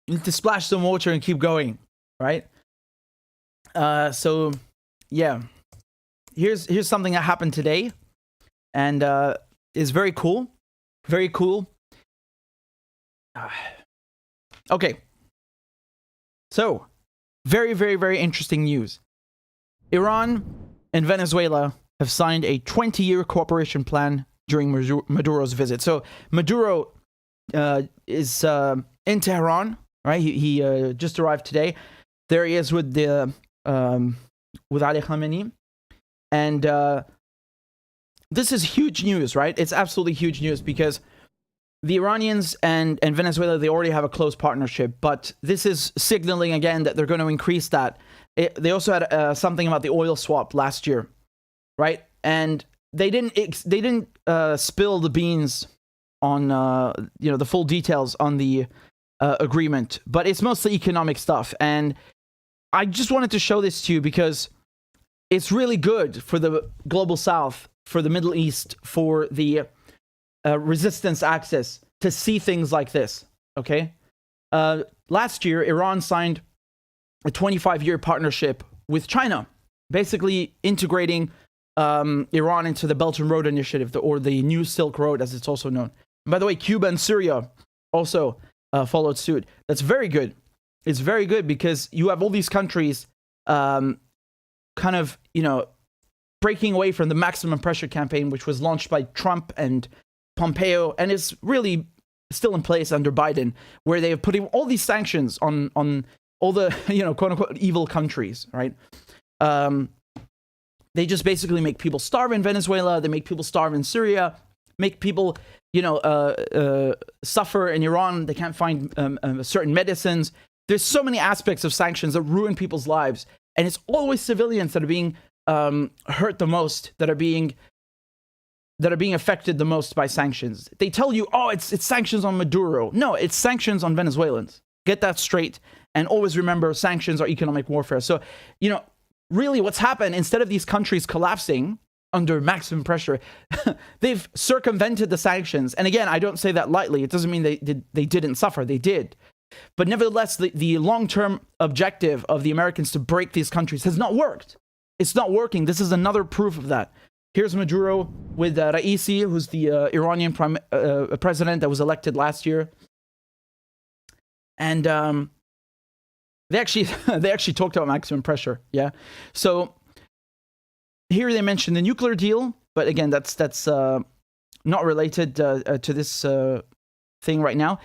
You need to splash some water and keep going, right? So yeah, here's something that happened today, and is very cool. Okay, so very interesting news. Iran and Venezuela have signed a 20-year cooperation plan during Maduro's visit. So Maduro is in Tehran, right? He just arrived today. There he is with Ali Khamenei, and this is huge news, right? It's absolutely huge news because the Iranians and Venezuela, they already have a close partnership, but this is signaling again that they're going to increase that. They also had something about the oil swap last year, right? And they didn't spill the beans on the full details on the agreement, but it's mostly economic stuff. And I just wanted to show this to you because it's really good for the global South, for the Middle East, for the resistance axis to see things like this. Okay, last year Iran signed a 25-year partnership with China, basically integrating Iran into the Belt and Road Initiative, or the New Silk Road, as it's also known. And by the way, Cuba and Syria also followed suit. That's very good. It's very good because you have all these countries kind of, breaking away from the maximum pressure campaign, which was launched by Trump and Pompeo, and is really still in place under Biden, where they have put all these sanctions on all the, quote unquote, evil countries, right? They just basically make people starve in Venezuela. They make people starve in Syria, make people, suffer in Iran. They can't find certain medicines. There's so many aspects of sanctions that ruin people's lives. And it's always civilians that are being hurt the most, that are being affected the most by sanctions. They tell you, oh, it's sanctions on Maduro. No, it's sanctions on Venezuelans. Get that straight. And always remember, sanctions are economic warfare. So, really what's happened, instead of these countries collapsing under maximum pressure, they've circumvented the sanctions. And again, I don't say that lightly. It doesn't mean they didn't suffer. They did. But nevertheless, the long-term objective of the Americans to break these countries has not worked. It's not working. This is another proof of that. Here's Maduro with Raisi, who's the Iranian president that was elected last year. And they actually talked about maximum pressure. Yeah. So here they mentioned the nuclear deal, but again, that's not related to this thing right now.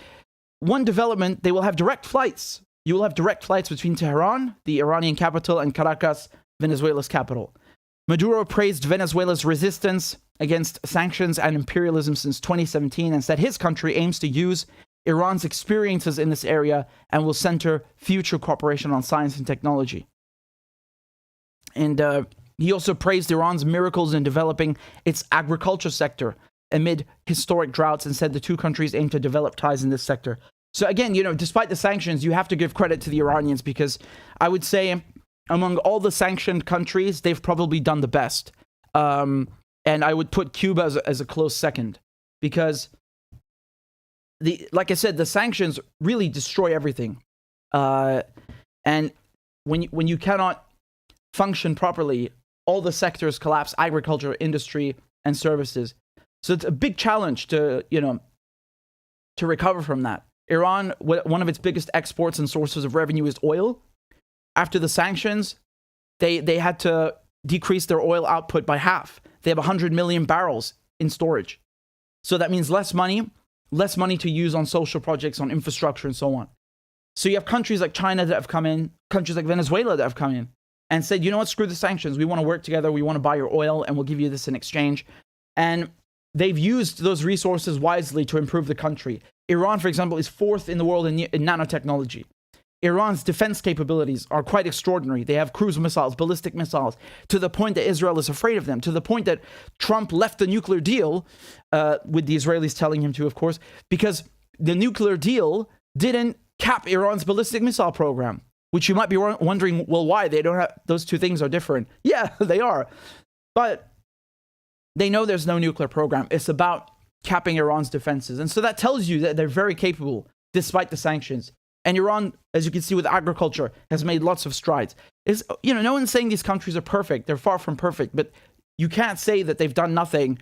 One development, they will have direct flights. You will have direct flights between Tehran, the Iranian capital, and Caracas, Venezuela's capital. Maduro praised Venezuela's resistance against sanctions and imperialism since 2017 and said his country aims to use Iran's experiences in this area and will center future cooperation on science and technology. And he also praised Iran's miracles in developing its agriculture sector amid historic droughts and said the two countries aim to develop ties in this sector. So again, despite the sanctions, you have to give credit to the Iranians because I would say among all the sanctioned countries, they've probably done the best. And I would put Cuba as a close second because, like I said, the sanctions really destroy everything. And when you cannot function properly, all the sectors collapse: agriculture, industry, and services. So it's a big challenge to recover from that. Iran, one of its biggest exports and sources of revenue is oil. After the sanctions, they had to decrease their oil output by half. They have 100 million barrels in storage. So that means less money to use on social projects, on infrastructure, and so on. So you have countries like China that have come in, countries like Venezuela that have come in and said, you know what, screw the sanctions. We want to work together. We want to buy your oil and we'll give you this in exchange. And they've used those resources wisely to improve the country. Iran, for example, is fourth in the world in nanotechnology. Iran's defense capabilities are quite extraordinary. They have cruise missiles, ballistic missiles, to the point that Israel is afraid of them, to the point that Trump left the nuclear deal, with the Israelis telling him to, of course, because the nuclear deal didn't cap Iran's ballistic missile program, which you might be wondering, well, why? They don't have, those two things are different. Yeah, they are. But they know there's no nuclear program. It's about capping Iran's defenses. And so that tells you that they're very capable, despite the sanctions. And Iran, as you can see with agriculture, has made lots of strides. No one's saying these countries are perfect. They're far from perfect. But you can't say that they've done nothing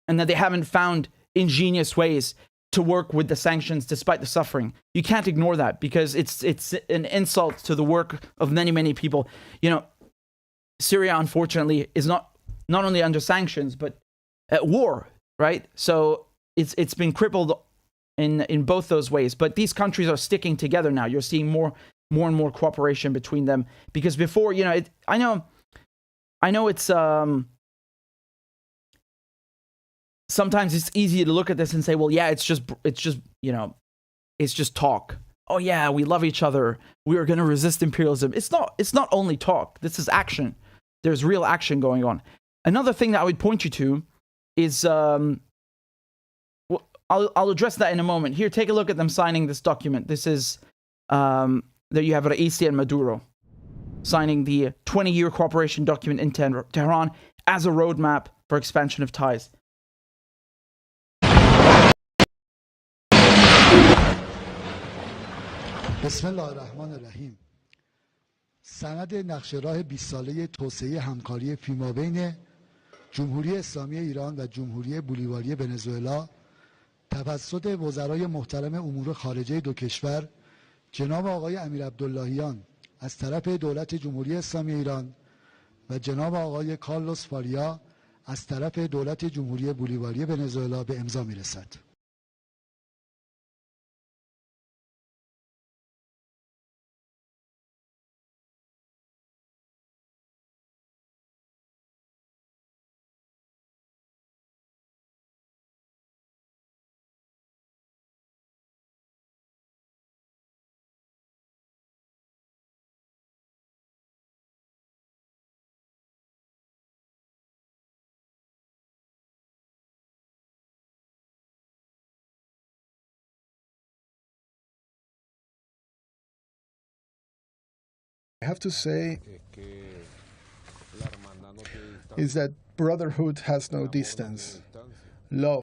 and that they haven't found ingenious ways to work with the sanctions despite the suffering. You can't ignore that because it's an insult to the work of many, many people. Syria, unfortunately, is not only under sanctions, but at war, right? So it's been crippled in both those ways. But these countries are sticking together now. You're seeing more and more cooperation between them. Because before, I know it's sometimes it's easy to look at this and say, well, yeah, it's just talk. Oh yeah, we love each other. We are going to resist imperialism. It's not only talk. This is action. There's real action going on. Another thing that I would point you to is I'll address that in a moment. Here, take a look at them signing this document. This is, there you have Raisi and Maduro signing the 20-year cooperation document in Tehran as a roadmap for expansion of ties. بسم الله الرحمن الرحیم. سند نقشه راه 20 ساله توسعه همکاری فیمابین جمهوری اسلامی ایران و جمهوری بولیواری ونزوئلا توسط وزرای محترم امور خارجه دو کشور جناب آقای امیر عبداللهیان از طرف دولت جمهوری اسلامی ایران و جناب آقای کارلوس فاریا از طرف دولت جمهوری بولیواری ونزوئلا به امضا میرسد. I have to say is that brotherhood has no distance. Love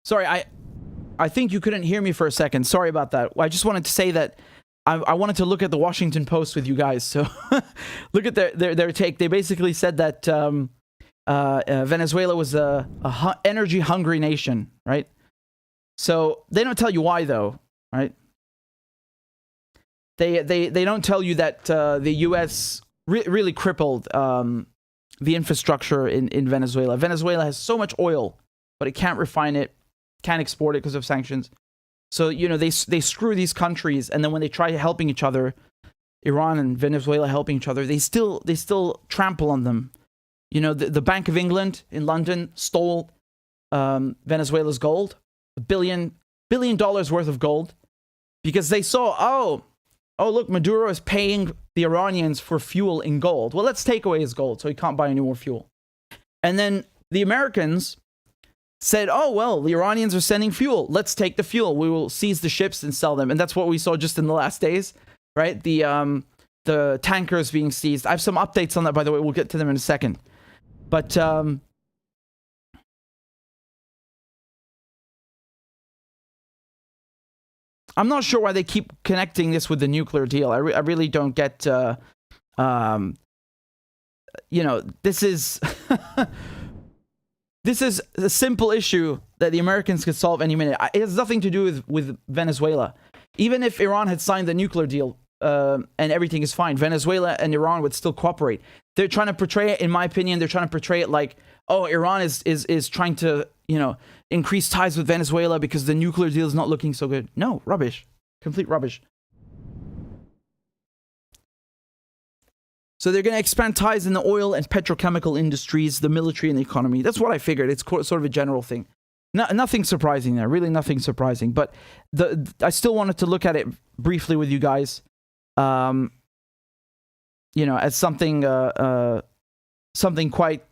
Sorry, I think you couldn't hear me for a second. Sorry about that. I just wanted to say that I wanted to look at the Washington Post with you guys. So look at their take. They basically said that Venezuela was a energy hungry nation, right? So they don't tell you why, though, right? They don't tell you that the U.S. Really crippled the infrastructure in Venezuela. Venezuela has so much oil, but it can't refine it, can't export it because of sanctions. So, you know, they screw these countries, and then when they try helping each other, Iran and Venezuela helping each other, they still trample on them. You know, the Bank of England in London stole Venezuela's gold, $1 billion worth of gold, because they saw, oh, look, Maduro is paying the Iranians for fuel in gold. Well, let's take away his gold so he can't buy any more fuel. And then the Americans said, oh, well, the Iranians are sending fuel. Let's take the fuel. We will seize the ships and sell them. And that's what we saw just in the last days, right? The tankers being seized. I have some updates on that, by the way. We'll get to them in a second. But I'm not sure why they keep connecting this with the nuclear deal. I really don't get, you know, this is... This is a simple issue that the Americans could solve any minute. It has nothing to do with Venezuela. Even if Iran had signed the nuclear deal and everything is fine, Venezuela and Iran would still cooperate. They're trying to portray it, in my opinion, they're trying to portray it like, oh, Iran is trying to, you know, increase ties with Venezuela because the nuclear deal is not looking so good. No, rubbish. Complete rubbish. So they're going to expand ties in the oil and petrochemical industries, the military and the economy. That's what I figured. It's sort of a general thing. Nothing surprising there. Really nothing surprising. But I still wanted to look at it briefly with you guys. You know, as something something quite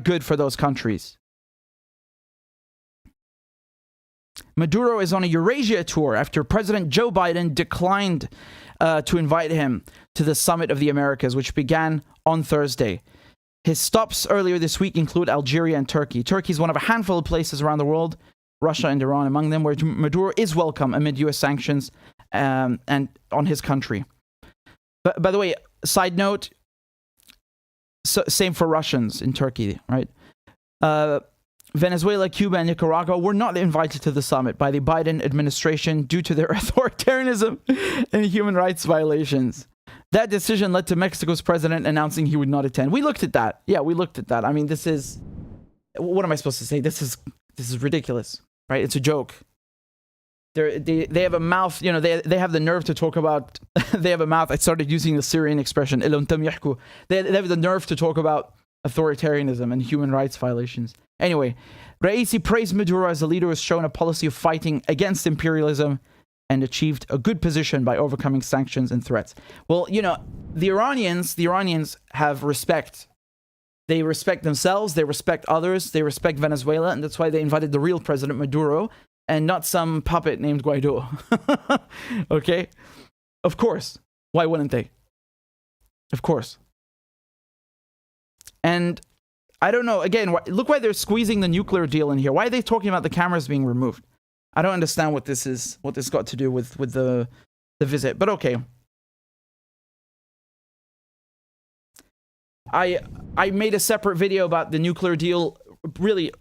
good for those countries. Maduro is on a Eurasia tour after President Joe Biden declined to invite him to the Summit of the Americas, which began on Thursday. His stops earlier this week include Algeria and Turkey. Turkey is one of a handful of places around the world, Russia and Iran among them, where Maduro is welcome amid U.S. sanctions and on his country. But by the way, side note, same for Russians in Turkey, right? Venezuela, Cuba, and Nicaragua were not invited to the summit by the Biden administration due to their authoritarianism and human rights violations. That decision led to Mexico's president announcing he would not attend. We looked at that. Yeah, we looked at that. I mean, this is... What am I supposed to say? This is ridiculous, right? It's a joke. They have a mouth, you know, they have the nerve to talk about... They have a mouth. I started using the Syrian expression. They have the nerve to talk about authoritarianism and human rights violations. Anyway, Raisi praised Maduro as a leader who has shown a policy of fighting against imperialism and achieved a good position by overcoming sanctions and threats. Well, you know, the Iranians have respect. They respect themselves, they respect others, they respect Venezuela, and that's why they invited the real President Maduro and not some puppet named Guaidó. Okay? Of course. Why wouldn't they? Of course. And I don't know, again, look why they're squeezing the nuclear deal in here. Why are they talking about the cameras being removed? I don't understand what this got to do with the visit, but okay. I made a separate video about the nuclear deal. Really,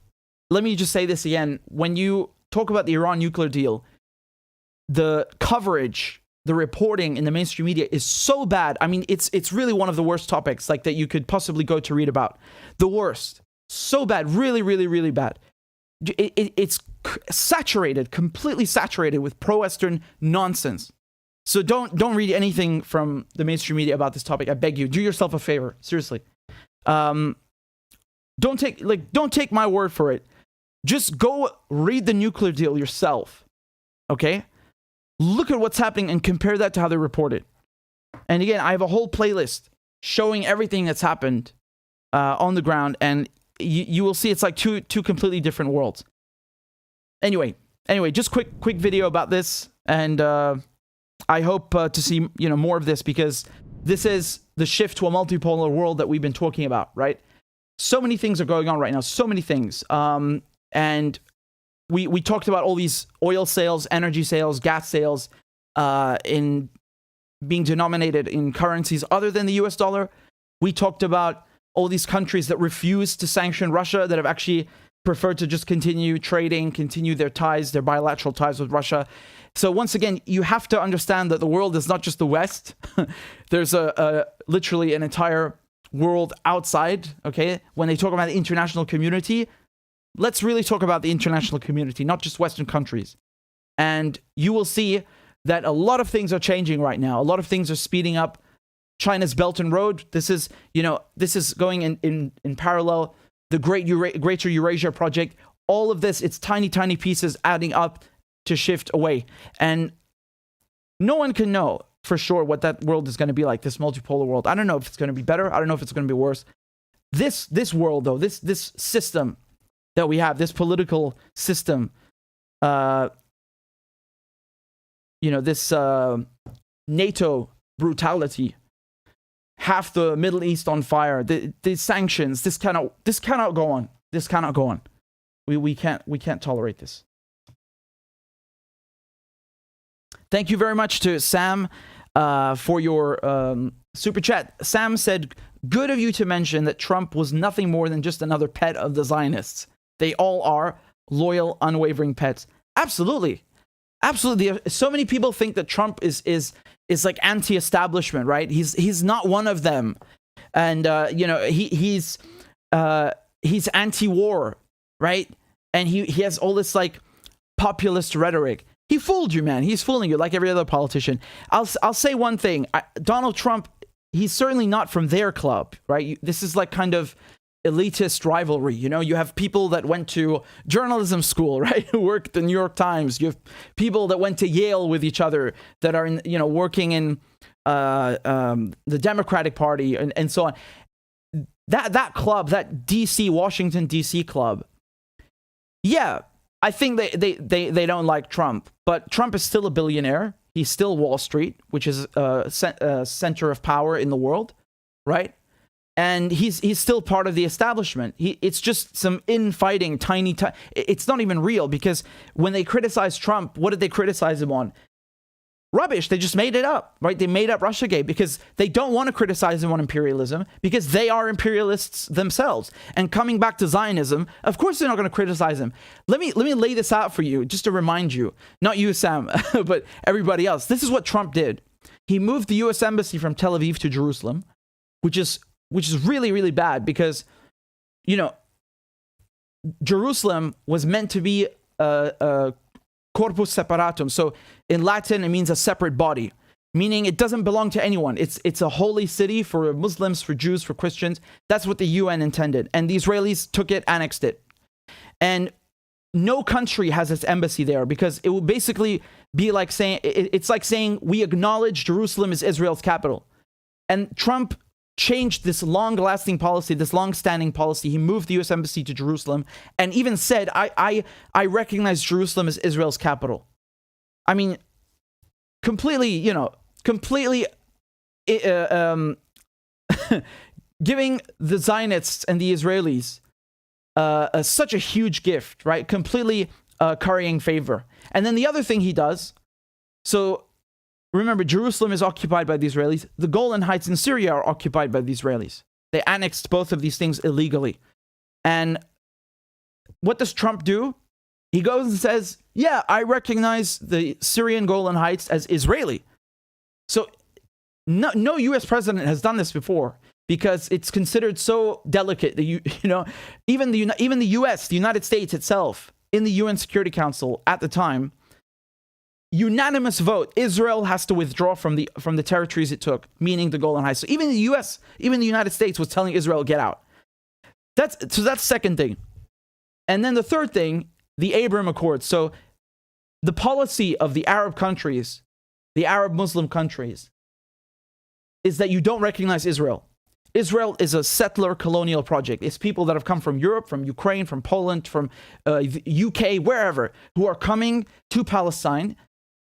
let me just say this again. When you talk about the Iran nuclear deal, the coverage, the reporting in the mainstream media is so bad. I mean, it's really one of the worst topics like that you could possibly go to read about. The worst. So bad. Really, really, really bad. It's saturated, completely saturated with pro-Western nonsense. So don't read anything from the mainstream media about this topic. I beg you, do yourself a favor. Seriously. Don't take my word for it. Just go read the nuclear deal yourself. Okay? Look at what's happening and compare that to how they report it. And again, I have a whole playlist showing everything that's happened on the ground, and you will see it's like two completely different worlds. Anyway, just quick video about this, and I hope to see more of this, because this is the shift to a multipolar world that we've been talking about, right? So many things are going on right now, so many things, and we talked about all these oil sales, energy sales, gas sales in being denominated in currencies other than the US dollar. We talked about all these countries that refuse to sanction Russia, that have actually preferred to just continue trading, continue their ties, their bilateral ties with Russia. So once again, you have to understand that the world is not just the West. There's literally an entire world outside, okay? When they talk about the international community, let's really talk about the international community, not just Western countries. And you will see that a lot of things are changing right now. A lot of things are speeding up. China's Belt and Road, this is going in parallel. The Greater Eurasia Project, all of this, it's tiny, tiny pieces adding up to shift away. And no one can know for sure what that world is going to be like, this multipolar world. I don't know if it's going to be better. I don't know if it's going to be worse. This world, though, this system that we have, this political system, this NATO brutality, half the Middle East on fire, the sanctions, this cannot go on. This cannot go on. We can't tolerate this. Thank you very much to Sam for your super chat. Sam said, good of you to mention that Trump was nothing more than just another pet of the Zionists. They all are loyal, unwavering pets. Absolutely. Absolutely. So many people think that Trump is like anti-establishment, right? He's not one of them. And, he's anti-war, right? And he has all this like populist rhetoric. He fooled you, man. He's fooling you like every other politician. I'll say one thing. Donald Trump, he's certainly not from their club, right? This is like kind of elitist rivalry. You have people that went to journalism school, right? Who worked at the New York Times. You have people that went to Yale with each other that are working in the Democratic Party and so on. That club, that Washington DC club. Yeah, I think they don't like Trump, but Trump is still a billionaire. He's still Wall Street, which is a center of power in the world, right? And he's still part of the establishment. It's just some infighting, tiny. It's not even real, because when they criticize Trump, what did they criticize him on? Rubbish. They just made it up, right? They made up Russiagate because they don't want to criticize him on imperialism, because they are imperialists themselves. And coming back to Zionism, of course they're not going to criticize him. Let me lay this out for you, just to remind you, not you, Sam, but everybody else. This is what Trump did. He moved the U.S. Embassy from Tel Aviv to Jerusalem, which is really, really bad, because, Jerusalem was meant to be a corpus separatum. So in Latin, it means a separate body, meaning it doesn't belong to anyone. It's a holy city for Muslims, for Jews, for Christians. That's what the UN intended. And the Israelis took it, annexed it. And no country has its embassy there, because it would basically be like saying, it's like saying we acknowledge Jerusalem as Israel's capital. And Trump changed this long-lasting policy, this long-standing policy. He moved the U.S. Embassy to Jerusalem and even said, I recognize Jerusalem as Israel's capital. I mean, completely giving the Zionists and the Israelis such a huge gift, right? Completely currying favor. And then the other thing he does, so remember, Jerusalem is occupied by the Israelis. The Golan Heights in Syria are occupied by the Israelis. They annexed both of these things illegally. And what does Trump do? He goes and says, yeah, I recognize the Syrian Golan Heights as Israeli. So no U.S. president has done this before, because it's considered so delicate that even the U.S., the United States itself, in the UN Security Council at the time, unanimous vote, Israel has to withdraw from the territories it took, meaning the Golan Heights. So even the U.S., even the United States was telling Israel, get out. That's the second thing. And then the third thing, the Abraham Accords. So the policy of the Arab countries, the Arab Muslim countries, is that you don't recognize Israel. Israel is a settler colonial project. It's people that have come from Europe, from Ukraine, from Poland, from UK, wherever, who are coming to Palestine,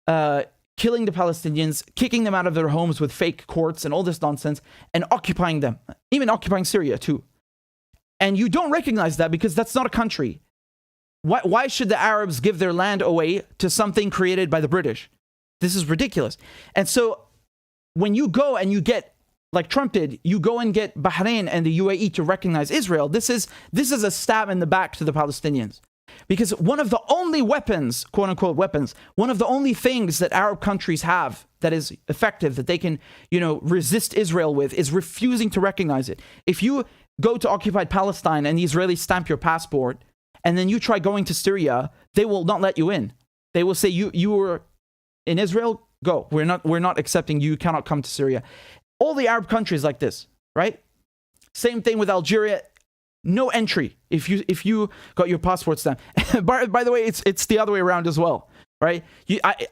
killing the Palestinians, kicking them out of their homes with fake courts and all this nonsense, and occupying them, even occupying Syria too. And you don't recognize that because that's not a country. Why should the Arabs give their land away to something created by the British? This is ridiculous. And so when you go and you get, like Trump did, you go and get Bahrain and the UAE to recognize Israel, this is a stab in the back to the Palestinians. Because one of the only weapons, quote unquote weapons, one of the only things that Arab countries have that is effective, that they can, resist Israel with, is refusing to recognize it. If you go to occupied Palestine and the Israelis stamp your passport, and then you try going to Syria, they will not let you in. They will say, you were in Israel, go. We're not accepting you. You cannot come to Syria. All the Arab countries like this, right? Same thing with Algeria. No entry if you got your passport stamped. By the way, it's the other way around as well, right?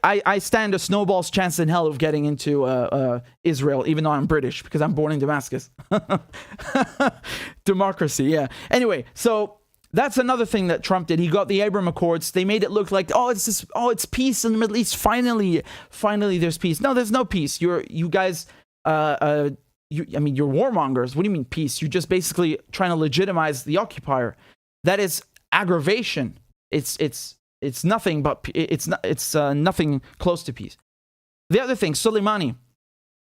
I stand a snowball's chance in hell of getting into Israel, even though I'm British, because I'm born in Damascus. Democracy, yeah. Anyway, so that's another thing that Trump did. He got the Abraham Accords. They made it look like, it's peace in the Middle East. Finally there's peace. No, there's no peace. You guys, you're warmongers. What do you mean peace? You're just basically trying to legitimize the occupier. That is aggravation. It's nothing but nothing close to peace. The other thing, Soleimani.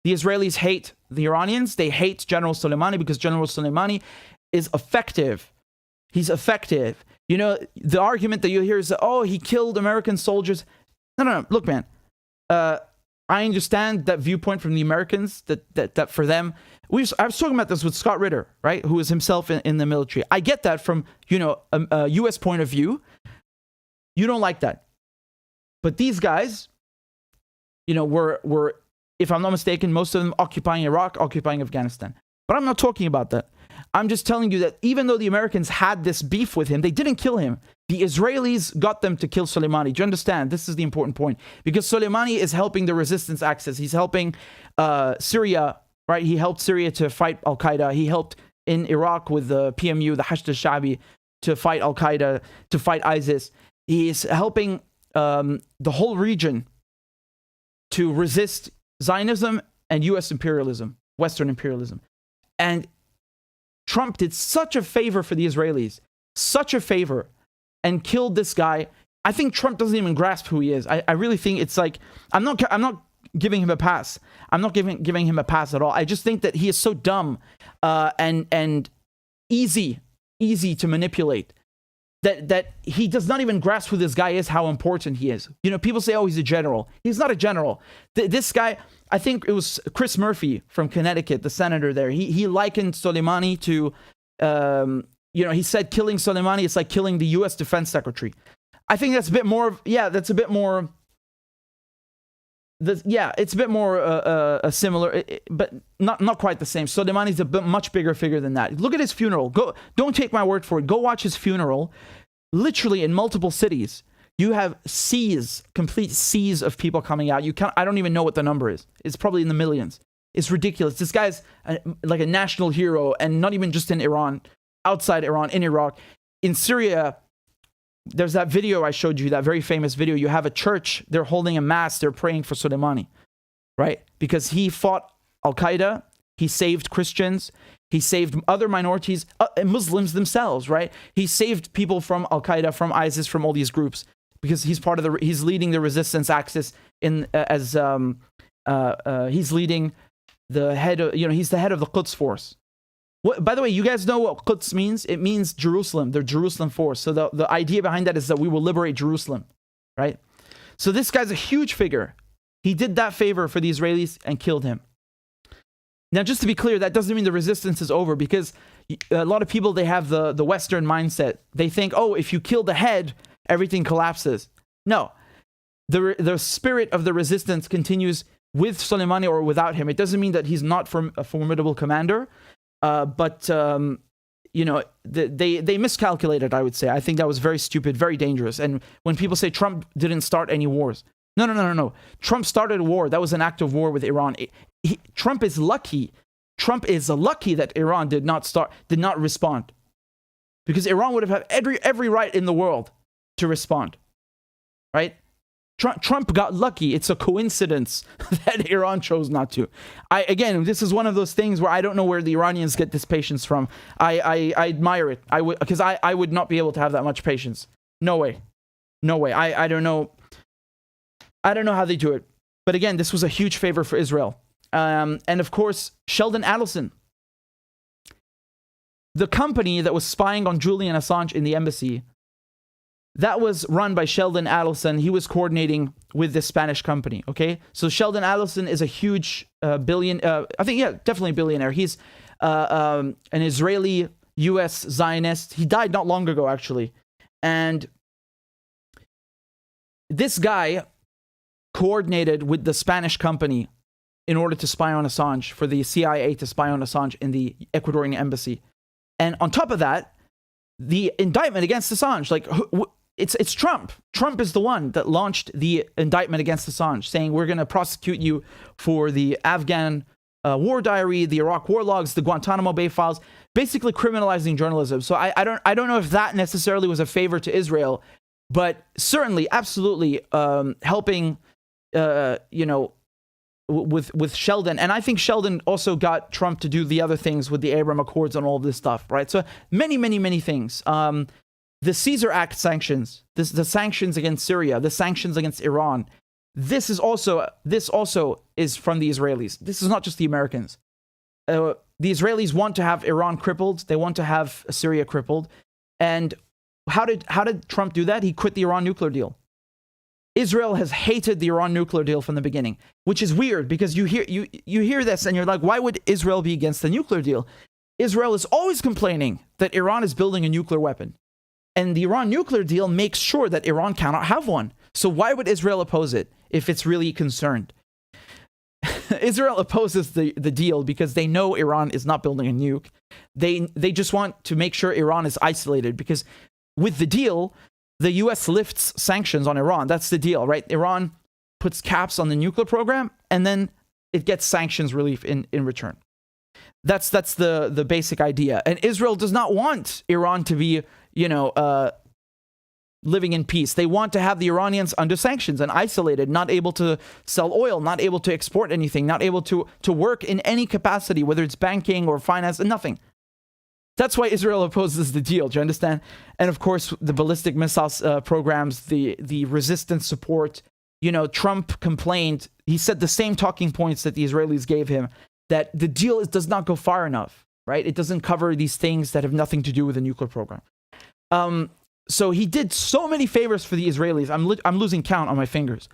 The Israelis hate the Iranians. They hate General Soleimani because General Soleimani is effective. He's effective. The argument that you hear is, he killed American soldiers. No. Look, man. I understand that viewpoint from the Americans, that for them, I was talking about this with Scott Ritter, right, who is himself in the military. I get that from, a U.S. point of view. You don't like that. But these guys, were, if I'm not mistaken, most of them occupying Iraq, occupying Afghanistan. But I'm not talking about that. I'm just telling you that even though the Americans had this beef with him, they didn't kill him. The Israelis got them to kill Soleimani. Do you understand? This is the important point. Because Soleimani is helping the resistance axis. He's helping Syria, right? He helped Syria to fight Al-Qaeda. He helped in Iraq with the PMU, the Hashd al-Shabi, to fight Al-Qaeda, to fight ISIS. He is helping the whole region to resist Zionism and U.S. imperialism, Western imperialism. And Trump did such a favor for the Israelis, such a favor, and killed this guy. I think Trump doesn't even grasp who he is. I really think it's like, I'm not giving him a pass. I'm not giving him a pass at all. I just think that he is so dumb and easy to manipulate that he does not even grasp who this guy is, how important he is. People say, he's a general. He's not a general. This guy, I think it was Chris Murphy from Connecticut, the senator there. He likened Soleimani to, he said killing Soleimani is like killing the U.S. Defense Secretary. I think that's a bit more, it's a bit more similar, but not quite the same. Soleimani's a much bigger figure than that. Look at his funeral. Don't take my word for it. Go watch his funeral. Literally in multiple cities, you have complete seas of people coming out. I don't even know what the number is. It's probably in the millions. It's ridiculous. This guy's like a national hero, and not even just in Iran, outside Iran, in Iraq, in Syria. There's that video I showed you, that very famous video. You have a church, they're holding a mass, they're praying for Soleimani, right? Because he fought Al-Qaeda, he saved Christians, he saved other minorities, Muslims themselves, right? He saved people from Al-Qaeda, from ISIS, from all these groups, because he's leading the resistance axis he's leading the head of, he's the head of the Quds force. By the way, you guys know what Quds means? It means Jerusalem, the Jerusalem force. So the idea behind that is that we will liberate Jerusalem, right? So this guy's a huge figure. He did that favor for the Israelis and killed him. Now, just to be clear, that doesn't mean the resistance is over, because a lot of people, they have the Western mindset. They think, if you kill the head, everything collapses. No. The spirit of the resistance continues with Soleimani or without him. It doesn't mean that he's not a formidable commander. But they miscalculated, I would say. I think that was very stupid, very dangerous. And when people say Trump didn't start any wars, no. Trump started a war. That was an act of war with Iran. Trump is lucky. Trump is lucky that Iran did not respond, because Iran would have had every right in the world to respond, right? Trump got lucky. It's a coincidence that Iran chose not to. Again, this is one of those things where I don't know where the Iranians get this patience from. I admire it. Because I would not be able to have that much patience. No way. I don't know. I don't know how they do it. But again, this was a huge favor for Israel. And of course, Sheldon Adelson, the company that was spying on Julian Assange in the embassy, that was run by Sheldon Adelson. He was coordinating with this Spanish company, okay? So Sheldon Adelson is a huge definitely billionaire. He's an Israeli U.S. Zionist. He died not long ago, actually. And this guy coordinated with the Spanish company in order to spy on Assange, for the CIA to spy on Assange in the Ecuadorian embassy. And on top of that, the indictment against Assange, like, it's Trump. Trump is the one that launched the indictment against Assange, saying we're going to prosecute you for the Afghan war diary, the Iraq war logs, the Guantanamo Bay files, basically criminalizing journalism. So I don't know if that necessarily was a favor to Israel, but certainly, absolutely helping, with Sheldon. And I think Sheldon also got Trump to do the other things with the Abraham Accords and all of this stuff, right? So many things. The Caesar Act sanctions, the sanctions against Syria, the sanctions against Iran. This also is from the Israelis. This is not just the Americans. The Israelis want to have Iran crippled. They want to have Syria crippled. And how did Trump do that? He quit the Iran nuclear deal. Israel has hated the Iran nuclear deal from the beginning, which is weird because you hear this and you're like, why would Israel be against the nuclear deal? Israel is always complaining that Iran is building a nuclear weapon. And the Iran nuclear deal makes sure that Iran cannot have one. So why would Israel oppose it if it's really concerned? Israel opposes the deal because they know Iran is not building a nuke. They just want to make sure Iran is isolated, because with the deal, the US lifts sanctions on Iran. That's the deal, right? Iran puts caps on the nuclear program, and then it gets sanctions relief in return. That's the basic idea. And Israel does not want Iran to be, living in peace. They want to have the Iranians under sanctions and isolated, not able to sell oil, not able to export anything, not able to work in any capacity, whether it's banking or finance, nothing. That's why Israel opposes the deal. Do you understand? And of course, the ballistic missiles programs, the resistance support. Trump complained. He said the same talking points that the Israelis gave him, that the deal does not go far enough, right? It doesn't cover these things that have nothing to do with the nuclear program. So he did so many favors for the Israelis. I'm losing count on my fingers.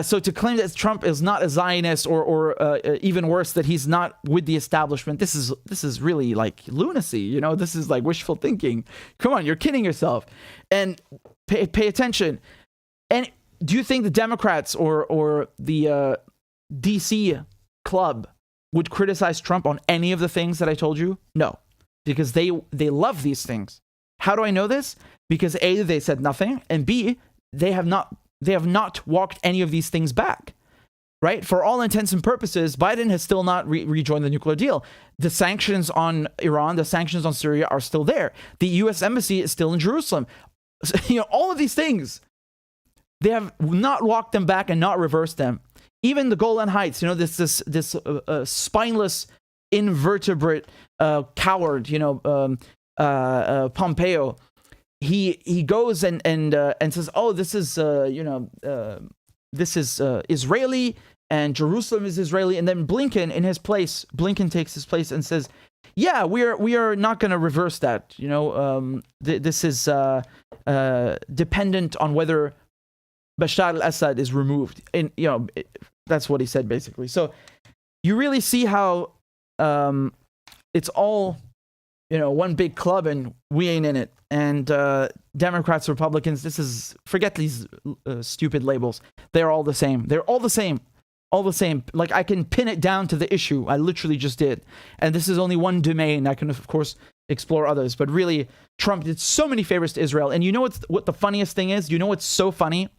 So to claim that Trump is not a Zionist, or even worse, that he's not with the establishment, this is really like lunacy. This is like wishful thinking. Come on, you're kidding yourself. And pay attention. And do you think the Democrats or the DC club would criticize Trump on any of the things that I told you? No, because they love these things. How do I know this? Because A, they said nothing, and B, they have not walked any of these things back, right? For all intents and purposes, Biden has still not rejoined the nuclear deal. The sanctions on Iran, the sanctions on Syria are still there. The U.S. embassy is still in Jerusalem. All of these things, they have not walked them back and not reversed them. Even the Golan Heights, this spineless, invertebrate coward, Pompeo. He goes and says, oh, this is Israeli, and Jerusalem is Israeli. And then Blinken takes his place and says, yeah, we are not going to reverse that. This is dependent on whether Bashar al-Assad is removed. And that's what he said basically. So you really see how it's all one big club, and we ain't in it. And Democrats, Republicans, forget these stupid labels. They're all the same. They're all the same. All the same. Like, I can pin it down to the issue. I literally just did. And this is only one domain. I can, of course, explore others. But really, Trump did so many favors to Israel. And you know what the funniest thing is? You know what's so funny?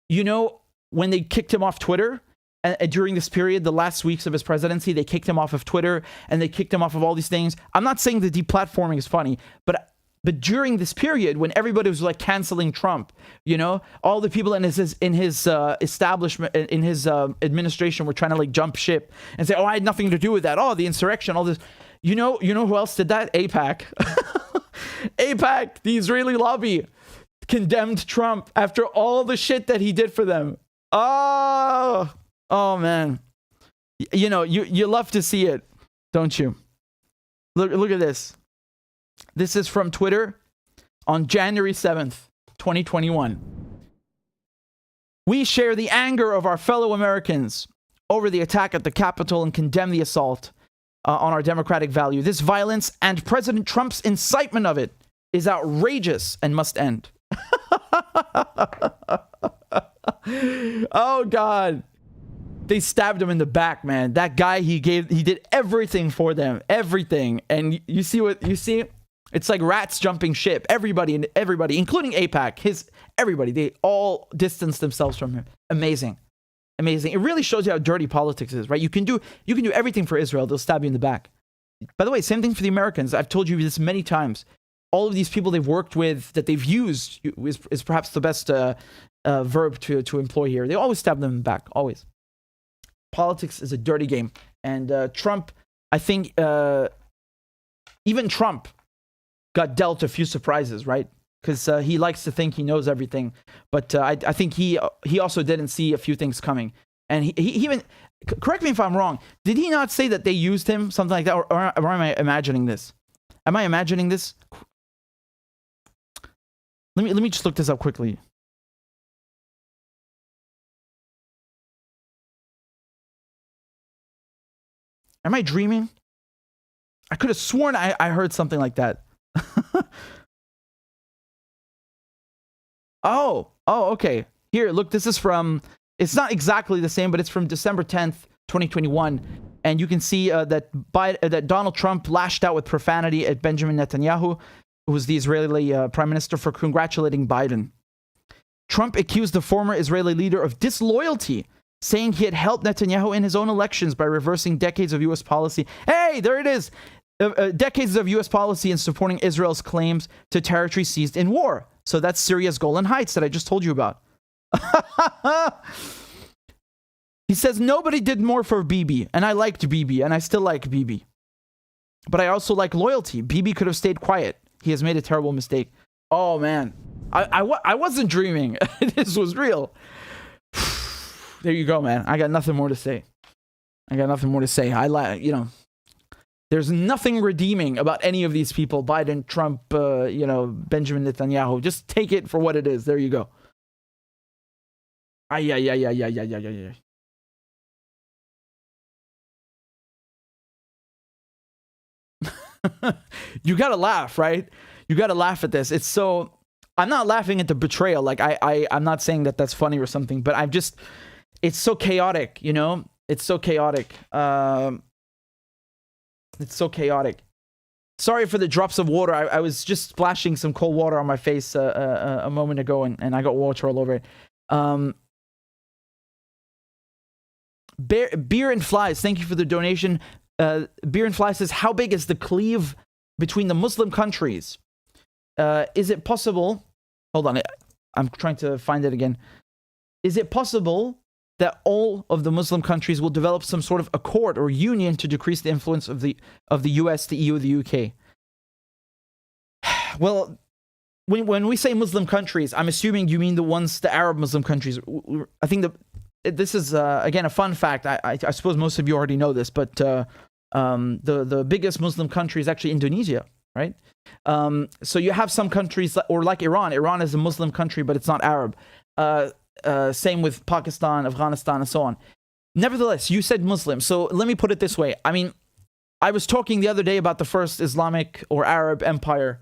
When they kicked him off Twitter, and during this period, the last weeks of his presidency, they kicked him off of Twitter, and they kicked him off of all these things. I'm not saying the deplatforming is funny, but during this period, when everybody was like canceling Trump, all the people in his establishment, in his administration, were trying to like jump ship and say, "Oh, I had nothing to do with that. Oh, the insurrection, all this." You know who else did that? AIPAC, AIPAC, the Israeli lobby. condemned Trump after all the shit that he did for them. Oh man. You know, you love to see it, don't you? Look at this. This is from Twitter on January 7th, 2021. We share the anger of our fellow Americans over the attack at the Capitol and condemn the assault on our democratic value. This violence and President Trump's incitement of it is outrageous and must end. Oh, God. They stabbed him in the back, man. That guy, he did everything for them. Everything. And you see? It's like rats jumping ship. Everybody, including AIPAC, everybody, they all distanced themselves from him. Amazing. It really shows you how dirty politics is, right? You can do everything for Israel. They'll stab you in the back. By the way, same thing for the Americans. I've told you this many times. All of these people they've worked with, that they've used, is perhaps the best verb to employ here. They always stab them in the back. Always. Politics is a dirty game. And Trump, I think, even Trump got dealt a few surprises, right? Because he likes to think he knows everything. But I think he also didn't see a few things coming. And he even, correct me if I'm wrong, did he not say that they used him, something like that? Or am I imagining this? Am I imagining this? Let me just look this up quickly. Am I dreaming? I could have sworn I heard something like that. Oh, okay. Here, look, this is from, it's not exactly the same, but it's from December 10th, 2021. And you can see that Donald Trump lashed out with profanity at Benjamin Netanyahu, who was the Israeli prime minister, for congratulating Biden. Trump accused the former Israeli leader of disloyalty, saying he had helped Netanyahu in his own elections by reversing decades of U.S. policy. Hey, there it is. Decades of U.S. policy in supporting Israel's claims to territory seized in war. So that's Syria's Golan Heights that I just told you about. He says, nobody did more for Bibi, and I liked Bibi, and I still like Bibi. But I also like loyalty. Bibi could have stayed quiet. He has made a terrible mistake. Oh, man. I wasn't dreaming. This was real. There you go, man. I got nothing more to say. There's nothing redeeming about any of these people. Biden, Trump, Benjamin Netanyahu. Just take it for what it is. There you go. You gotta laugh, right? You gotta laugh at this. It's so... I'm not laughing at the betrayal. Like, I'm not saying that that's funny or something, but I'm just... It's so chaotic, you know? It's so chaotic. It's so chaotic. Sorry for the drops of water. I was just splashing some cold water on my face a moment ago, and I got water all over it. Beer and Flies, thank you for the donation. Beer and Flies says, how big is the cleave between the Muslim countries? Is it possible... Hold on, I'm trying to find it again. Is it possible that all of the Muslim countries will develop some sort of accord or union to decrease the influence of the US, the EU, the UK? Well, when we say Muslim countries, I'm assuming you mean the Arab Muslim countries. I think this is, again, a fun fact. I suppose most of you already know this, but the biggest Muslim country is actually Indonesia, right? So you have some countries, or like Iran. Iran is a Muslim country, but it's not Arab. Same with Pakistan, Afghanistan, and so on. Nevertheless, you said Muslim. So let me put it this way. I mean, I was talking the other day about the first Islamic or Arab empire,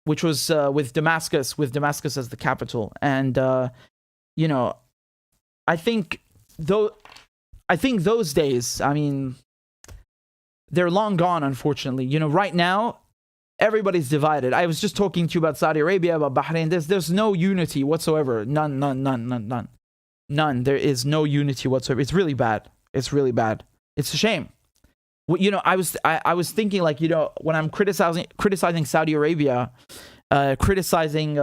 which was with Damascus as the capital. And, I think those days, I mean, they're long gone, unfortunately. Right now, everybody's divided. I was just talking to you about Saudi Arabia, about Bahrain. There's no unity whatsoever. None. There is no unity whatsoever. It's really bad. It's a shame. Well, I was thinking, like, when I'm criticizing Saudi Arabia, criticizing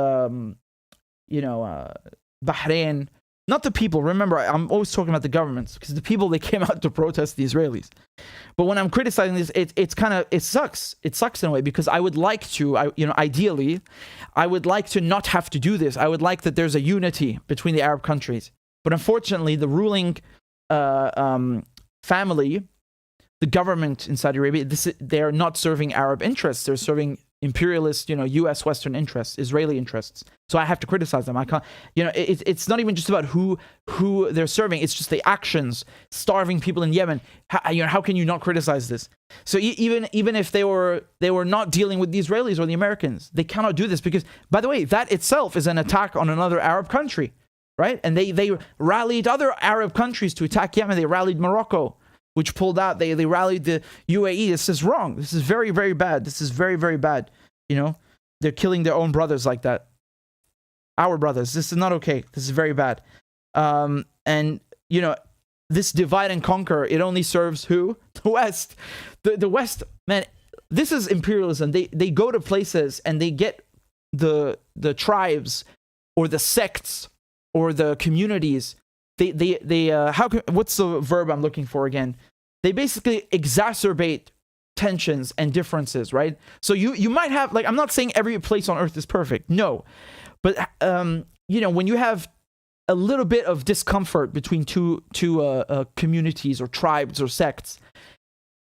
Bahrain, Not the people. Remember, I'm always talking about the governments, because the people, they came out to protest the Israelis. But when I'm criticizing this, it sucks. It sucks in a way, because I would like to, ideally, I would like to not have to do this. I would like that there's a unity between the Arab countries. But unfortunately, the ruling family, the government in Saudi Arabia, they are not serving Arab interests. They're serving imperialist, U.S. Western interests, Israeli interests. So I have to criticize them. I can't, it's not even just about who they're serving. It's just the actions, starving people in Yemen. How can you not criticize this? So even if they were not dealing with the Israelis or the Americans, they cannot do this, because, by the way, that itself is an attack on another Arab country, right? And they rallied other Arab countries to attack Yemen. They rallied Morocco, which pulled out. They rallied the UAE. This is wrong. This is very, very bad. This is very, very bad. They're killing their own brothers like that. Our brothers. This is not okay. This is very bad. And this divide and conquer, it only serves who? The West. The West, man, this is imperialism. They go to places and they get the tribes or the sects or the communities. What's the verb I'm looking for again? They basically exacerbate tensions and differences, right? So you might have, I'm not saying every place on earth is perfect, no, but when you have a little bit of discomfort between two communities or tribes or sects,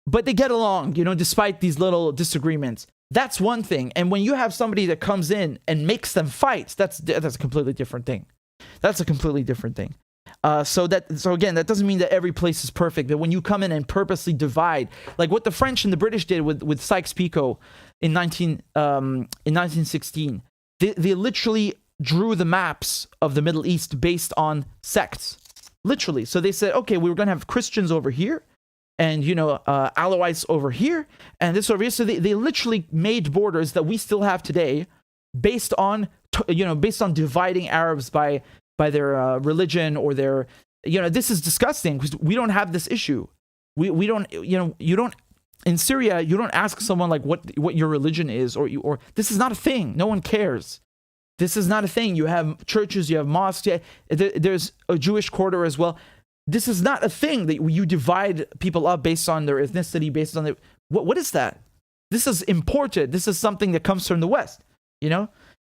but they get along, despite these little disagreements, that's one thing. And when you have somebody that comes in and makes them fight, that's a completely different thing. That's a completely different thing. So again, that doesn't mean that every place is perfect, but when you come in and purposely divide, like what the French and the British did with Sykes-Picot in 1916, they literally drew the maps of the Middle East based on sects, literally. So they said, okay, we were going to have Christians over here, and Alawites over here, and this over here. So they literally made borders that we still have today, based on dividing Arabs by their religion or their, this is disgusting, because we don't have this issue. We don't, you don't, in Syria, you don't ask someone like what your religion is, or this is not a thing. No one cares. This is not a thing. You have churches, you have mosques, there's a Jewish quarter as well. This is not a thing that you divide people up based on their ethnicity, based on what is that? This is imported. This is something that comes from the West,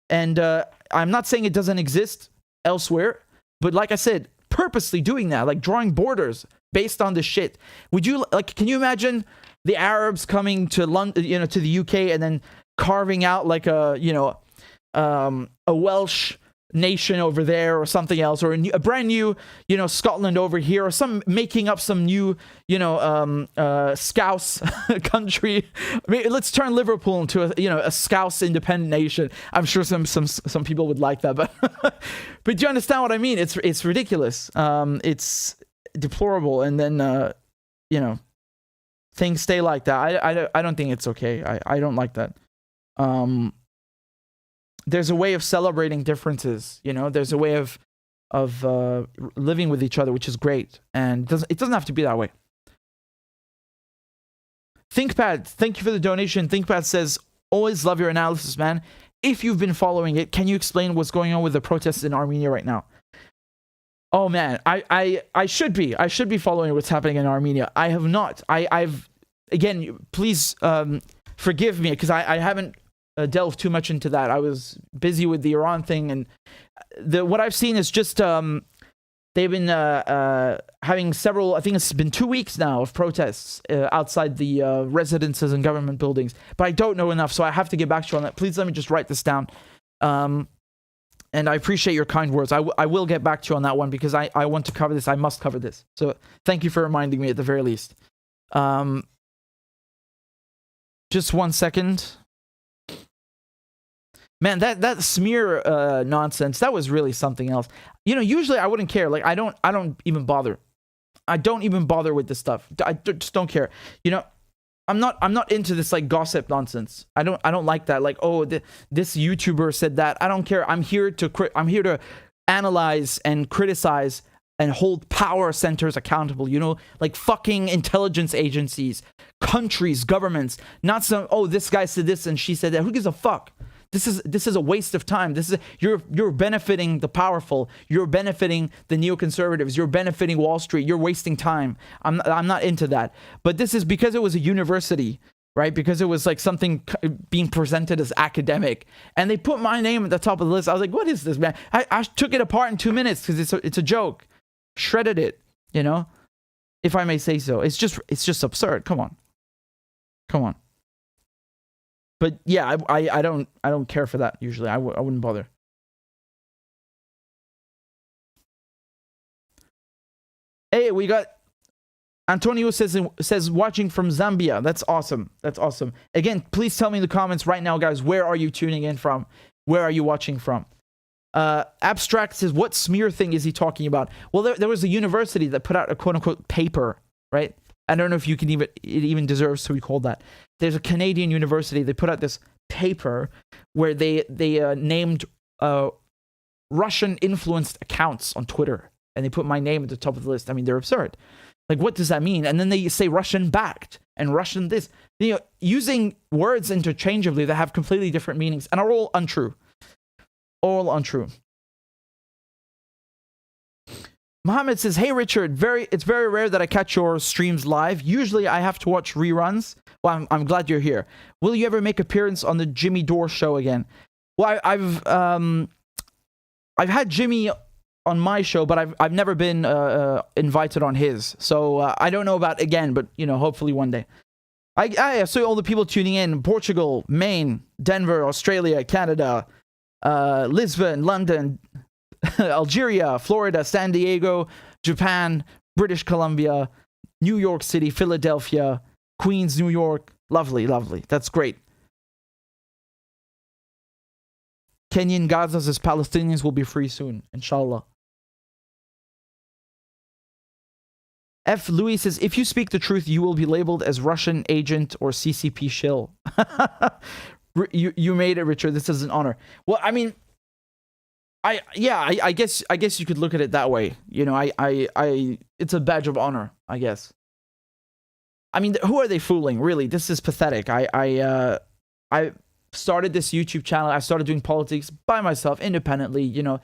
and I'm not saying it doesn't exist elsewhere, but like I said, purposely doing that, like drawing borders based on this shit. Can you imagine the Arabs coming to London, to the UK, and then carving out like a Welsh nation over there or something else, or a brand new, Scotland over here, or making up some new, Scouse country. I mean, let's turn Liverpool into a Scouse independent nation. I'm sure some people would like that, but but do you understand what I mean? It's ridiculous. It's deplorable, and then things stay like that. I don't think it's okay. I don't like that. There's a way of celebrating differences, there's a way of living with each other, which is great. And it doesn't have to be that way. ThinkPad, thank you for the donation. ThinkPad says, always love your analysis, man. If you've been following it, can you explain what's going on with the protests in Armenia right now? Oh man, I should be following what's happening in Armenia. I have not. I've again, please forgive me, because I haven't delve too much into that. I was busy with the Iran thing, and what I've seen is just they've been having several, I think it's been 2 weeks now, of protests outside the residences and government buildings, but I don't know enough, so I have to get back to you on that. Please let me just write this down, and I appreciate your kind words. I will get back to you on that one, because I want to cover this. I must cover this, so thank you for reminding me at the very least. Just 1 second. Man, that smear nonsense, that was really something else. Usually I wouldn't care. Like, I don't even bother. I don't even bother with this stuff. I just don't care. I'm not into this like gossip nonsense. I don't like that. Like, oh, this YouTuber said that. I don't care. I'm here to analyze and criticize and hold power centers accountable, like fucking intelligence agencies, countries, governments, not some, oh, this guy said this and she said that. Who gives a fuck? This is a waste of time. You're benefiting the powerful. You're benefiting the neoconservatives. You're benefiting Wall Street. You're wasting time. I'm not into that. But this is because it was a university, right? Because it was like something being presented as academic, and they put my name at the top of the list. I was like, what is this, man? I took it apart in 2 minutes because it's a joke. Shredded it, you know, if I may say so. It's just absurd. Come on. But yeah, I don't care for that usually. I wouldn't bother. Hey, we got Antonio says watching from Zambia. That's awesome. Again, please tell me in the comments right now, guys. Where are you tuning in from? Where are you watching from? Abstract says, what smear thing is he talking about? Well, there was a university that put out a quote unquote paper, right? I don't know if it even deserves to be called that. There's a Canadian university. They put out this paper where they named Russian influenced accounts on Twitter, and they put my name at the top of the list. I mean, they're absurd. Like, what does that mean? And then they say Russian backed and Russian this, you know, using words interchangeably that have completely different meanings and are all untrue. All untrue. Mohammed says, hey, Richard, it's very rare that I catch your streams live. Usually I have to watch reruns. Well, I'm glad you're here. Will you ever make appearance on the Jimmy Dore show again? Well, I've had Jimmy on my show, but I've never been invited on his. So I don't know about again, but, you know, hopefully one day. I saw all the people tuning in. Portugal, Maine, Denver, Australia, Canada, Lisbon, London, Algeria, Florida, San Diego, Japan, British Columbia, New York City, Philadelphia, Queens, New York. Lovely. That's great. Kenyan Gaza says Palestinians will be free soon, inshallah. F. Louis says, if you speak the truth, you will be labeled as Russian agent or CCP shill. You made it, Richard. This is an honor. Well, I mean, I guess you could look at it that way. You know, it's a badge of honor, I guess. I mean, who are they fooling? Really, this is pathetic. I started this YouTube channel. I started doing politics by myself, independently. You know,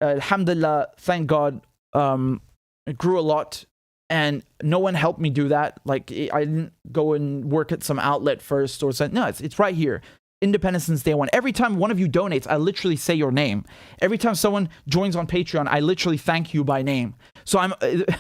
alhamdulillah, thank God, it grew a lot, and no one helped me do that. Like, I didn't go and work at some outlet first or something. No, it's right here. Independence since day one. Every time one of you donates, I literally say your name. Every time someone joins on Patreon, I literally thank you by name. So I'm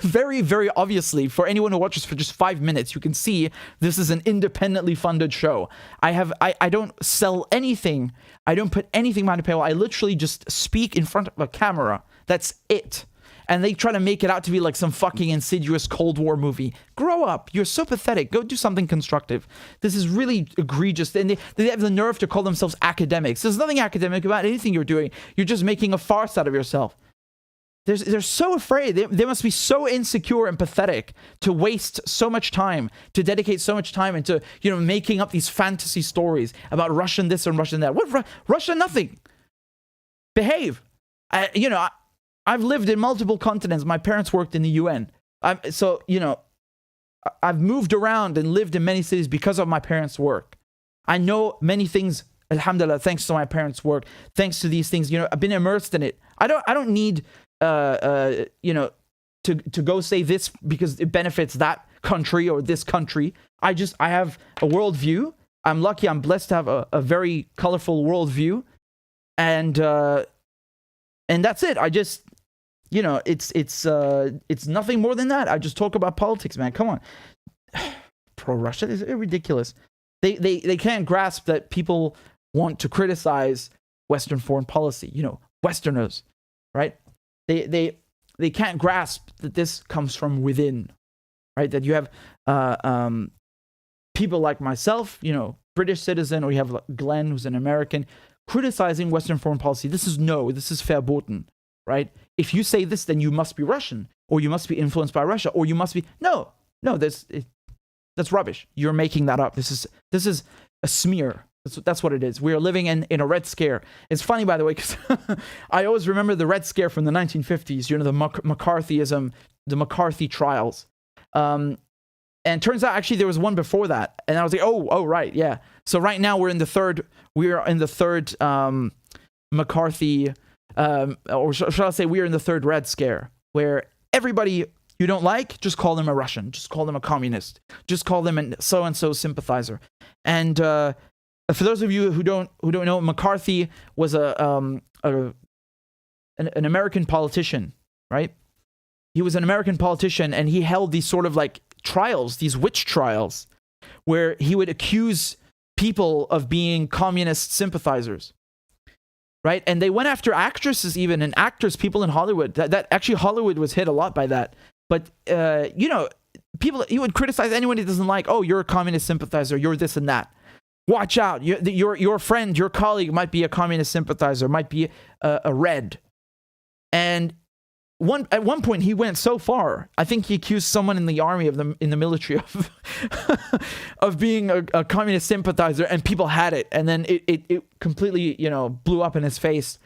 very, very obviously, for anyone who watches for just 5 minutes, you can see this is an independently funded show. I don't sell anything. I don't put anything behind a paywall. I literally just speak in front of a camera. That's it. And they try to make it out to be like some fucking insidious Cold War movie. Grow up. You're so pathetic. Go do something constructive. This is really egregious. And they have the nerve to call themselves academics. There's nothing academic about anything you're doing. You're just making a farce out of yourself. They're so afraid. They must be so insecure and pathetic to waste so much time, to dedicate so much time into, you know, making up these fantasy stories about Russian this and Russian that. What? Russia nothing. Behave. I've lived in multiple continents. My parents worked in the UN. So, you know, I've moved around and lived in many cities because of my parents' work. I know many things, alhamdulillah, thanks to my parents' work, thanks to these things. You know, I've been immersed in it. I don't need, you know, to go say this because it benefits that country or this country. I have a worldview. I'm lucky. I'm blessed to have a very colorful worldview. And that's it. I just, you know, it's nothing more than that. I just talk about politics, man. Come on. Pro-Russia is ridiculous. They can't grasp that people want to criticize Western foreign policy. You know, Westerners, right? They can't grasp that this comes from within, right? That you have people like myself, you know, British citizen, or you have Glenn, who's an American, criticizing Western foreign policy. This is verboten, right? If you say this, then you must be Russian, or you must be influenced by Russia, or you must be no. That's rubbish. You're making that up. This is a smear. That's what it is. We are living in a Red Scare. It's funny, by the way, because I always remember the Red Scare from the 1950s. You know, the McCarthyism, the McCarthy trials. And turns out actually there was one before that, and I was like, oh right, yeah. So right now we're in the third McCarthy, or shall I say, we are in the third Red Scare, where everybody you don't like, just call them a Russian, just call them a communist, just call them a so-and-so sympathizer. And for those of you who don't know, McCarthy was an American politician, right? He was an American politician, and he held these sort of like trials, these witch trials, where he would accuse people of being communist sympathizers, right? And they went after actresses even, and actors, people in Hollywood. That actually, Hollywood was hit a lot by that. But, you know, people, he would criticize anyone he doesn't like. Oh, you're a communist sympathizer, you're this and that. Watch out, your friend, your colleague might be a communist sympathizer, might be a red. And at one point, he went so far. I think he accused someone in the army in the military of being a communist sympathizer, and people had it. And then it completely, you know, blew up in his face.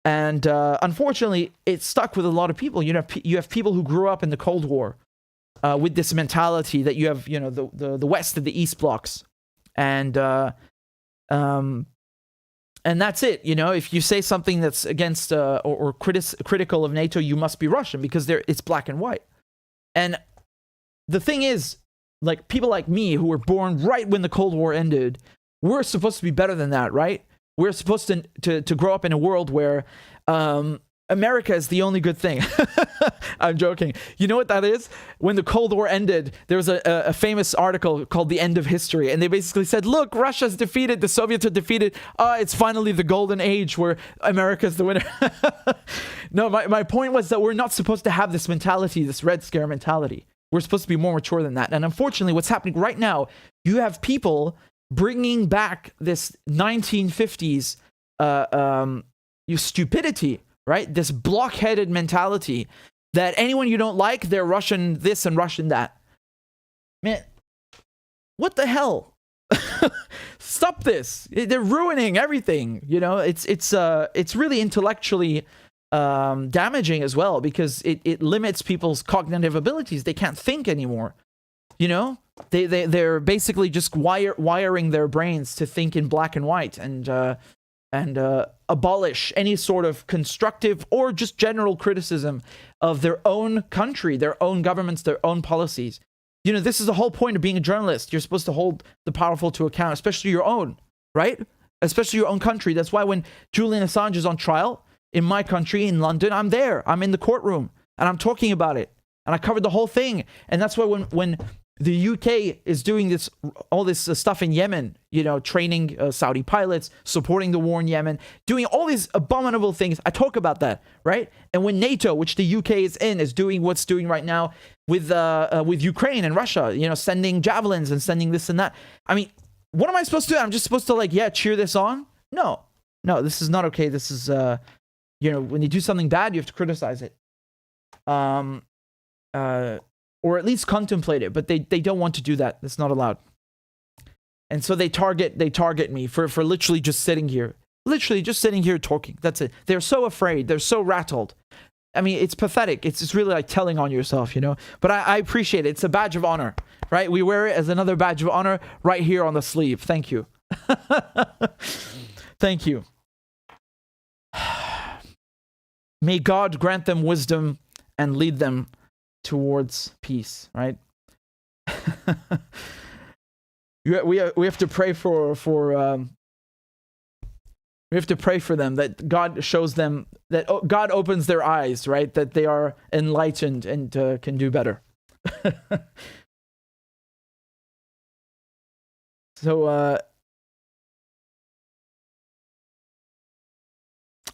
And unfortunately, it stuck with a lot of people. You know, you have people who grew up in the Cold War with this mentality that you have, you know, the West and the East blocks, and that's it. You know, if you say something that's against or critical of NATO, you must be Russian, because it's black and white. And the thing is, like, people like me who were born right when the Cold War ended, we're supposed to be better than that, right? We're supposed to grow up in a world where America is the only good thing. I'm joking. You know what that is? When the Cold War ended, there was a famous article called The End of History. And they basically said, look, Russia's defeated. The Soviets are defeated. It's finally the golden age where America's the winner. No, my point was that we're not supposed to have this mentality, this Red Scare mentality. We're supposed to be more mature than that. And unfortunately, what's happening right now, you have people bringing back this 1950s stupidity, right? This blockheaded mentality that anyone you don't like, they're Russian this and Russian that. Man, what the hell? Stop this. They're ruining everything. You know, it's really intellectually damaging as well, because it limits people's cognitive abilities. They can't think anymore. You know, they're basically just wiring their brains to think in black and white, and abolish any sort of constructive or just general criticism of their own country, their own governments, their own policies. You know, this is the whole point of being a journalist. You're supposed to hold the powerful to account, especially your own, right? Especially your own country. That's why when Julian Assange is on trial in my country, in London, I'm there. I'm in the courtroom, and I'm talking about it. And I covered the whole thing. And that's why when the UK is doing all this stuff in Yemen, you know, training Saudi pilots, supporting the war in Yemen, doing all these abominable things, I talk about that, right? And when NATO, which the UK is doing what's doing right now with Ukraine and Russia, you know, sending javelins and sending this and that. I mean, what am I supposed to do? I'm just supposed to, like, cheer this on? No, this is not okay. This is, you know, when you do something bad, you have to criticize it. Or at least contemplate it, but they don't want to do that. That's not allowed. And so they target me for literally just sitting here talking. That's it. They're so afraid. They're so rattled. I mean, it's pathetic. It's just really like telling on yourself, you know. But I appreciate it. It's a badge of honor, right? We wear it as another badge of honor right here on the sleeve. Thank you. Thank you. May God grant them wisdom and lead them towards peace, right? we have to pray for we have to pray for them, that God shows them, that God opens their eyes, right? That they are enlightened and can do better. So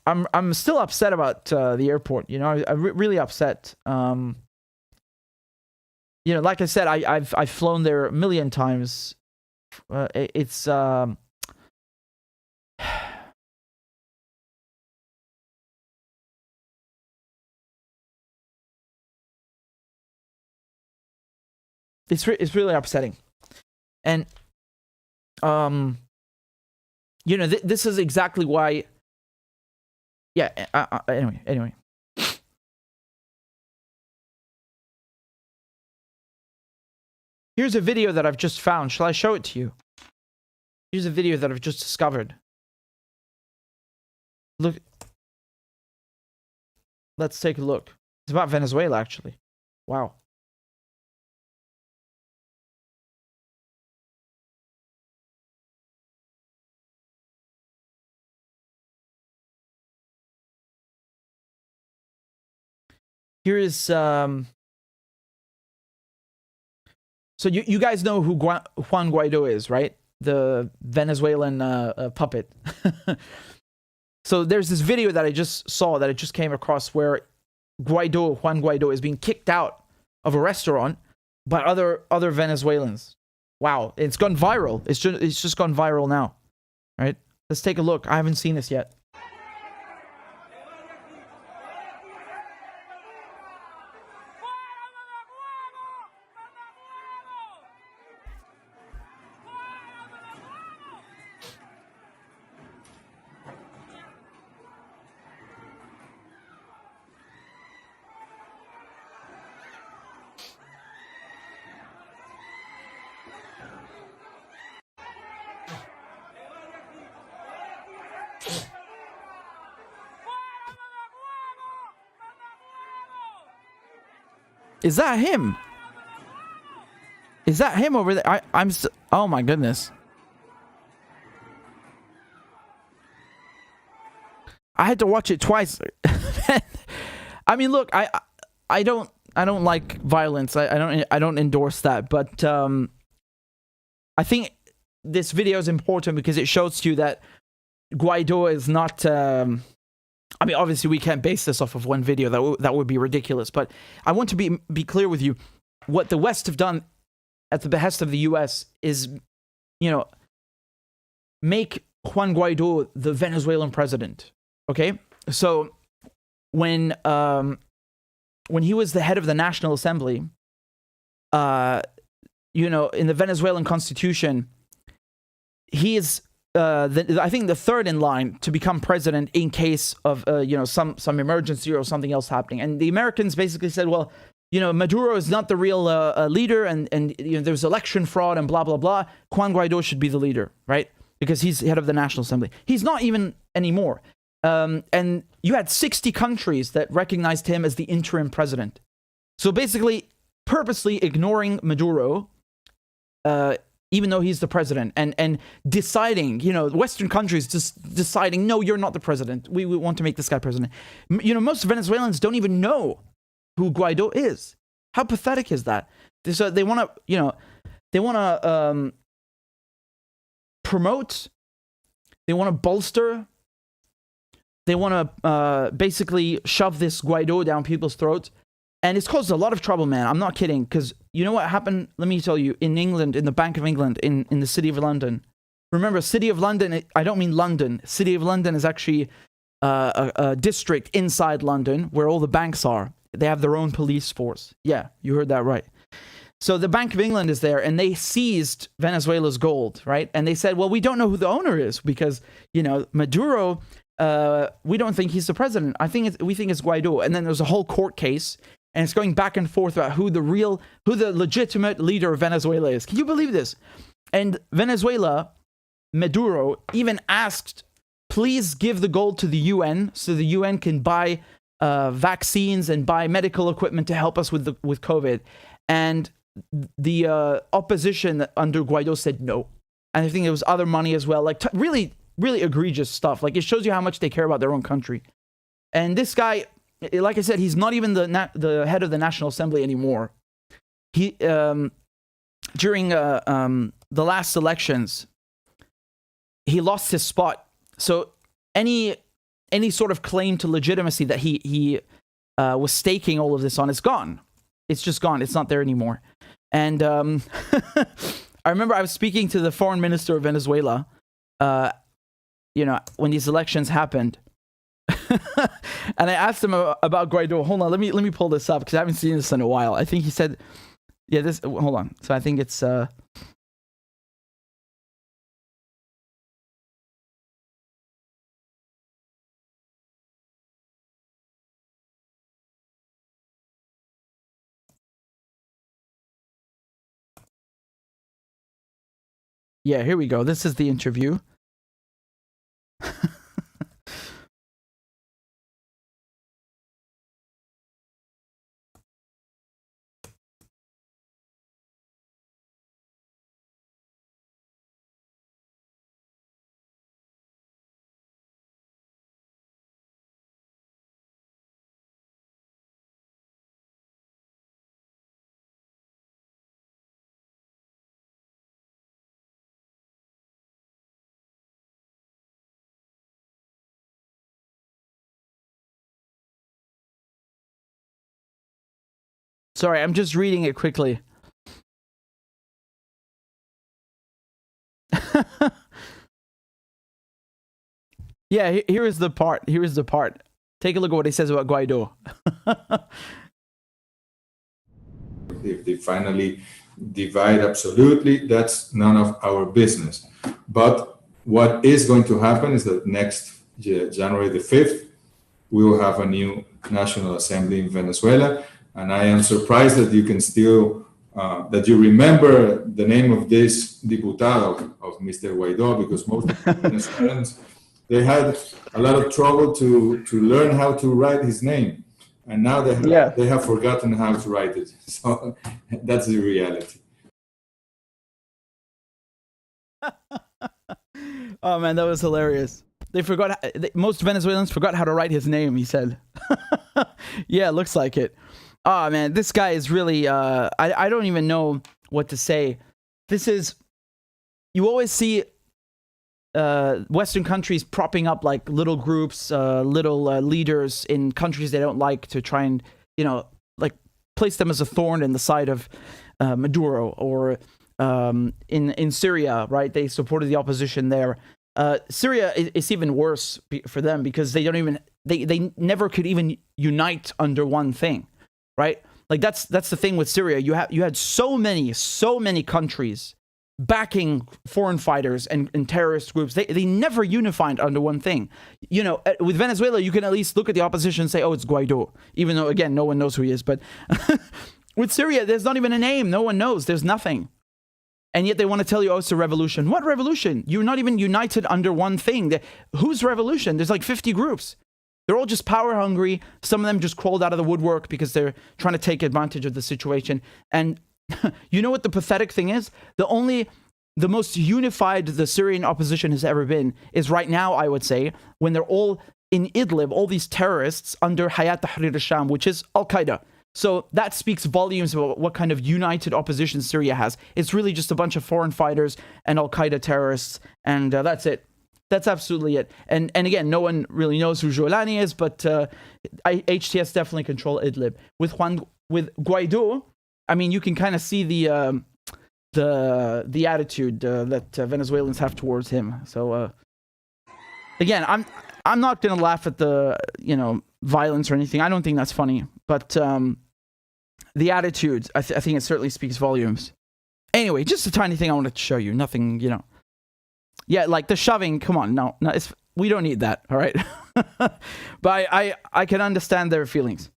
I'm still upset about the airport. You know, I'm really upset. You know, like I said, I've flown there a million times. It's really upsetting, and you know, this is exactly why. Yeah. Anyway. Here's a video that I've just found. Shall I show it to you? Here's a video that I've just discovered. Look. Let's take a look. It's about Venezuela, actually. Wow. Here is so you guys know who Juan Guaidó is, right? The Venezuelan puppet. So there's this video that I just saw, that I just came across, where Juan Guaidó is being kicked out of a restaurant by other Venezuelans. Wow, it's gone viral. It's just gone viral now, right? Let's take a look. I haven't seen this yet. Is that him? Is that him over there? Oh my goodness. I had to watch it twice. I mean, look, I don't like violence. I don't endorse that, but I think this video is important because it shows you that Guaidó is not I mean, obviously, we can't base this off of one video. That would be ridiculous. But I want to be clear with you. What the West have done at the behest of the U.S. is, make Juan Guaidó the Venezuelan president. Okay? So when he was the head of the National Assembly, in the Venezuelan constitution, he is I think the third in line to become president in case of some emergency or something else happening. And the Americans basically said, well, Maduro is not the real leader, and there's election fraud and blah blah blah. Juan Guaidó should be the leader, right? Because he's head of the National Assembly. He's not even anymore. And you had 60 countries that recognized him as the interim president. So basically, purposely ignoring Maduro, even though he's the president, and deciding, Western countries just deciding, no, you're not the president. We want to make this guy president. Most Venezuelans don't even know who Guaidó is. How pathetic is that? So they want to, promote, they want to bolster, they want to basically shove this Guaidó down people's throats. And it's caused a lot of trouble, man. I'm not kidding. Because you know what happened? Let me tell you. In England, in the Bank of England, in the City of London. Remember, City of London, I don't mean London. City of London is actually a district inside London where all the banks are. They have their own police force. Yeah, you heard that right. So the Bank of England is there, and they seized Venezuela's gold, right? And they said, well, we don't know who the owner is because, Maduro, we don't think he's the president. We think it's Guaidó. And then there's a whole court case. And it's going back and forth about who the legitimate leader of Venezuela is. Can you believe this? And Venezuela, Maduro, even asked, please give the gold to the UN so the UN can buy vaccines and buy medical equipment to help us with COVID. And the opposition under Guaidó said no. And I think there was other money as well. Like really, really egregious stuff. Like it shows you how much they care about their own country. And this guy, like I said, he's not even the head of the National Assembly anymore. He during the last elections, he lost his spot. So any sort of claim to legitimacy that he was staking all of this on is gone. It's just gone. It's not there anymore. And I remember I was speaking to the Foreign Minister of Venezuela, when these elections happened. And I asked him about Guaidó. Hold on, let me pull this up because I haven't seen this in a while. I think he said, yeah, this. Hold on. So I think it's. Yeah, here we go. This is the interview. Sorry, I'm just reading it quickly. Yeah, here is the part. Here is the part. Take a look at what he says about Guaidó. If they finally divide absolutely, that's none of our business. But what is going to happen is that next January the 5th, we will have a new National Assembly in Venezuela. And I am surprised that you can still, that you remember the name of this diputado, of Mr. Guaidó, because most Venezuelans, they had a lot of trouble to learn how to write his name. And now they have forgotten how to write it. So that's the reality. Oh man, that was hilarious. They forgot, most Venezuelans forgot how to write his name, he said. Yeah, it looks like it. Oh man, this guy is really, I don't even know what to say. This is, you always see Western countries propping up like little groups, little leaders in countries they don't like to try and, you know, like place them as a thorn in the side of Maduro, or in Syria, right? They supported the opposition there. Syria is even worse for them because they don't even, they never could even unite under one thing. Right, like that's the thing with Syria. You had so many countries backing foreign fighters and terrorist groups. They never unified under one thing. You know, with Venezuela, you can at least look at the opposition and say, "Oh, it's Guaidó," even though again, no one knows who he is. But with Syria, there's not even a name. No one knows. There's nothing, and yet they want to tell you, "Oh, it's a revolution." What revolution? You're not even united under one thing. Whose revolution? There's like 50 groups. They're all just power hungry. Some of them just crawled out of the woodwork because they're trying to take advantage of the situation. And you know what the pathetic thing is? The most unified the Syrian opposition has ever been is right now, I would say, when they're all in Idlib, all these terrorists under Hayat Tahrir al-Sham, which is Al-Qaeda. So that speaks volumes about what kind of united opposition Syria has. It's really just a bunch of foreign fighters and Al-Qaeda terrorists, and that's it. That's absolutely it. And again, no one really knows who Jolani is, but HTS definitely control Idlib. With Guaidó, I mean, you can kind of see the attitude that Venezuelans have towards him. So again, I'm not gonna laugh at the violence or anything. I don't think that's funny, but the attitude, I think it certainly speaks volumes. Anyway, just a tiny thing I wanted to show you. Nothing, Yeah, like the shoving, come on, no, we don't need that, all right? But I can understand their feelings.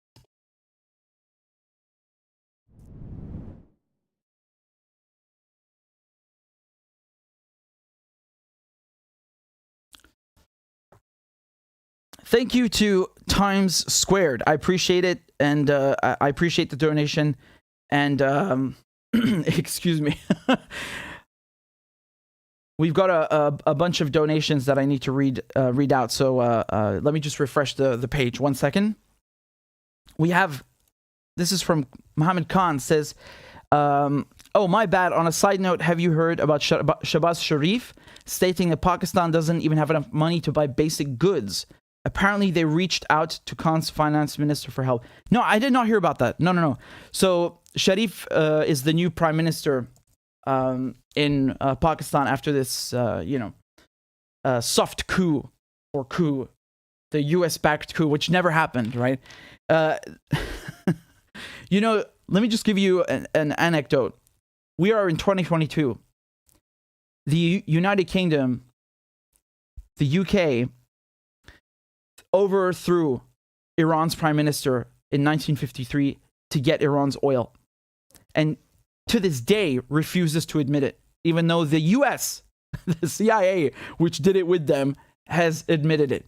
Thank you to Times Squared. I appreciate it, and I appreciate the donation, and excuse me. We've got a bunch of donations that I need to read out. So let me just refresh the page. 1 second. We have, this is from Mohammed Khan, says, oh, my bad. On a side note, have you heard about Shahbaz Sharif stating that Pakistan doesn't even have enough money to buy basic goods? Apparently, they reached out to Khan's finance minister for help. No, I did not hear about that. No. So Sharif is the new prime minister in Pakistan after this, soft coup, the US-backed coup, which never happened, right? Let me just give you an anecdote. We are in 2022. The United Kingdom, the UK, overthrew Iran's prime minister in 1953 to get Iran's oil. And to this day, refuses to admit it. even though the US, the CIA, which did it with them, has admitted it.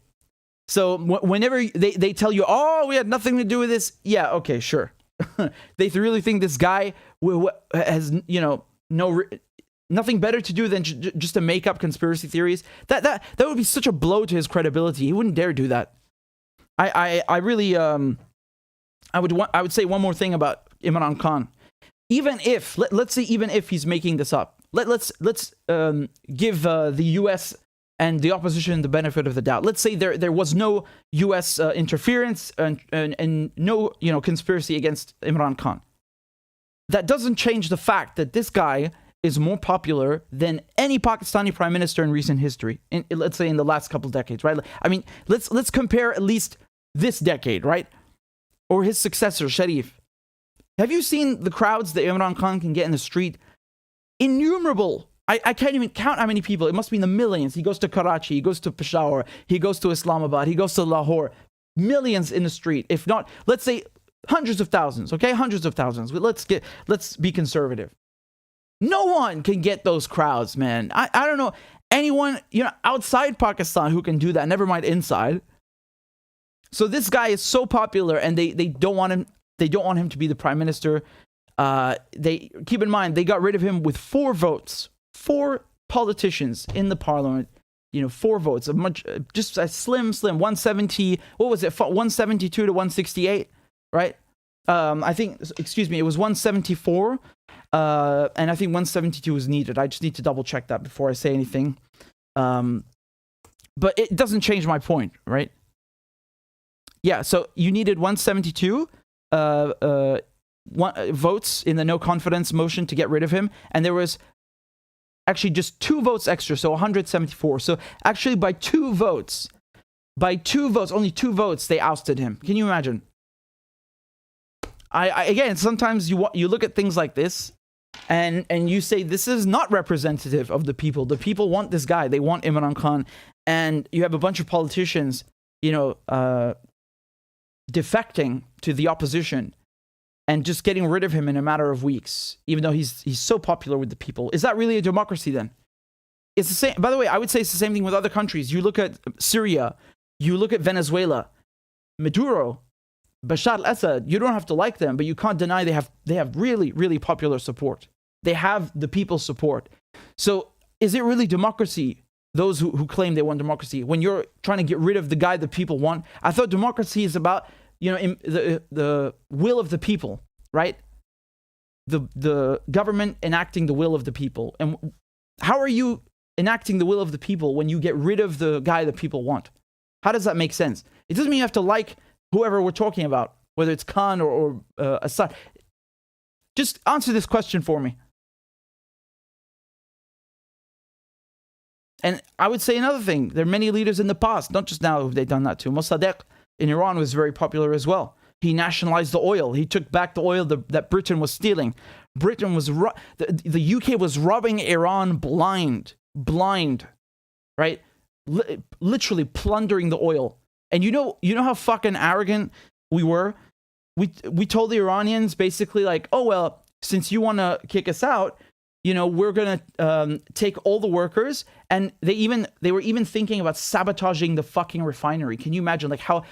So whenever they tell you, oh, we had nothing to do with this, yeah, okay, sure. They really think this guy has, nothing better to do than just to make up conspiracy theories? That would be such a blow to his credibility. He wouldn't dare do that. I really I would say one more thing about Imran Khan. Even if let's say even if he's making this up, let's give the U.S. and the opposition the benefit of the doubt. Let's say there was no U.S. Interference and no conspiracy against Imran Khan. That doesn't change the fact that this guy is more popular than any Pakistani prime minister in recent history. Let's say in the last couple decades, right? I mean, let's compare at least this decade, right? Or his successor, Sharif. Have you seen the crowds that Imran Khan can get in the street? Innumerable. I can't even count how many people. It must be in the millions. He goes to Karachi, he goes to Peshawar, he goes to Islamabad, he goes to Lahore. Millions in the street. If not, let's say hundreds of thousands, okay? Hundreds of thousands. Let's be conservative. No one can get those crowds, man. I don't know anyone, outside Pakistan who can do that, never mind inside. So this guy is so popular and they don't want him to be the prime minister. They keep in mind they got rid of him with 4 votes. 4 politicians in the parliament, 4 votes, just a slim 170. What was it? 172 to 168, right? I think, it was 174, and I think 172 was needed. I just need to double check that before I say anything. But it doesn't change my point, right? Yeah, so you needed 172 votes in the no confidence motion to get rid of him, and there was actually just 2 votes extra, so 174. So actually by 2 votes, only 2 votes, they ousted him. Can you imagine? Again, sometimes you look at things like this and you say, this is not representative of the people. The people want this guy. They want Imran Khan. And you have a bunch of politicians, defecting to the opposition and just getting rid of him in a matter of weeks, even though he's so popular with the people. Is that really a democracy then? It's the same. By the way, I would say it's the same thing with other countries. You look at Syria, you look at Venezuela, Maduro, Bashar al-Assad. You don't have to like them, but you can't deny they have really, really popular support. They have the people's support. So is it really democracy? Those who claim they want democracy, when you're trying to get rid of the guy the people want. I thought democracy is about the will of the people, right? The government enacting the will of the people. And how are you enacting the will of the people when you get rid of the guy the people want? How does that make sense? It doesn't mean you have to like whoever we're talking about, whether it's Khan or Assad. Just answer this question for me. And I would say another thing. There are many leaders in the past, not just now, who've they done that to. Mossadegh in Iran was very popular as well. He nationalized the oil. He took back the oil that Britain was stealing. Britain was the UK was robbing Iran blind, right? Literally plundering the oil. And you know how fucking arrogant we were. We told the Iranians basically like, oh well, since you want to kick us out, we're going to take all the workers. And they were even thinking about sabotaging the fucking refinery. Can you imagine like how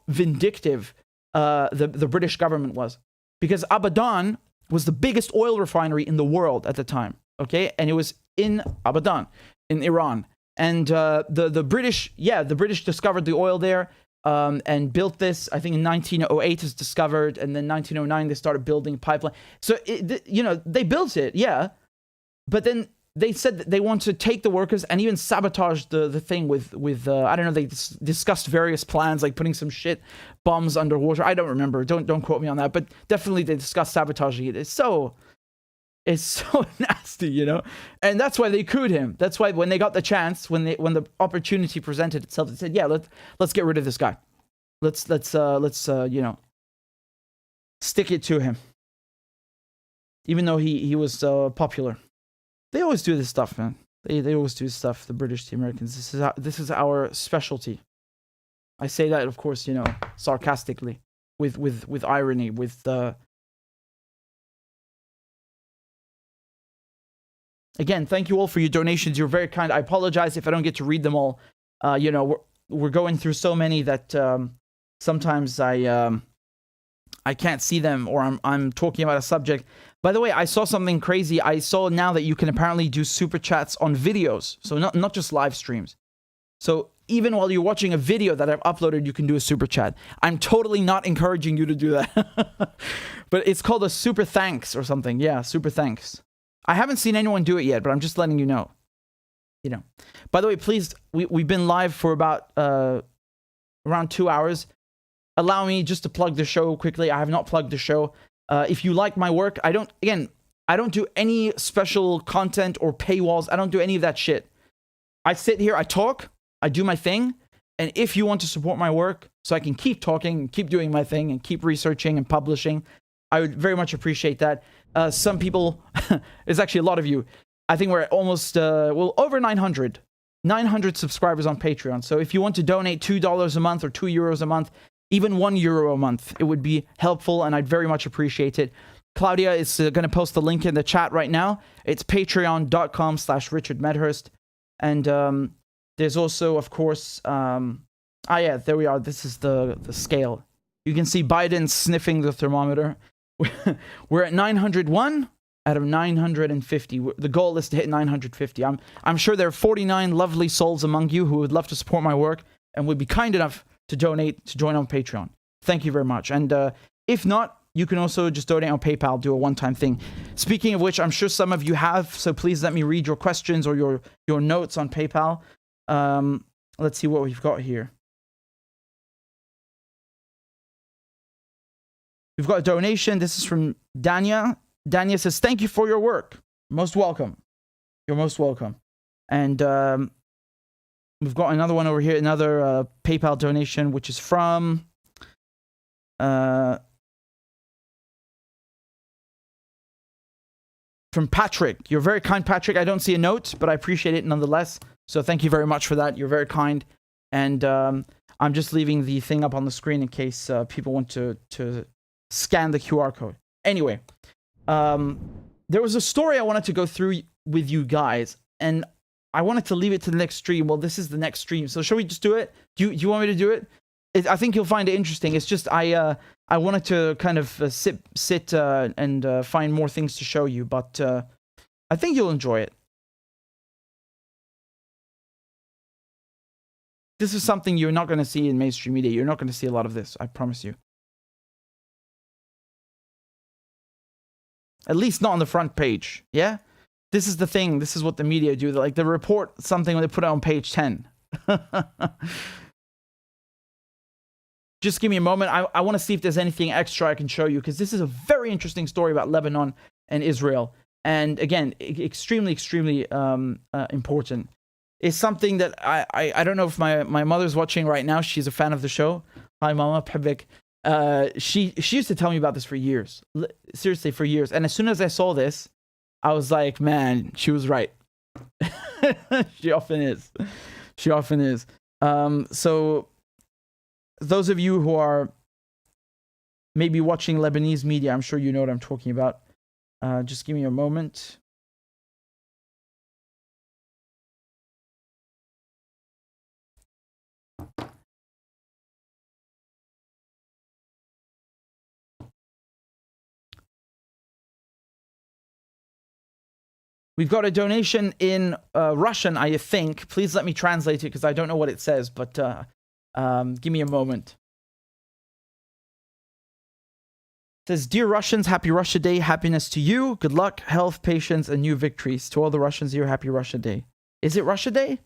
vindictive the British government was? Because Abadan was the biggest oil refinery in the world at the time, okay? And it was in Abadan, in Iran. And the British discovered the oil there and built this. I think in 1908 it was discovered, and then 1909 they started building pipeline. So they built it, yeah. But then they said that they want to take the workers and even sabotage the thing with I don't know, they discussed various plans like putting some bombs underwater. I don't remember. Don't quote me on that. But definitely they discussed sabotaging it. It's so nasty, And that's why they couped him. That's why when they got the chance, when the opportunity presented itself, they said, yeah, let's get rid of this guy. Let's stick it to him. Even though he was popular. They always do this stuff, man. They always do this stuff, the British, the Americans. This is our specialty. I say that, of course, sarcastically, with irony, with again, thank you all for your donations. You're very kind. I apologize if I don't get to read them all. You know, we're going through so many that sometimes I can't see them, or I'm talking about a subject. By the way, I saw something crazy. I saw now that you can apparently do super chats on videos, so not just live streams. So even while you're watching a video that I've uploaded, you can do a super chat. I'm totally not encouraging you to do that. But it's called a super thanks or something. Yeah, super thanks. I haven't seen anyone do it yet, but I'm just letting you know. You know. By the way, please, we've been live for about around 2 hours. Allow me just to plug the show quickly. I have not plugged the show. If you like my work, I don't do any special content or paywalls. I don't do any of that shit. I sit here, I talk, I do my thing, and if you want to support my work so I can keep talking, keep doing my thing, and keep researching and publishing, I would very much appreciate that. Some people, there's actually a lot of you. I think we're at almost, over 900 subscribers on Patreon. So if you want to donate $2 a month or €2 a month, even €1 a month, it would be helpful, and I'd very much appreciate it. Claudia is going to post the link in the chat right now. It's patreon.com/RichardMedhurst. And there's also, of course, yeah, there we are. This is the scale. You can see Biden sniffing the thermometer. We're at 901 out of 950. The goal is to hit 950. I'm sure there are 49 lovely souls among you who would love to support my work and would be kind enough to donate, to join on Patreon. Thank you very much. And if not, you can also just donate on PayPal, do a one-time thing. Speaking of which, I'm sure some of you have, so please let me read your questions or your notes on PayPal. Let's see what we've got here. We've got a donation. This is from Dania. Dania says, thank you for your work. Most welcome. You're most welcome. And we've got another one over here, another PayPal donation, which is from Patrick. You're very kind, Patrick. I don't see a note, but I appreciate it nonetheless. So thank you very much for that. You're very kind. And I'm just leaving the thing up on the screen in case people want to scan the QR code. Anyway, there was a story I wanted to go through with you guys, and I wanted to leave it to the next stream. Well, this is the next stream. So shall we just do it? Do you want me to do it? I think you'll find it interesting. It's just I wanted to kind of sit and find more things to show you, but I think you'll enjoy it. This is something you're not going to see in mainstream media. You're not going to see a lot of this, I promise you. At least not on the front page, yeah? This is the thing. This is what the media do. Like, they report something when they put it on page 10. Just give me a moment. I want to see if there's anything extra I can show you, because this is a very interesting story about Lebanon and Israel. And again, extremely, extremely important. It's something that I don't know if my mother's watching right now. She's a fan of the show. Hi, Mama. Pebik. She used to tell me about this for years. Seriously, for years. And as soon as I saw this, I was like, man, she was right. She often is. She often is. So those of you who are maybe watching Lebanese media, I'm sure you know what I'm talking about. Just give me a moment. We've got a donation in Russian, I think. Please let me translate it because I don't know what it says, but give me a moment. It says, Dear Russians, happy Russia Day. Happiness to you. Good luck, health, patience, and new victories. To all the Russians here, happy Russia Day. Is it Russia Day?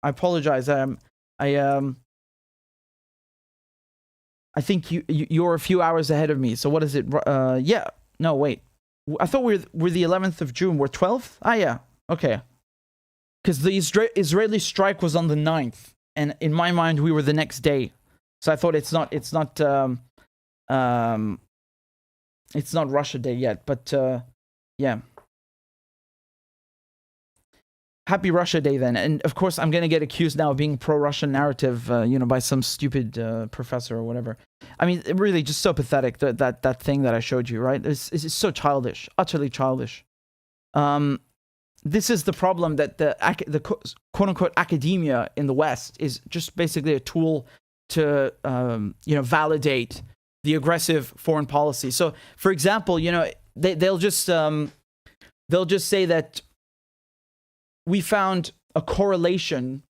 I apologize. I think you're a few hours ahead of me. So what is it? Yeah. No, wait. I thought we're the 11th of June. We're 12th? Ah, yeah. Okay. Because the Israeli strike was on the 9th. And in my mind, we were the next day. So I thought it's not Russia Day yet. But, yeah. Happy Russia Day then. And of course, I'm going to get accused now of being pro-Russian narrative, by some stupid professor or whatever. I mean, really just so pathetic, that thing that I showed you, right? It's so childish, utterly childish. this is the problem, that the quote-unquote academia in the West is just basically a tool to validate the aggressive foreign policy. So, for example, they'll just say that we found a correlation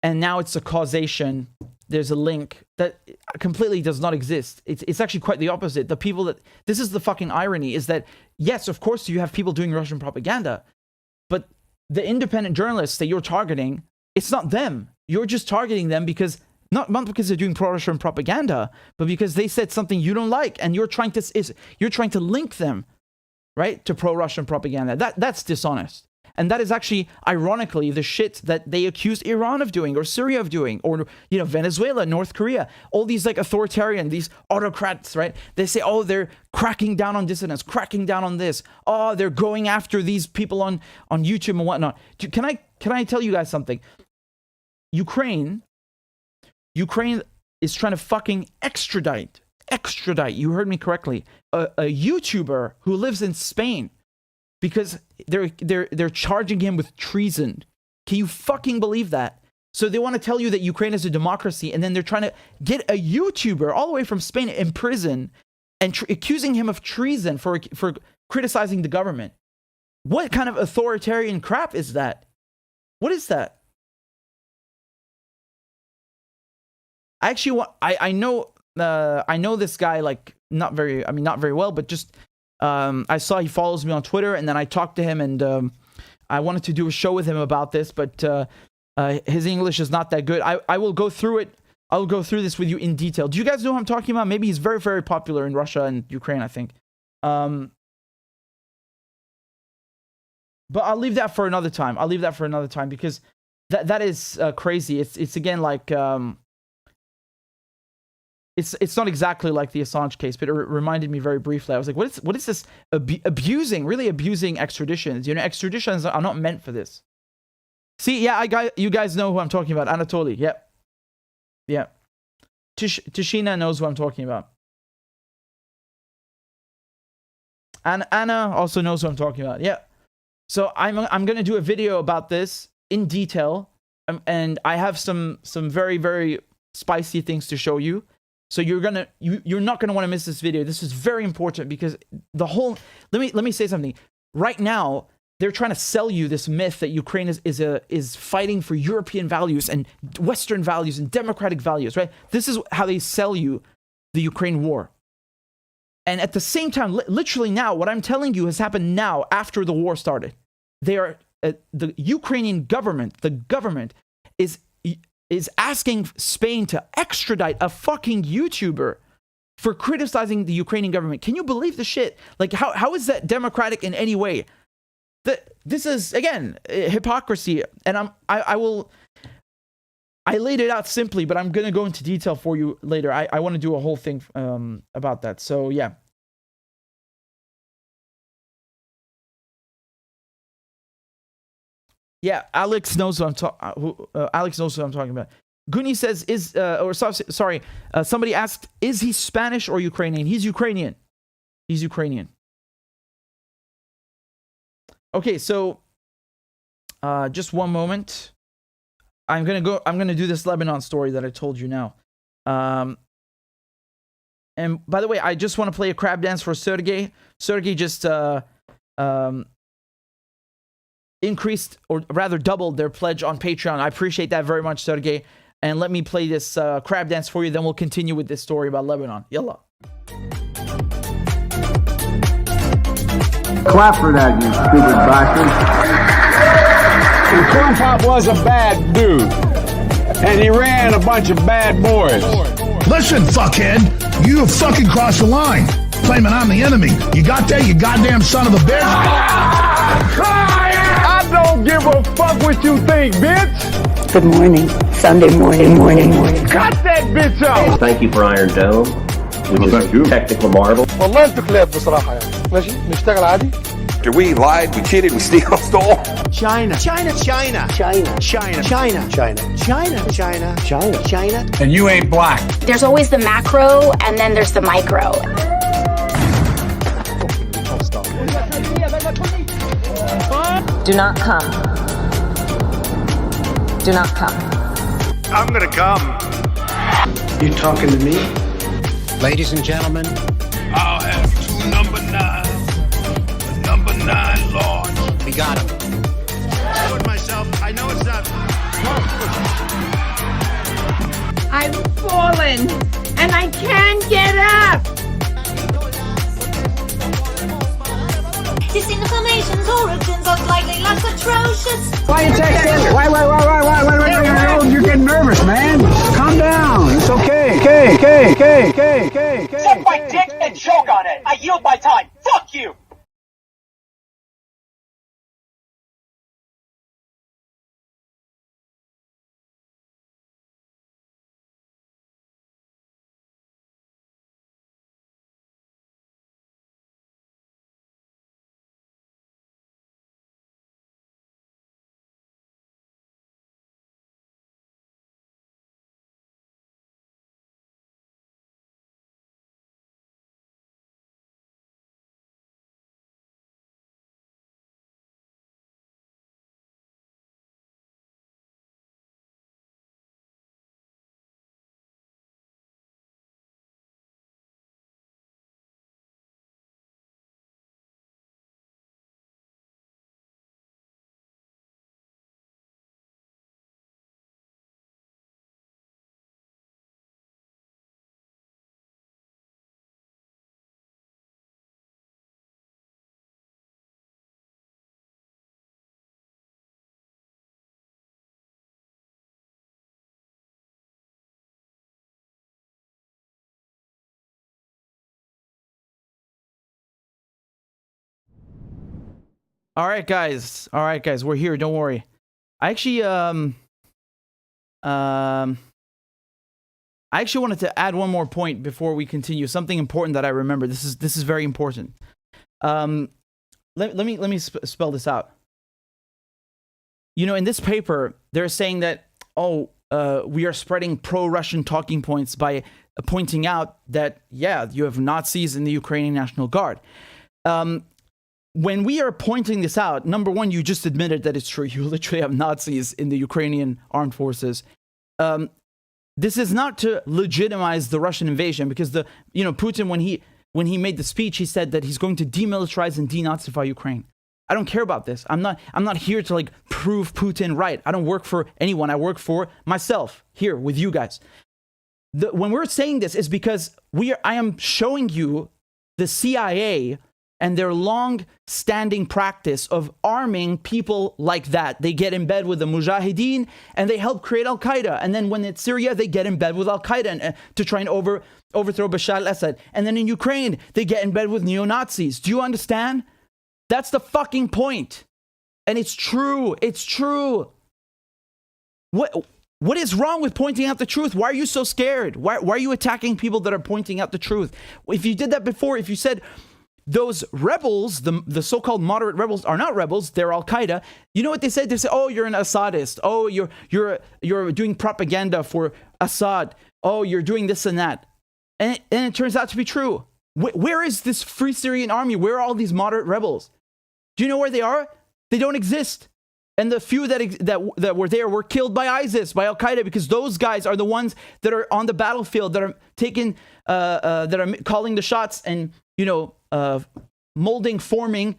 and now it's a causation. There's a link that completely does not exist. It's actually quite the opposite. The people this is the fucking irony, is that, yes, of course you have people doing Russian propaganda, but the independent journalists that you're targeting, it's not them. You're just targeting them because, not because they're doing pro-Russian propaganda, but because they said something you don't like, and you're trying to link them, right, to pro-Russian propaganda. That's dishonest. And that is actually, ironically, the shit that they accuse Iran of doing, or Syria of doing, or Venezuela, North Korea, all these like authoritarian, these autocrats, right? They say, oh, they're cracking down on dissidents, cracking down on this. Oh, they're going after these people on YouTube and whatnot. Can I tell you guys something? Ukraine is trying to fucking extradite. You heard me correctly. A YouTuber who lives in Spain, because they're charging him with treason. Can you fucking believe that? So they want to tell you that Ukraine is a democracy, and then they're trying to get a YouTuber all the way from Spain in prison and accusing him of treason for criticizing the government. What kind of authoritarian crap is that? What is that? I actually I know this guy, like, not very well, but just I saw he follows me on Twitter, and then I talked to him, and I wanted to do a show with him about this, but his English is not that good. I will go through it. I'll go through this with you in detail. Do you guys know who I'm talking about? Maybe he's very, very popular in Russia and Ukraine, I think. But I'll leave that for another time. Because that is crazy. It's again like it's not exactly like the Assange case, but it reminded me very briefly. I was like, what is this abusing extraditions? Extraditions are not meant for this. See, yeah, you guys know who I'm talking about. Anatoly, yep. Yeah. Tishina knows who I'm talking about. And Anna also knows who I'm talking about. Yeah. So I'm going to do a video about this in detail, and I have some very, very spicy things to show you. So you're not gonna want to miss this video. This is very important because the whole. Let me say something. Right now, they're trying to sell you this myth that Ukraine is fighting for European values and Western values and democratic values. Right? This is how they sell you the Ukraine war. And at the same time, literally now, what I'm telling you has happened now after the war started. They are the Ukrainian government. The government is asking Spain to extradite a fucking YouTuber for criticizing the Ukrainian government. Can you believe the shit? Like, how is that democratic in any way? This is, again, hypocrisy. And I laid it out simply, but I'm going to go into detail for you later. I want to do a whole thing about that. So, yeah. Yeah, Alex knows what I'm talking about. Guni says, somebody asked, is he Spanish or Ukrainian? He's Ukrainian. Okay, so just one moment. I'm gonna do this Lebanon story that I told you now. And by the way, I just want to play a crab dance for Sergey. Sergey just increased, or rather doubled, their pledge on Patreon. I appreciate that very much, Sergey. And let me play this crab dance for you, then we'll continue with this story about Lebanon. Yalla. Clap for that, you stupid bastard. Corn Pop was a bad dude, and he ran a bunch of bad boys. Listen, fuckhead, you have fucking crossed the line, claiming I'm the enemy. You got that, you goddamn son of a bitch? I don't give a fuck what you think, bitch. Good morning. Sunday morning. Cut that bitch out. Thank you for Iron Dome, which is a technical marvel. والله انتوا كلاب بصراحة يعني. ماشي نشتغل عادي. We lied, we cheated, we stole. China. And you ain't black. There's always the macro, and then there's the micro. Do not come. Do not come. I'm gonna come. You talking to me? Ladies and gentlemen, I'll have 2 number 9s. The number 9 Lord. we got him. I told myself, I know it's not. I've fallen and I can't get up. Disinformation's origins are slightly less atrocious. Why you take that? Why, you're getting nervous, man. Calm down. It's okay. Suck my dick and choke on it. I yield my time. Fuck you. All right, guys. We're here. Don't worry. I actually wanted to add one more point before we continue. Something important that I remember. This is very important. Let me spell this out. You know, in this paper, they're saying that we are spreading pro-Russian talking points by pointing out that you have Nazis in the Ukrainian National Guard. When we are pointing this out, number one, you just admitted that it's true. You literally have Nazis in the Ukrainian armed forces. This is not to legitimize the Russian invasion, because Putin, when he made the speech, he said that he's going to demilitarize and denazify Ukraine. I don't care about this. I'm not here to prove Putin right. I don't work for anyone. I work for myself here with you guys. When we're saying this is because I am showing you the CIA and their long-standing practice of arming people like that. They get in bed with the Mujahideen, and they help create Al-Qaeda. And then when it's Syria, they get in bed with Al-Qaeda to try and overthrow Bashar al-Assad. And then in Ukraine, they get in bed with neo-Nazis. Do you understand? That's the fucking point. And it's true. It's true. What is wrong with pointing out the truth? Why are you so scared? Why are you attacking people that are pointing out the truth? If you did that before, if you said those rebels, the so-called moderate rebels, are not rebels, they're Al-Qaeda, you know what they said? They said, oh, you're an Assadist. Oh, you're doing propaganda for Assad. Oh, you're doing this and that. And it turns out to be true. Where is this Free Syrian Army? Where are all these moderate rebels? Do you know where they are? They don't exist. And the few that were there were killed by ISIS, by Al-Qaeda, because those guys are the ones that are on the battlefield, that are taking, that are calling the shots and, forming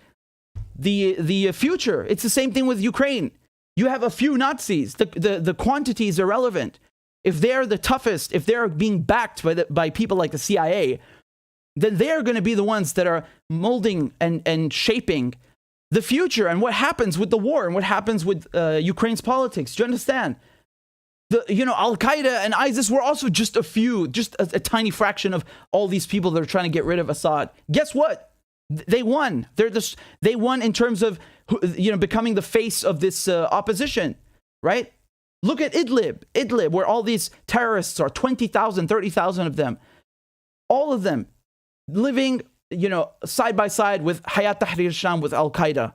the future. It's the same thing with Ukraine. You have a few Nazis. The quantity is irrelevant. If they're the toughest, if they're being backed by people like the CIA, then they're going to be the ones that are molding and shaping the future and what happens with the war and what happens with Ukraine's politics. Do you understand? Al-Qaeda and ISIS were also just a tiny fraction of all these people that are trying to get rid of Assad. Guess what? They won. They won in terms of, becoming the face of this opposition, right? Look at Idlib, where all these terrorists are, 20,000, 30,000 of them. All of them living, side by side with Hayat Tahrir Sham, with Al-Qaeda.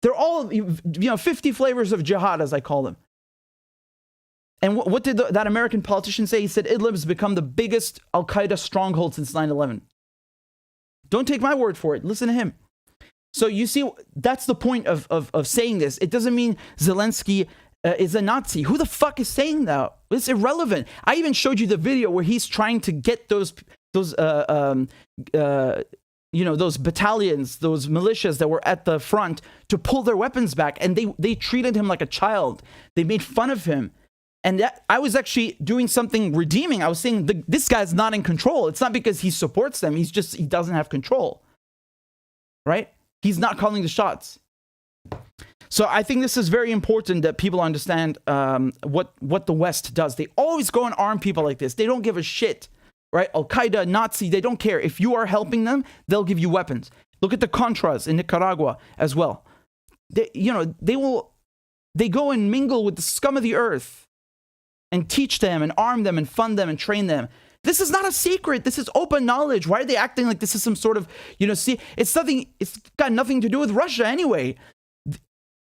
They're all, 50 flavors of jihad, as I call them. And what did that American politician say? He said Idlib has become the biggest Al-Qaeda stronghold since 9/11. Don't take my word for it. Listen to him. So you see, that's the point of saying this. It doesn't mean Zelensky is a Nazi. Who the fuck is saying that? It's irrelevant. I even showed you the video where he's trying to get those battalions, those militias that were at the front to pull their weapons back, and they treated him like a child. They made fun of him. And that, I was actually doing something redeeming. I was saying this guy's not in control. It's not because he supports them. He doesn't have control. Right? He's not calling the shots. So I think this is very important that people understand what the West does. They always go and arm people like this. They don't give a shit. Right? Al-Qaeda, Nazi, they don't care. If you are helping them, they'll give you weapons. Look at the Contras in Nicaragua as well. They go and mingle with the scum of the earth and teach them and arm them and fund them and train them. This is not a secret. This is open knowledge. Why are they acting like this is some sort of, it's got nothing to do with Russia anyway.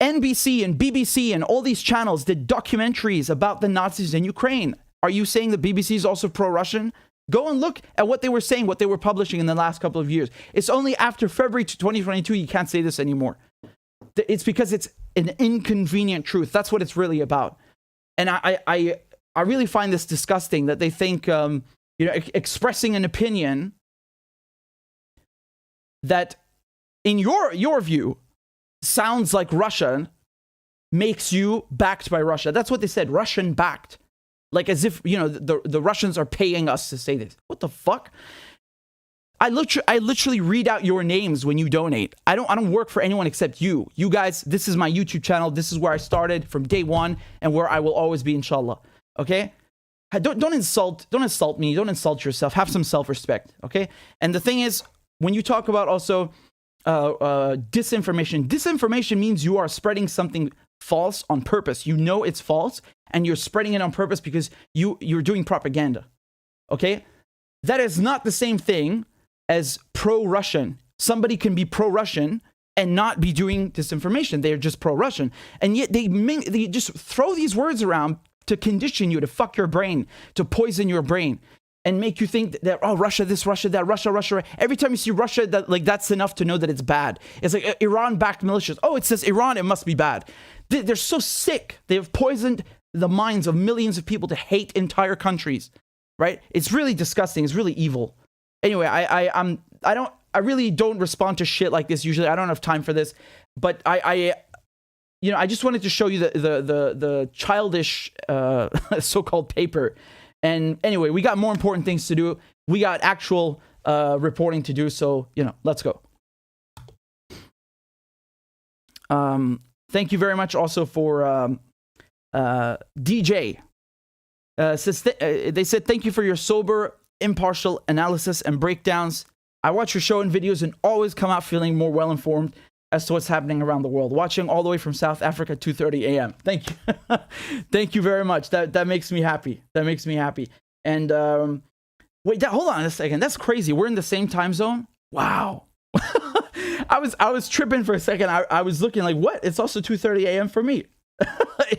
NBC and BBC and all these channels did documentaries about the Nazis in Ukraine. Are you saying the BBC is also pro-Russian? Go and look at what they were saying, what they were publishing in the last couple of years. It's only after February 2022 you can't say this anymore. It's because it's an inconvenient truth. That's what it's really about. And I really find this disgusting that they think, expressing an opinion that, in your view, sounds like Russia makes you backed by Russia. That's what they said, Russian backed. Like as if, the Russians are paying us to say this. What the fuck? I literally read out your names when you donate. I don't work for anyone except you. You guys, this is my YouTube channel. This is where I started from day one and where I will always be, inshallah. Okay? Don't insult me. Don't insult yourself. Have some self-respect. Okay? And the thing is, when you talk about also disinformation means you are spreading something false on purpose. You know it's false and you're spreading it on purpose because you're doing propaganda. Okay? That is not the same thing as pro-Russian. Somebody can be pro-Russian and not be doing disinformation. They're just pro-Russian. And yet they just throw these words around to condition you, to fuck your brain, to poison your brain, and make you think that, oh, Russia this, Russia that, Russia. Every time you see Russia, that's enough to know that it's bad. It's like Iran-backed militias. Oh, it says Iran, it must be bad. They're so sick. They've poisoned the minds of millions of people to hate entire countries, right? It's really disgusting. It's really evil. Anyway, I really don't respond to shit like this usually. I don't have time for this, but I just wanted to show you the childish so-called paper. And anyway, we got more important things to do. We got actual reporting to do. So, let's go. Thank you very much also for DJ. They said, thank you for your sober, impartial analysis and breakdowns. I watch your show and videos and always come out feeling more well-informed as to what's happening around the world. Watching all the way from South Africa, 2:30 a.m. Thank you. Thank you very much. That makes me happy. And wait, hold on a second. That's crazy. We're in the same time zone? Wow. I was tripping for a second. I was looking like, what? It's also 2:30 a.m. for me.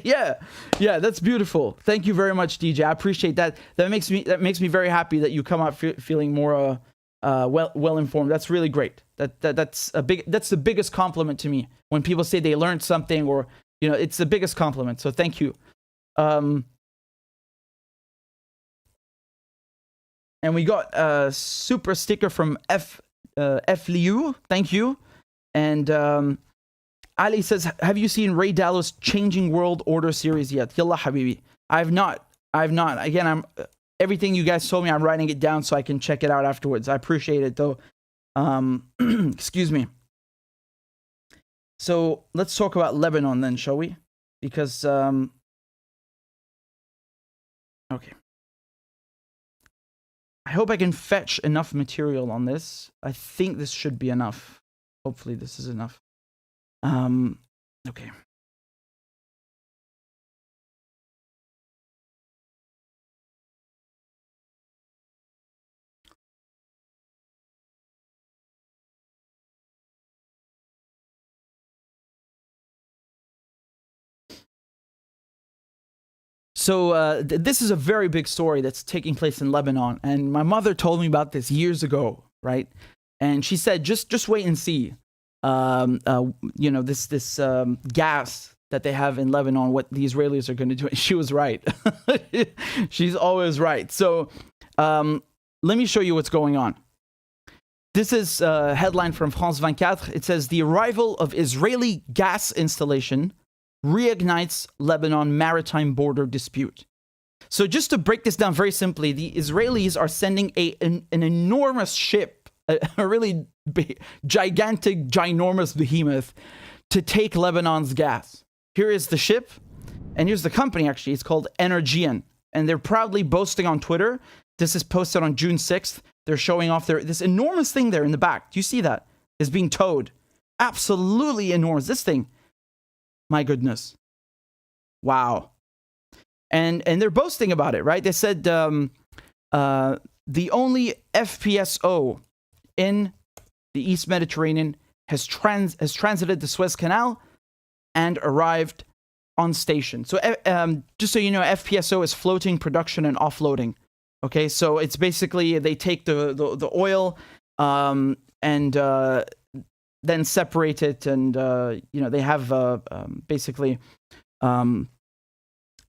Yeah, that's beautiful. Thank you very much, DJ. I appreciate that. That makes me very happy that you come out feeling more well informed. That's really great. That's the biggest compliment to me when people say they learned something, or it's the biggest compliment. So thank you. And we got a super sticker from F Liu. Thank you. And Ali says, have you seen Ray Dalio's Changing World Order series yet? Yalla habibi. I've not. Again, everything you guys told me, I'm writing it down so I can check it out afterwards. I appreciate it though. Excuse me. So let's talk about Lebanon then, shall we? Because okay. I hope I can fetch enough material on this. I think this should be enough. Hopefully this is enough. Okay. So this is a very big story that's taking place in Lebanon, and my mother told me about this years ago, right? And she said, just wait and see. this gas that they have in Lebanon, what the Israelis are going to do. She was right. She's always right. So let me show you what's going on. This is a headline from France 24. It says, the arrival of Israeli gas installation reignites Lebanon maritime border dispute. So just to break this down very simply, the Israelis are sending an enormous ship, a really big, gigantic, ginormous behemoth to take Lebanon's gas. Here is the ship, and here's the company, actually. It's called Energean, and they're proudly boasting on Twitter. This is posted on June 6th. They're showing off this enormous thing there in the back. Do you see that? It's being towed. Absolutely enormous. This thing, my goodness. Wow. And they're boasting about it, right? They said the only FPSO in the East Mediterranean has transited the Suez Canal and arrived on station. So just so you know, FPSO is floating production and offloading. Okay, so it's basically they take the oil and then separate it, and they have basically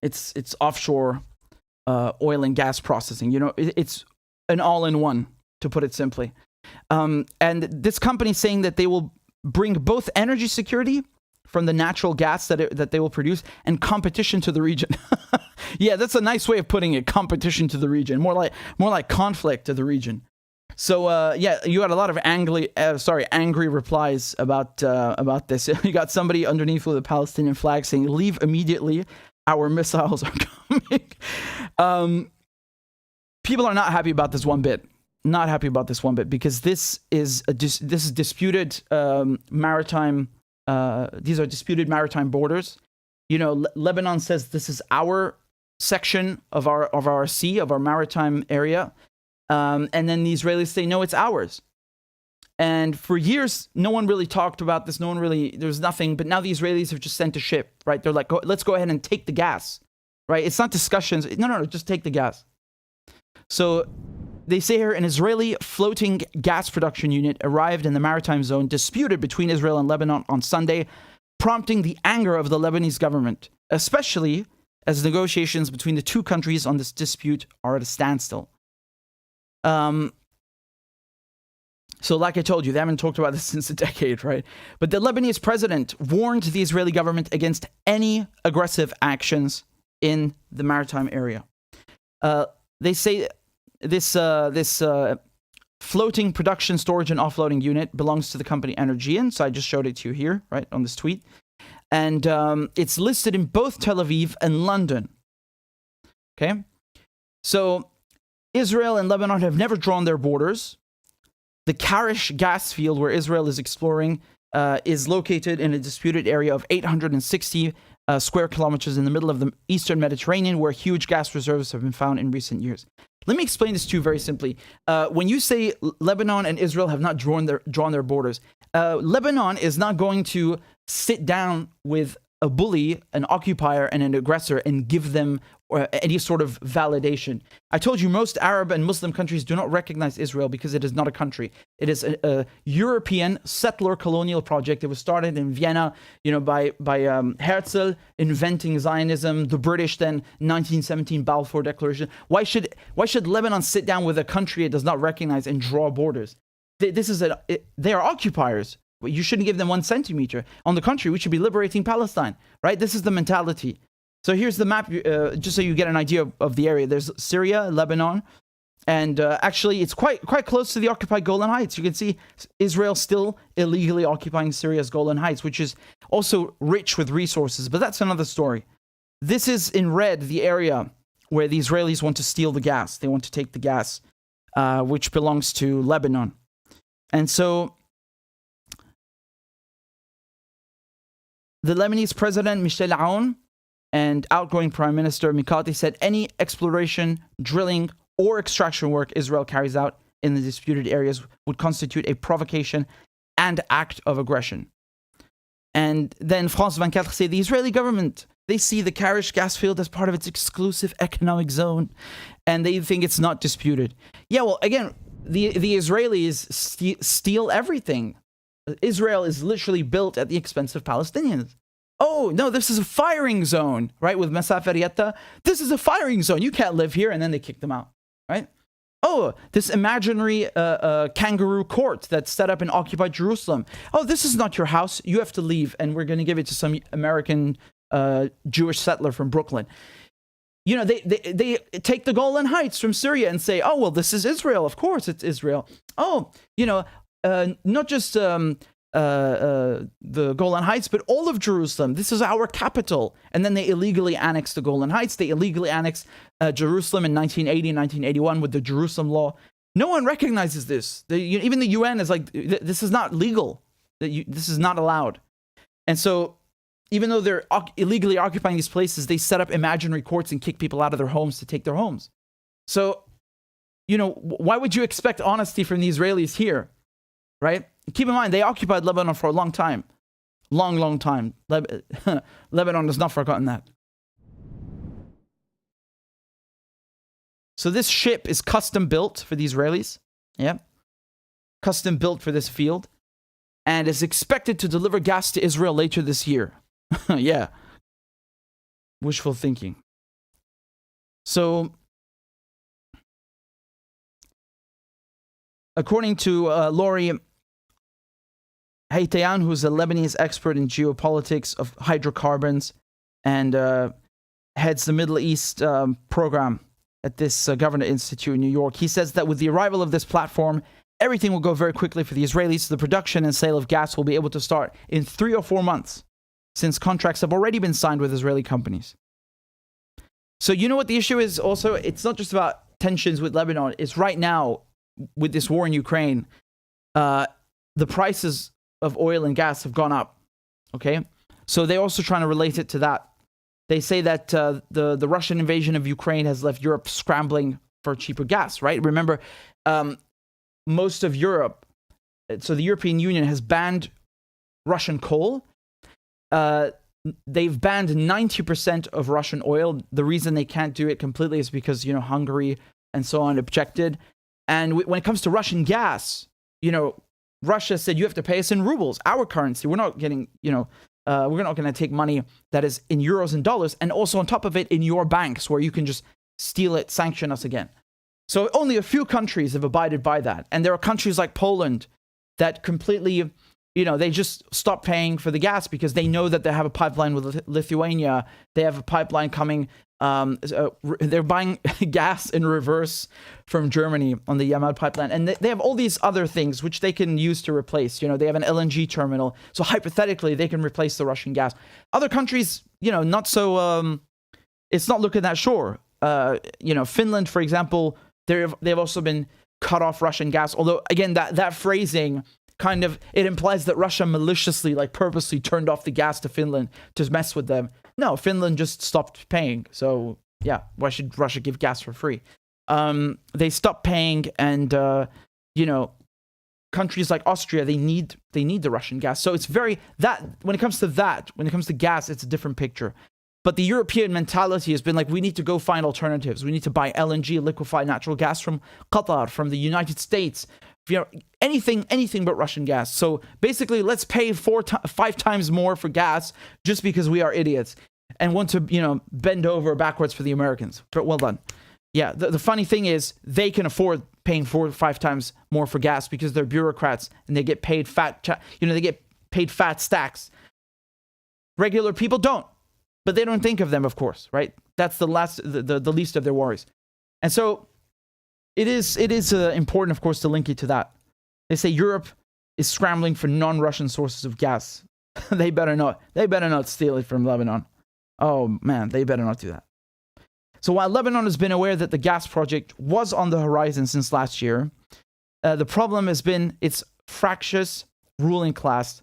it's offshore oil and gas processing. It's an all-in-one, to put it simply. And this company is saying that they will bring both energy security from the natural gas that they will produce and competition to the region. Yeah, that's a nice way of putting it. Competition to the region, more like conflict to the region. So you got a lot of angry replies about this. You got somebody underneath with a Palestinian flag saying, "Leave immediately. Our missiles are coming." People are not happy about this one bit. Not happy about this one bit because this is disputed maritime. These are disputed maritime borders. Lebanon says this is our section of our sea, of our maritime area, and then the Israelis say no, it's ours. And for years, no one really talked about this. There's nothing. But now the Israelis have just sent a ship, right? They're like, let's go ahead and take the gas, right? It's not discussions. No, just take the gas. So they say here, an Israeli floating gas production unit arrived in the maritime zone disputed between Israel and Lebanon on Sunday, prompting the anger of the Lebanese government, especially as negotiations between the two countries on this dispute are at a standstill. So like I told you, they haven't talked about this since a decade, right? But the Lebanese president warned the Israeli government against any aggressive actions in the maritime area. They say this floating production, storage, and offloading unit belongs to the company Energean. So I just showed it to you here, right, on this tweet. And it's listed in both Tel Aviv and London. Okay? So Israel and Lebanon have never drawn their borders. The Karish gas field, where Israel is exploring, is located in a disputed area of 860 square kilometers in the middle of the eastern Mediterranean, where huge gas reserves have been found in recent years. Let me explain this to you very simply. When you say Lebanon and Israel have not drawn their borders, Lebanon is not going to sit down with a bully, an occupier, and an aggressor and give them any sort of validation. I told you most Arab and Muslim countries do not recognize Israel because it is not a country. It is a European settler colonial project. It was started in Vienna, by Herzl inventing Zionism. The British then 1917 Balfour Declaration. Why should Lebanon sit down with a country it does not recognize and draw borders? They are occupiers. You shouldn't give them 1 centimeter. On the contrary, we should be liberating Palestine, right? This is the mentality. So here's the map, just so you get an idea of the area. There's Syria, Lebanon, and actually it's quite close to the occupied Golan Heights. You can see Israel still illegally occupying Syria's Golan Heights, which is also rich with resources, but that's another story. This is in red, the area where the Israelis want to steal the gas. They want to take the gas, which belongs to Lebanon. And so the Lebanese president, Michel Aoun, and outgoing Prime Minister McCarthy said any exploration, drilling, or extraction work Israel carries out in the disputed areas would constitute a provocation and act of aggression. And then France 24 say the Israeli government, they see the Karish gas field as part of its exclusive economic zone, and they think it's not disputed. Yeah, well, again, the Israelis steal everything. Israel is literally built at the expense of Palestinians. Oh, no, this is a firing zone, right? With Masafer Yatta. This is a firing zone. You can't live here. And then they kick them out, right? Oh, this imaginary kangaroo court that's set up in occupied Jerusalem. Oh, this is not your house. You have to leave. And we're going to give it to some American Jewish settler from Brooklyn. You know, they take the Golan Heights from Syria and say, oh, well, this is Israel. Of course, it's Israel. Oh, you know, not just the Golan Heights, but all of Jerusalem. This is our capital. And then they illegally annexed the Golan Heights. They illegally annexed Jerusalem in 1980 and 1981 with the Jerusalem Law. No one recognizes this. Even the UN is like, this is not legal. This is not allowed. And so even though they're illegally occupying these places, they set up imaginary courts and kick people out of their homes to take their homes. So, you know, why would you expect honesty from the Israelis here, right? Keep in mind, they occupied Lebanon for a long time. Long time. Lebanon has not forgotten that. So this ship is custom built for the Israelis. Yeah. Custom built for this field. And is expected to deliver gas to Israel later this year. Yeah. Wishful thinking. So, according to Lori Haitayan, who's a Lebanese expert in geopolitics of hydrocarbons and heads the Middle East program at this Governor Institute in New York, he says that with the arrival of this platform, everything will go very quickly for the Israelis. The production and sale of gas will be able to start in 3 or 4 months, since contracts have already been signed with Israeli companies. So you know what the issue is also? It's not just about tensions with Lebanon. It's right now, with this war in Ukraine, the prices of oil and gas have gone up. Okay? So they're also trying to relate it to that. They say that the Russian invasion of Ukraine has left Europe scrambling for cheaper gas, right? Remember, most of Europe, so the European Union has banned Russian coal. They've banned 90% of Russian oil. The reason they can't do it completely is because, you know, Hungary and so on objected. And when it comes to Russian gas, you know, Russia said, you have to pay us in rubles, our currency. We're not getting, you know, we're not going to take money that is in euros and dollars, and also on top of it in your banks where you can just steal it, sanction us again. So only a few countries have abided by that. And there are countries like Poland that completely, you know, they just stop paying for the gas because they know that they have a pipeline with Lithuania. They have a pipeline coming. They're buying gas in reverse from Germany on the Yamad pipeline. And they have all these other things which they can use to replace. You know, they have an LNG terminal. So hypothetically, they can replace the Russian gas. Other countries, you know, not so, it's not looking that sure. You know, Finland, for example, they've also been cut off Russian gas. Although, again, that phrasing kind of, it implies that Russia maliciously, like purposely turned off the gas to Finland to mess with them. No, Finland just stopped paying. So, yeah, why should Russia give gas for free? They stopped paying, and, you know, countries like Austria, they need the Russian gas. So it's very, when it comes to gas, it's a different picture. But the European mentality has been like, we need to go find alternatives. We need to buy LNG, liquefied natural gas from Qatar, from the United States, you know, anything but Russian gas. So basically, let's pay 5 times more for gas just because we are idiots and want to, you know, bend over backwards for the Americans. But well done. Yeah, the funny thing is they can afford paying 4 or 5 times more for gas because they're bureaucrats and they get paid they get paid fat stacks. Regular people don't. But they don't think of them, of course, right? That's the least of their worries. And so it is important, of course, to link it to that. They say Europe is scrambling for non-Russian sources of gas. They better not steal it from Lebanon. Oh, man, they better not do that. So while Lebanon has been aware that the gas project was on the horizon since last year, the problem has been its fractious ruling class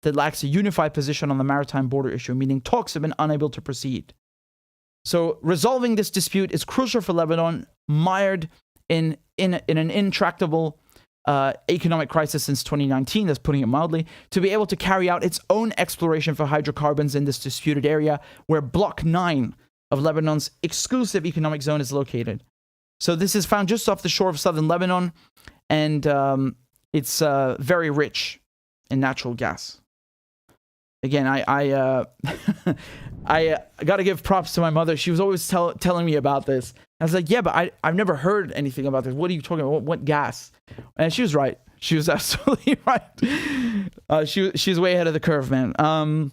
that lacks a unified position on the maritime border issue, meaning talks have been unable to proceed. So resolving this dispute is crucial for Lebanon, mired in an intractable economic crisis since 2019, that's putting it mildly, to be able to carry out its own exploration for hydrocarbons in this disputed area where Block 9 of Lebanon's exclusive economic zone is located. So this is found just off the shore of southern Lebanon, and it's very rich. in natural gas. Again, I got to give props to my mother. She was always telling me about this. I was like, yeah, but I've never heard anything about this. What are you talking about? What gas? And she was right. She was absolutely right. She's way ahead of the curve, man.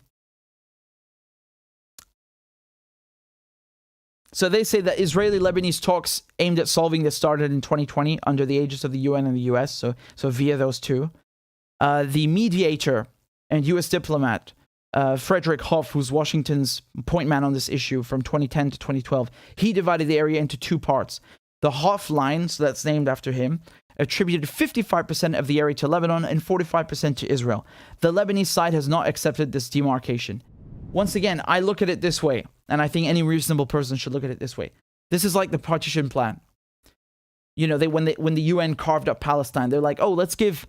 So they say that Israeli-Lebanese talks aimed at solving this started in 2020 under the aegis of the UN and the US, so via those two. The mediator and US diplomat, Frederick Hoff, who's Washington's point man on this issue from 2010 to 2012, he divided the area into two parts. The Hoff line, so that's named after him, attributed 55% of the area to Lebanon and 45% to Israel. The Lebanese side has not accepted this demarcation. Once again, I look at it this way, and I think any reasonable person should look at it this way. This is like the partition plan. You know, when the UN carved up Palestine, they're like, oh, let's give,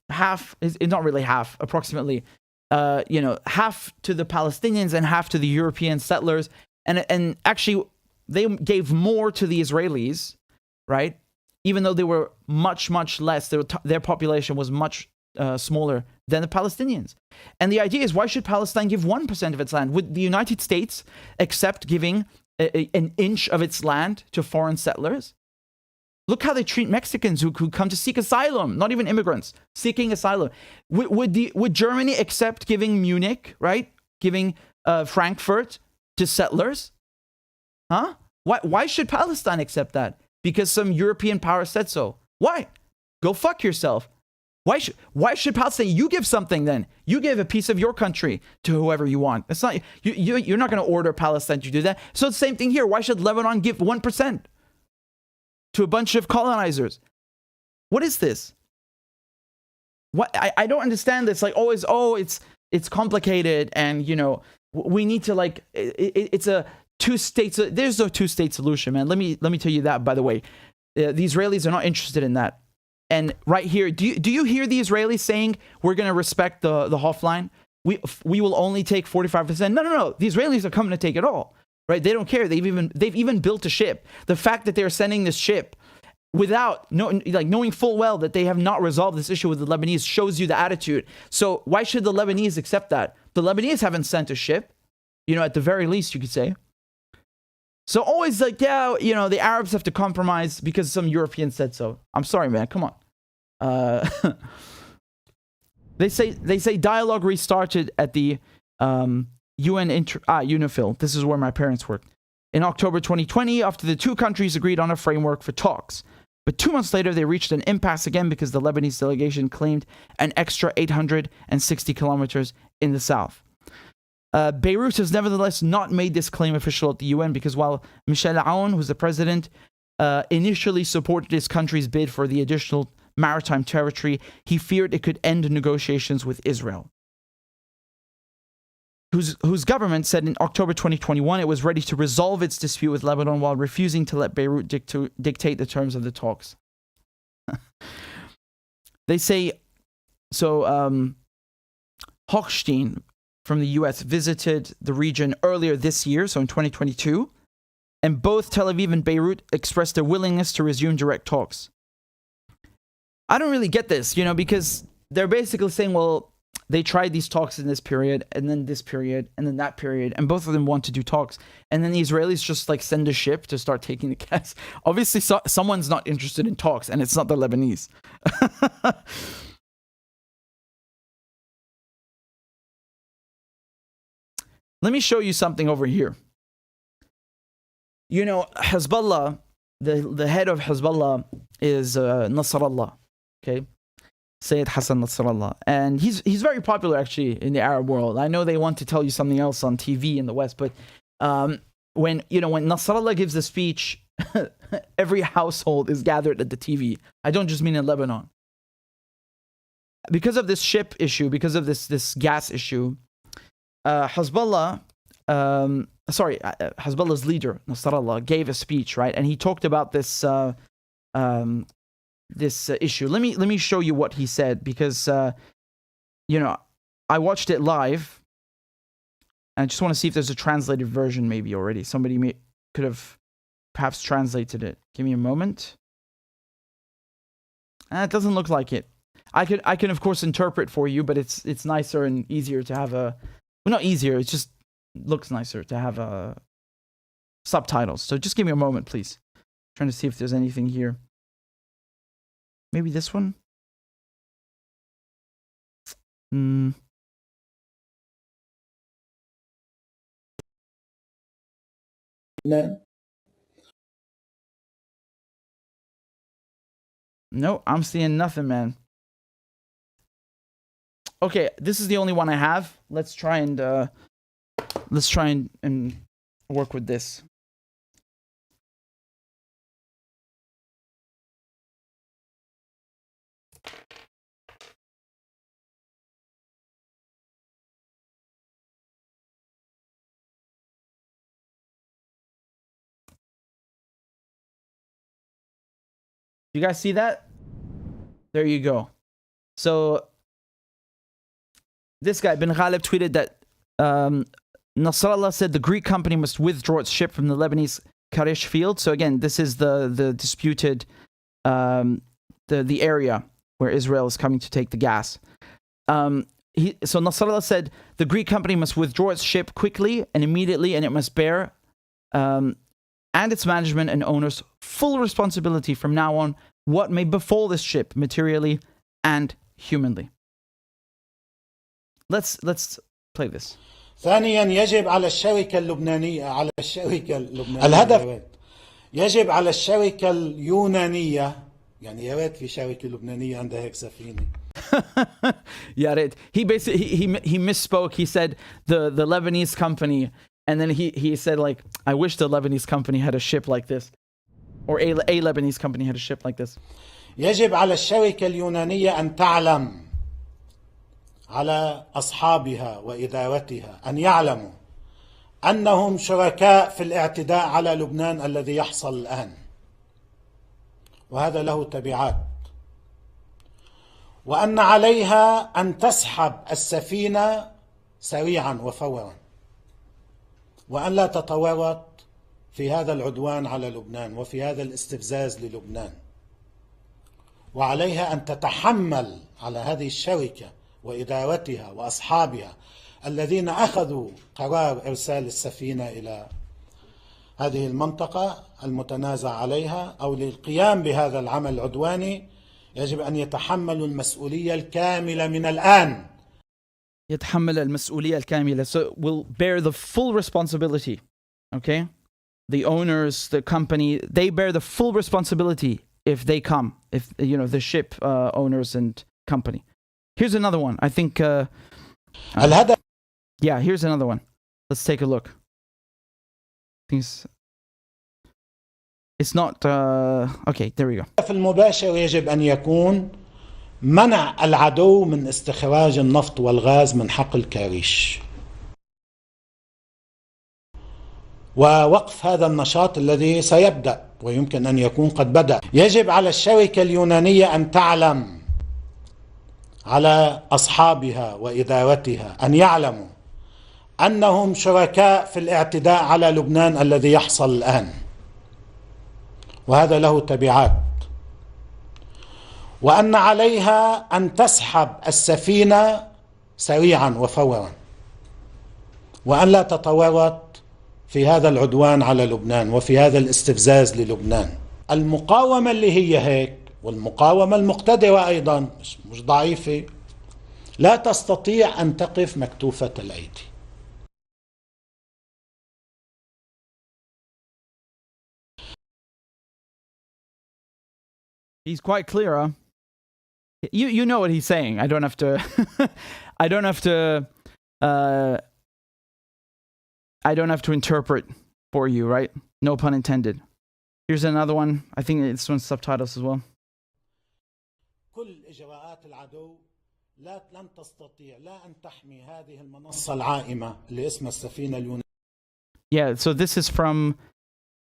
half, it's not really half, approximately, half to the Palestinians and half to the European settlers. And actually, they gave more to the Israelis, right? Even though they were much, much less, their population was much smaller than the Palestinians. And the idea is, why should Palestine give 1% of its land? Would the United States accept giving an inch of its land to foreign settlers? Look how they treat Mexicans who come to seek asylum, not even immigrants, seeking asylum. Would Germany accept giving Munich, right? Giving Frankfurt to settlers? Huh? Why should Palestine accept that? Because some European power said so. Why? Go fuck yourself. Why should Palestine? You give something then. You give a piece of your country to whoever you want. It's not you're not going to order Palestine to do that. So it's the same thing here. Why should Lebanon give 1% to a bunch of colonizers? What is this? What I don't understand this. Like always, it's complicated, and we need to it's a two states. There's no two-state solution, man. Let me tell you that. By the way, the Israelis are not interested in that. And right here, do you hear the Israelis saying we're going to respect the Hoff line? We will only take 45%. No. The Israelis are coming to take it all, right? They don't care. They've even built a ship. The fact that they're sending this ship without knowing full well that they have not resolved this issue with the Lebanese shows you the attitude. So why should the Lebanese accept that? The Lebanese haven't sent a ship, at the very least, you could say. So always the Arabs have to compromise because some European said so. I'm sorry, man. Come on. They say dialogue restarted at the UNIFIL. This is where my parents worked. In October 2020, after the two countries agreed on a framework for talks. But 2 months later, they reached an impasse again because the Lebanese delegation claimed an extra 860 kilometers in the south. Beirut has nevertheless not made this claim official at the UN because while Michel Aoun, who's the president, initially supported his country's bid for the additional maritime territory, he feared it could end negotiations with Israel, whose government said in October 2021 it was ready to resolve its dispute with Lebanon while refusing to let Beirut dictate the terms of the talks. They say, Hochstein from the US visited the region earlier this year, so in 2022, and both Tel Aviv and Beirut expressed their willingness to resume direct talks. I don't really get this, because they're basically saying, well, they tried these talks in this period, and then this period, and then that period, and both of them want to do talks. And then the Israelis just send a ship to start taking the gas. Obviously, someone's not interested in talks, and it's not the Lebanese. Let me show you something over here. Hezbollah, the head of Hezbollah is Nasrallah, okay? Sayyid Hassan Nasrallah. And he's very popular, actually, in the Arab world. I know they want to tell you something else on TV in the West, but when Nasrallah gives a speech, every household is gathered at the TV. I don't just mean in Lebanon. Because of this ship issue, because of this gas issue, Hezbollah's leader, Nasrallah, gave a speech, right? And he talked about this issue. Let me show you what he said, because I watched it live, and I just want to see if there's a translated version maybe already. Somebody could have perhaps translated it. Give me a moment. It doesn't look like it. I can of course interpret for you, but it's nicer and easier to have a, well, not easier, it just looks nicer to have a subtitles. So just give me a moment, please. Trying to see if there's anything here. Maybe this one? No, I'm seeing nothing, man. Okay, this is the only one I have. Let's try and work with this. You guys see that? There you go. So this guy, Ben Ghalib, tweeted that Nasrallah said the Greek company must withdraw its ship from the Lebanese Karish field. So again, this is the disputed, the area where Israel is coming to take the gas. So Nasrallah said the Greek company must withdraw its ship quickly and immediately, and it must bear and its management and owners full responsibility from now on what may befall this ship materially and humanly. Let's play this. ثانيا يجب على الشركة الهدف يجب على الشركة اليونانية يعني يا ريت في شركة لبنانية عندها هيك سفينة. Yeah, he basically he misspoke. He said the Lebanese company, and then he said, like, I wish the Lebanese company had a ship like this, or a Lebanese company had a ship like this. يجب على الشركة اليونانية أن تعلم على أصحابها وإدارتها أن يعلموا أنهم شركاء في الاعتداء على لبنان الذي يحصل الآن، وهذا له تبعات، وأن عليها أن تسحب السفينة سريعا وفورا، وأن لا تتورط في هذا العدوان على لبنان وفي هذا الاستفزاز للبنان، وعليها أن تتحمل على هذه الشركة وإدارتها وأصحابها الذين أخذوا قرار إرسال السفينة إلى هذه المنطقة المتنازع عليها أو للقيام بهذا العمل العدواني، يجب أن يتحملوا المسؤولية الكاملة من الآن. يتحمل المسؤولية الكاملة. So we'll bear the full responsibility. Okay? The owners, the company, they bear the full responsibility if they come, if, you know, the ship owners and company. Here's another one. I think, yeah, here's another one. Let's take a look. It's not, okay, there we go. الهدف المباشر يجب أن يكون منع العدو من استخراج النفط والغاز من حقل كاريش، ووقف هذا النشاط الذي سيبدأ ويمكن أن يكون قد بدأ. يجب على الشركة اليونانية أن تعلم على أصحابها وإدارتها أن يعلموا أنهم شركاء في الاعتداء على لبنان الذي يحصل الآن، وهذا له تبعات، وأن عليها أن تسحب السفينة سريعا وفورا، وأن لا تتورط في هذا العدوان على لبنان وفي هذا الاستفزاز للبنان. المقاومة اللي هي هيك، والمقاومة المقتدرة أيضا مش ضعيفة، لا تستطيع أن تقف مكتوفة الأيدي. He's quite clear, huh? You know what he's saying. I don't have to I don't have to interpret for you, right? No pun intended. Here's another one. I think this one's subtitles as well. كل إجراءات العدو لن تستطيع لا أن تحمي هذه المنصة العائمة اللي اسمها السفينة اليونانية. Yeah, so this is from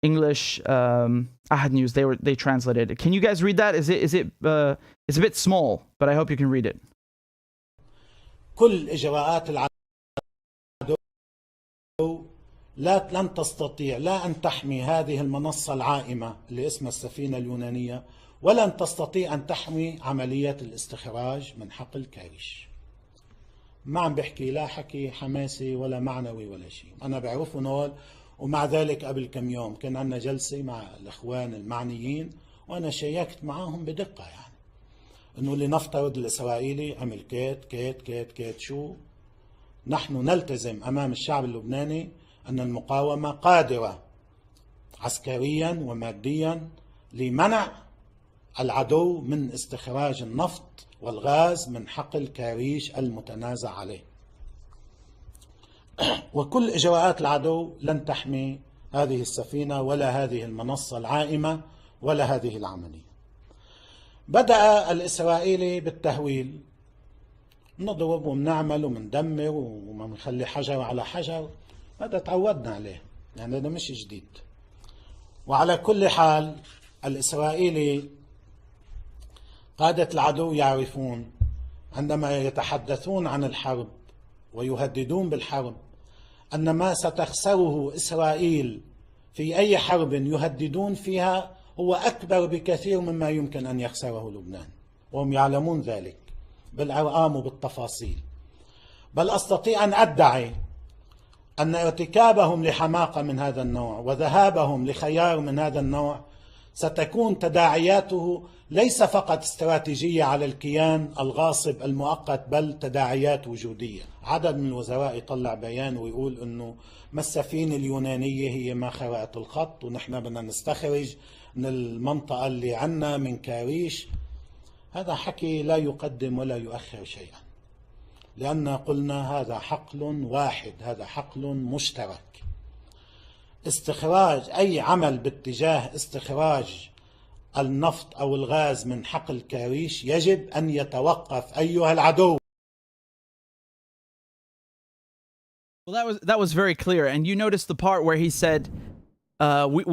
English Ahad News. They translated it. Can you guys read that? It's a bit small, but I hope you can read it. كل إجراءات العدو لن تستطيع لا أن تحمي هذه المنصة العائمة اللي اسمها السفينة اليونانية، ولن تستطيع أن تحمي عملية الاستخراج من حقل كاريش. ما عم بحكي لا حكي حماسي ولا معنوي ولا شيء، أنا بعرفهم هول. ومع ذلك قبل كم يوم كان عندنا جلسة مع الإخوان المعنيين وأنا شيكت معهم بدقة، يعني إنه لنفترض الإسرائيلي عمل كيت كيت كيت كيت شو، نحن نلتزم أمام الشعب اللبناني أن المقاومة قادرة عسكريا وماديا لمنع العدو من استخراج النفط والغاز من حقل كاريش المتنازع عليه، وكل إجراءات العدو لن تحمي هذه السفينة ولا هذه المنصة العائمة ولا هذه العملية. بدأ الإسرائيلي بالتهويل، نضرب ومنعمل ومندمر وما بنخلي حجر على حجر، هذا تعودنا عليه، يعني هذا مش جديد. وعلى كل حال الإسرائيلي قادة العدو يعرفون عندما يتحدثون عن الحرب ويهددون بالحرب أن ما ستخسره إسرائيل في أي حرب يهددون فيها هو أكبر بكثير مما يمكن أن يخسره لبنان، وهم يعلمون ذلك بالأرقام وبالتفاصيل. بل أستطيع أن أدعي أن ارتكابهم لحماقة من هذا النوع وذهابهم لخيار من هذا النوع ستكون تداعياته ليس فقط استراتيجية على الكيان الغاصب المؤقت، بل تداعيات وجودية. عدد من الوزراء يطلع بيان ويقول أنه ما السفينة اليونانية هي ما خرقت الخط ونحن بدنا نستخرج من المنطقة اللي عنا من كاريش. هذا حكي لا يقدم ولا يؤخر شيئا، لأن قلنا هذا حقل واحد، هذا حقل مشترك. استخراج أي عمل باتجاه استخراج النفط أو الغاز من حقل كاريش يجب أن يتوقف أيها العدو. Well, that was very clear, and you noticed the part where he said,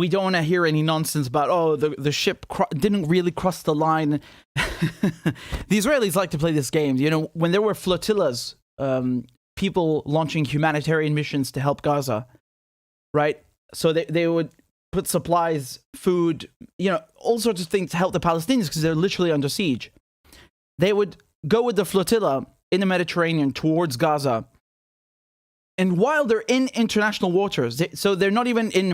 "We don't want to hear any nonsense about the ship didn't really cross the line." The Israelis like to play this game. You know, when there were flotillas, people launching humanitarian missions to help Gaza, right? So they would put supplies, food, you know, all sorts of things to help the Palestinians because they're literally under siege. They would go with the flotilla in the Mediterranean towards Gaza. And while they're in international waters, so they're not even in,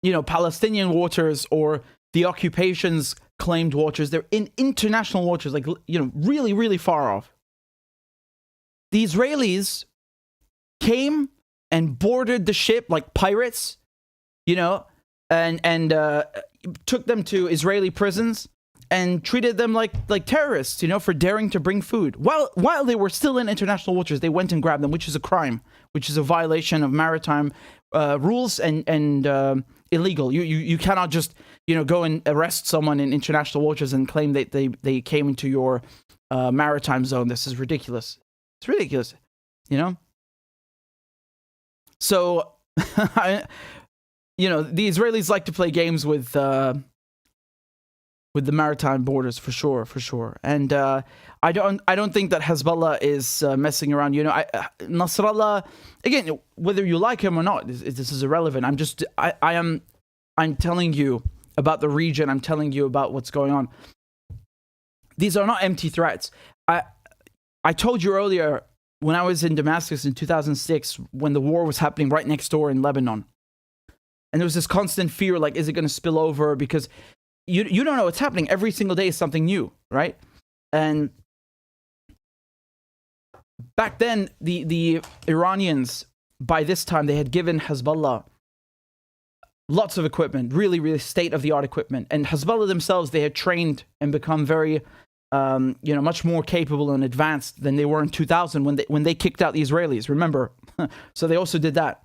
you know, Palestinian waters or the occupation's claimed waters, they're in international waters, like, you know, really, really far off. The Israelis came and boarded the ship like pirates, you know, and took them to Israeli prisons and treated them like terrorists, you know, for daring to bring food. While they were still in international waters, they went and grabbed them, which is a crime, which is a violation of maritime rules and illegal. You cannot just, you know, go and arrest someone in international waters and claim that they came into your maritime zone. This is ridiculous. It's ridiculous, you know? So, you know, the Israelis like to play games with the maritime borders for sure. And I don't think that Hezbollah is messing around. You know, Nasrallah, again, whether you like him or not, this is irrelevant. I'm telling you about the region. I'm telling you about what's going on. These are not empty threats. I told you earlier when I was in Damascus in 2006, when the war was happening right next door in Lebanon. And there was this constant fear, like, is it going to spill over? Because you don't know what's happening. Every single day is something new, right? And back then, the Iranians, by this time, they had given Hezbollah lots of equipment, really, really state-of-the-art equipment. And Hezbollah themselves, they had trained and become very, you know, much more capable and advanced than they were in 2000 when they kicked out the Israelis, remember? So they also did that.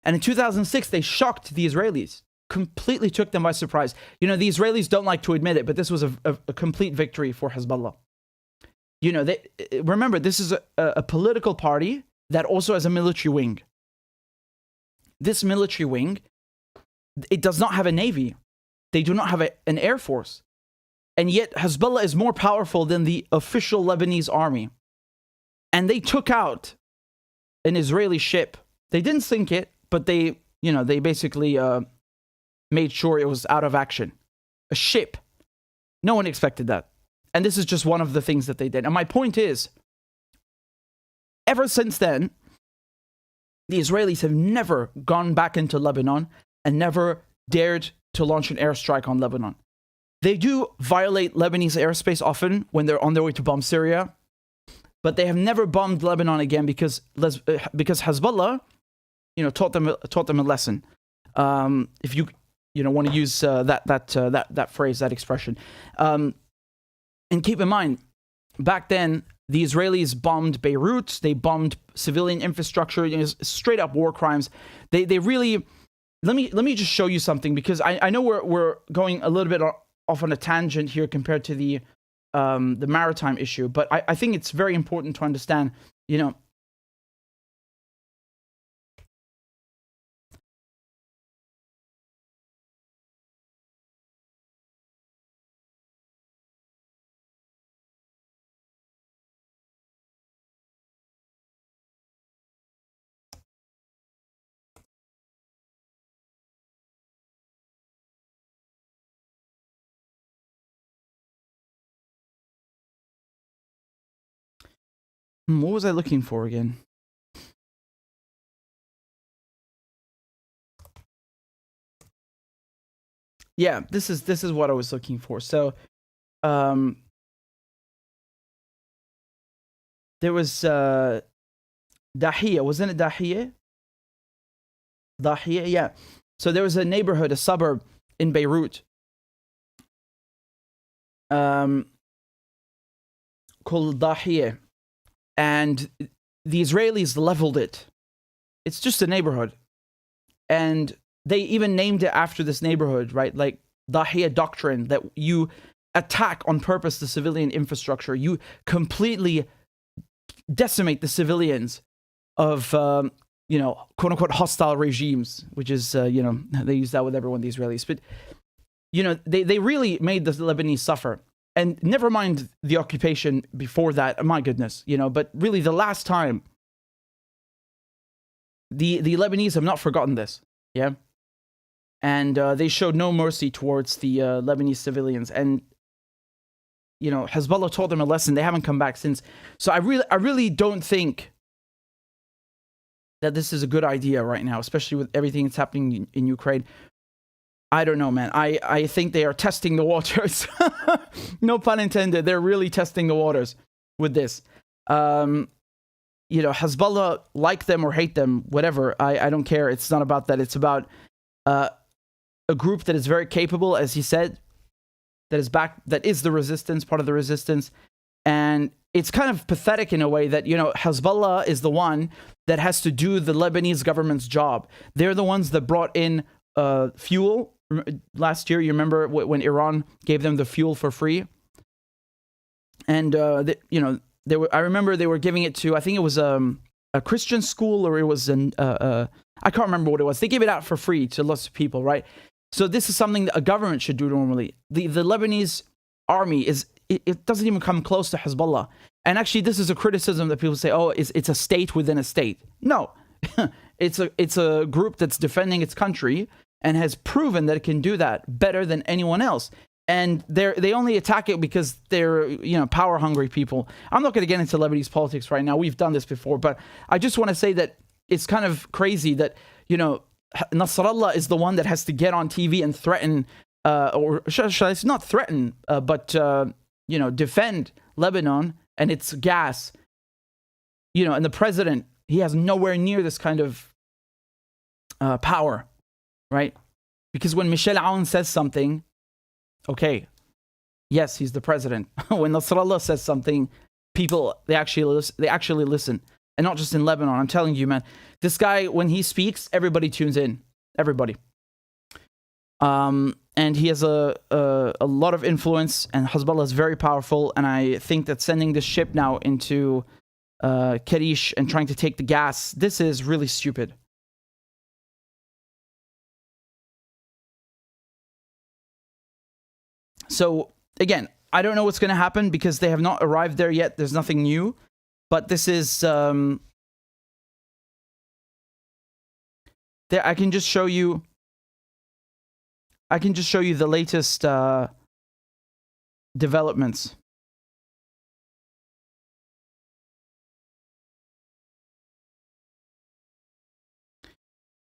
And in 2006, they shocked the Israelis. Completely took them by surprise. You know, the Israelis don't like to admit it, but this was a complete victory for Hezbollah. You know, remember, this is a political party that also has a military wing. This military wing, it does not have a navy. They do not have an air force. And yet Hezbollah is more powerful than the official Lebanese army. And they took out an Israeli ship. They didn't sink it, but they basically made sure it was out of action. A ship No one expected that. And this is just one of the things that they did. And my point is, ever since then, the Israelis have never gone back into Lebanon and never dared to launch an airstrike on Lebanon. They do violate Lebanese airspace often when they're on their way to bomb Syria, but they have never bombed Lebanon again because Hezbollah, taught them a lesson. If you want to use that phrase, that expression, and keep in mind, back then the Israelis bombed Beirut, they bombed civilian infrastructure, straight up war crimes. They really. Let me just show you something, because I know we're going a little bit off on a tangent here compared to the maritime issue, but I think it's very important to understand, what was I looking for again? Yeah, this is what I was looking for. So, there was Dahiya, wasn't it Dahiya? Dahiya, yeah. So there was a neighborhood, a suburb in Beirut, called Dahiya. And the Israelis leveled it. It's just a neighborhood. And they even named it after this neighborhood, right? Like Dahiya doctrine, that you attack on purpose the civilian infrastructure. You completely decimate the civilians of, quote unquote hostile regimes, which is, they use that with everyone, the Israelis. But, they really made the Lebanese suffer. And never mind the occupation before that, my goodness, but really the last time, the Lebanese have not forgotten this, yeah? And they showed no mercy towards the Lebanese civilians. And, Hezbollah taught them a lesson. They haven't come back since. So I really don't think that this is a good idea right now, especially with everything that's happening in Ukraine. I don't know, man. I think they are testing the waters. No pun intended. They're really testing the waters with this. Hezbollah, like them or hate them, whatever. I don't care. It's not about that. It's about a group that is very capable, as he said, that is the resistance, part of the resistance. And it's kind of pathetic in a way that, Hezbollah is the one that has to do the Lebanese government's job. They're the ones that brought in fuel last year. You remember when Iran gave them the fuel for free? And I remember they were giving it to, I think it was a Christian school, or it was I can't remember what it was. They gave it out for free to lots of people, right? So this is something that a government should do normally. The Lebanese army it doesn't even come close to Hezbollah. And actually, this is a criticism that people say, oh, it's a state within a state. No, it's a group that's defending its country and has proven that it can do that better than anyone else. And they only attack it because they're, power hungry people. I'm not going to get into Lebanese politics right now. We've done this before, but I just want to say that it's kind of crazy that, Nasrallah is the one that has to get on TV and threaten, or should I say not threaten, but, defend Lebanon and its gas. And the president, he has nowhere near this kind of power, right? Because when Michel Aoun says something, okay, yes, he's the president. When Nasrallah says something, people, they actually listen. And not just in Lebanon. I'm telling you, man, this guy, when he speaks, everybody tunes in. Everybody. And he has a lot of influence, and Hezbollah is very powerful. And I think that sending this ship now into Karish and trying to take the gas, this is really stupid. So, again, I don't know what's going to happen because they have not arrived there yet. There's nothing new. But this is... there, I can just show you... the latest developments.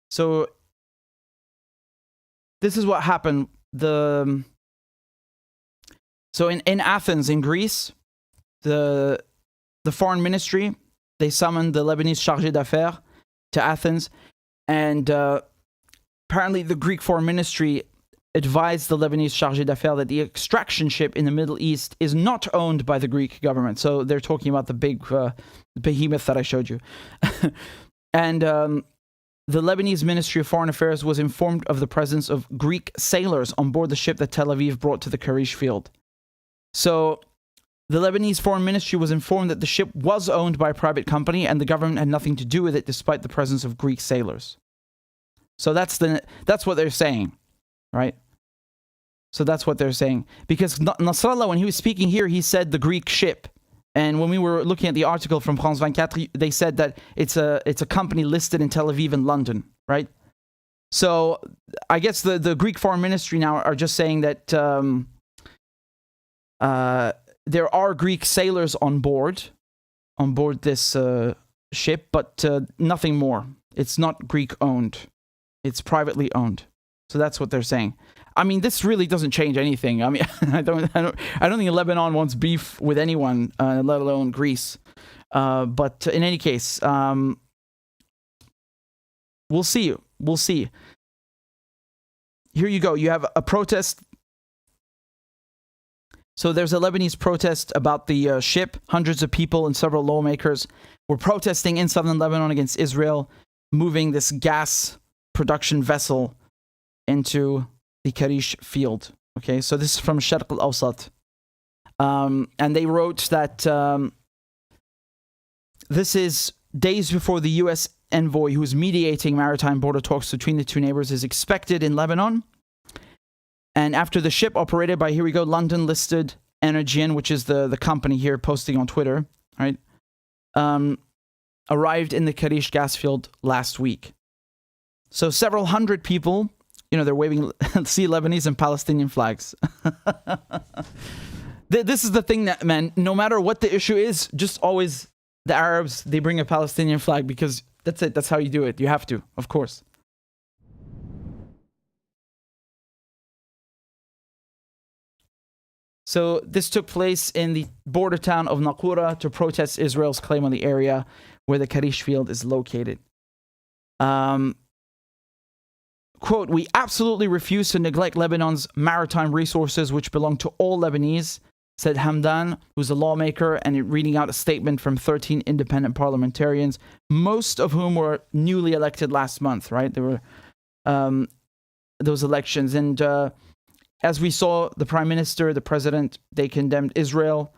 So this is what happened. So in Athens, in Greece, the foreign ministry, they summoned the Lebanese chargé d'affaires to Athens, and apparently the Greek foreign ministry advised the Lebanese chargé d'affaires that the extraction ship in the Middle East is not owned by the Greek government. So they're talking about the big behemoth that I showed you. And the Lebanese Ministry of Foreign Affairs was informed of the presence of Greek sailors on board the ship that Tel Aviv brought to the Karish field. So the Lebanese Foreign Ministry was informed that the ship was owned by a private company and the government had nothing to do with it despite the presence of Greek sailors. So that's what they're saying, right? So that's what they're saying. Because Nasrallah, when he was speaking here, he said the Greek ship. And when we were looking at the article from France 24, they said that it's a company listed in Tel Aviv and London, right? So I guess the Greek Foreign Ministry now are just saying that there are Greek sailors on board this ship, but nothing more. It's not Greek owned. It's privately owned. So that's what they're saying. I mean, this really doesn't change anything. I mean, I don't think Lebanon wants beef with anyone, let alone Greece. But in any case, we'll see. We'll see. Here you go. You have a protest. So there's a Lebanese protest about the ship. Hundreds of people and several lawmakers were protesting in southern Lebanon against Israel moving this gas production vessel into the Karish field. Okay, so this is from Sharq al-Awsat. And they wrote that this is days before the U.S. envoy who is mediating maritime border talks between the two neighbors is expected in Lebanon. And after the ship operated by, here we go, London-listed Energean, which is the company here posting on Twitter, right, arrived in the Karish gas field last week. So several hundred people, they're waving, see Lebanese and Palestinian flags. This is the thing that, man, no matter what the issue is, just always the Arabs, they bring a Palestinian flag because that's it. That's how you do it. You have to, of course. So this took place in the border town of Naqoura to protest Israel's claim on the area where the Karish field is located. Quote, "We absolutely refuse to neglect Lebanon's maritime resources, which belong to all Lebanese," said Hamdan, who's a lawmaker, and reading out a statement from 13 independent parliamentarians, most of whom were newly elected last month, right? There were those elections. And as we saw, the prime minister, the president, they condemned Israel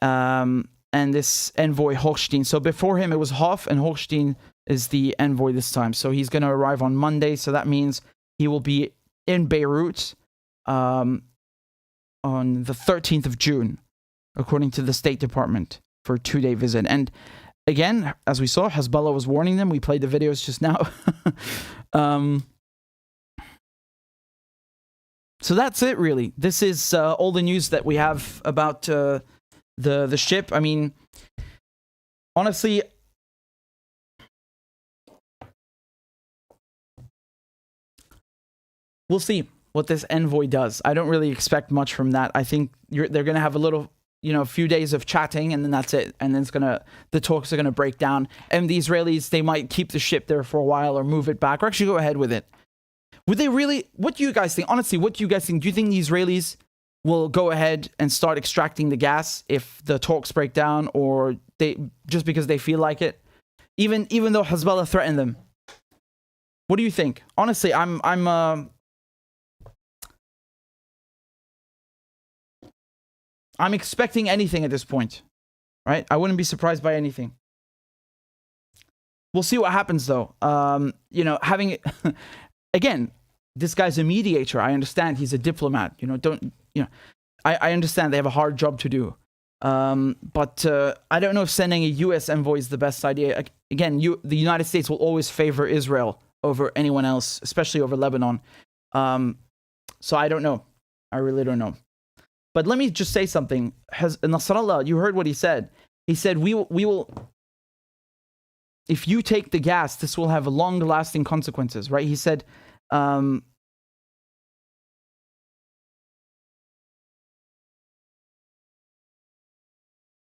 and this envoy Hochstein. So before him, it was Hoff, and Hochstein is the envoy this time. So he's going to arrive on Monday. So that means he will be in Beirut on the 13th of June, according to the State Department, for a 2-day visit. And again, as we saw, Hezbollah was warning them. We played the videos just now. So that's it, really. This is all the news that we have about the ship. I mean, honestly, we'll see what this envoy does. I don't really expect much from that. I think they're going to have a little, a few days of chatting, and then that's it. And then the talks are going to break down. And the Israelis, they might keep the ship there for a while or move it back or actually go ahead with it. Would they really? What do you guys think? Honestly, what do you guys think? Do you think the Israelis will go ahead and start extracting the gas if the talks break down, or they just because they feel like it? Even though Hezbollah threatened them. What do you think? Honestly, I'm expecting anything at this point, right? I wouldn't be surprised by anything. We'll see what happens, though. Having again, this guy's a mediator. I understand he's a diplomat. I understand they have a hard job to do. But I don't know if sending a U.S. envoy is the best idea. Again, the United States will always favor Israel over anyone else, especially over Lebanon. So I don't know. I really don't know. But let me just say something. Nasrallah, you heard what he said. He said, we will, if you take the gas, this will have long-lasting consequences, right? He said,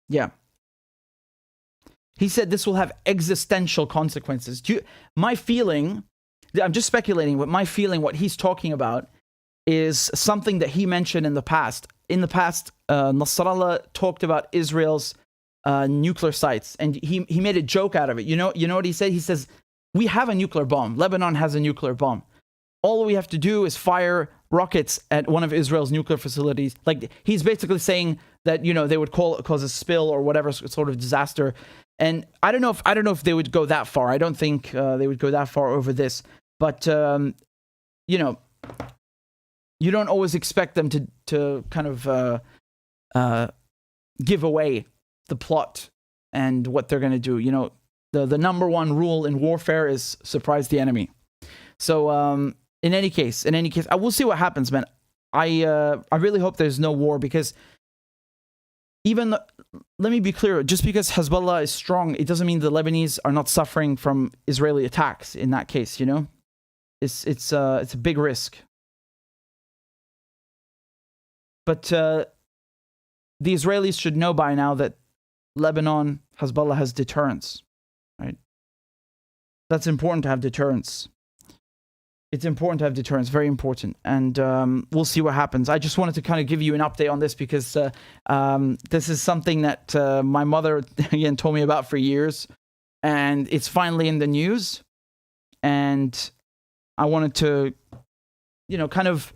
yeah. He said this will have existential consequences. My feeling, I'm just speculating, but my feeling, what he's talking about is something that he mentioned in the past. In the past, Nasrallah talked about Israel's nuclear sites, and he made a joke out of it. You know what he said? He says, we have a nuclear bomb. Lebanon has a nuclear bomb. All we have to do is fire rockets at one of Israel's nuclear facilities. Like, he's basically saying that, they would cause a spill or whatever sort of disaster. And I don't know if they would go that far. I don't think they would go that far over this. But you don't always expect them to kind of give away the plot and what they're going to do. The number one rule in warfare is surprise the enemy. So in any case, I will see what happens, man. I really hope there's no war, because let me be clear, just because Hezbollah is strong, it doesn't mean the Lebanese are not suffering from Israeli attacks in that case, It's a big risk. But the Israelis should know by now that Lebanon, Hezbollah has deterrence, right? That's important to have deterrence. It's important to have deterrence, very important. And we'll see what happens. I just wanted to kind of give you an update on this, because this is something that my mother, again, told me about for years. And it's finally in the news. And I wanted to, kind of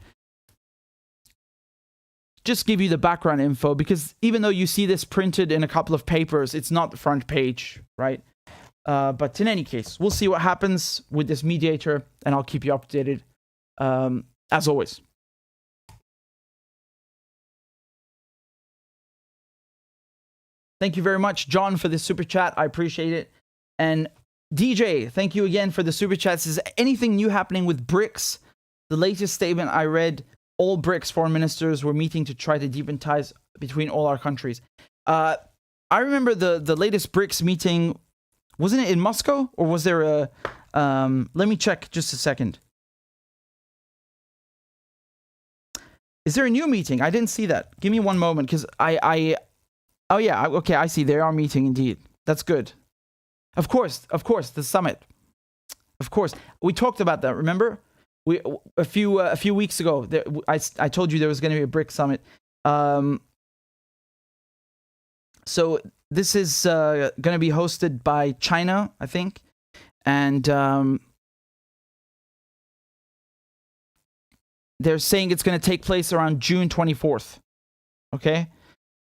just give you the background info, because even though you see this printed in a couple of papers, it's not the front page, right? But in any case, we'll see what happens with this mediator, and I'll keep you updated, as always. Thank you very much, John, for the super chat. I appreciate it. And DJ, thank you again for the super chats. Is anything new happening with BRICS? The latest statement I read, all BRICS foreign ministers were meeting to try to deepen ties between all our countries. I remember the latest BRICS meeting. Wasn't it in Moscow, or was there a... let me check just a second. Is there a new meeting? I didn't see that. Give me one moment, because oh yeah, okay, I see. They are meeting indeed. That's good. Of course, the summit. Of course. We talked about that, remember? A few weeks ago, I told you there was going to be a BRICS summit. So this is going to be hosted by China, I think. And they're saying it's going to take place around June 24th. Okay?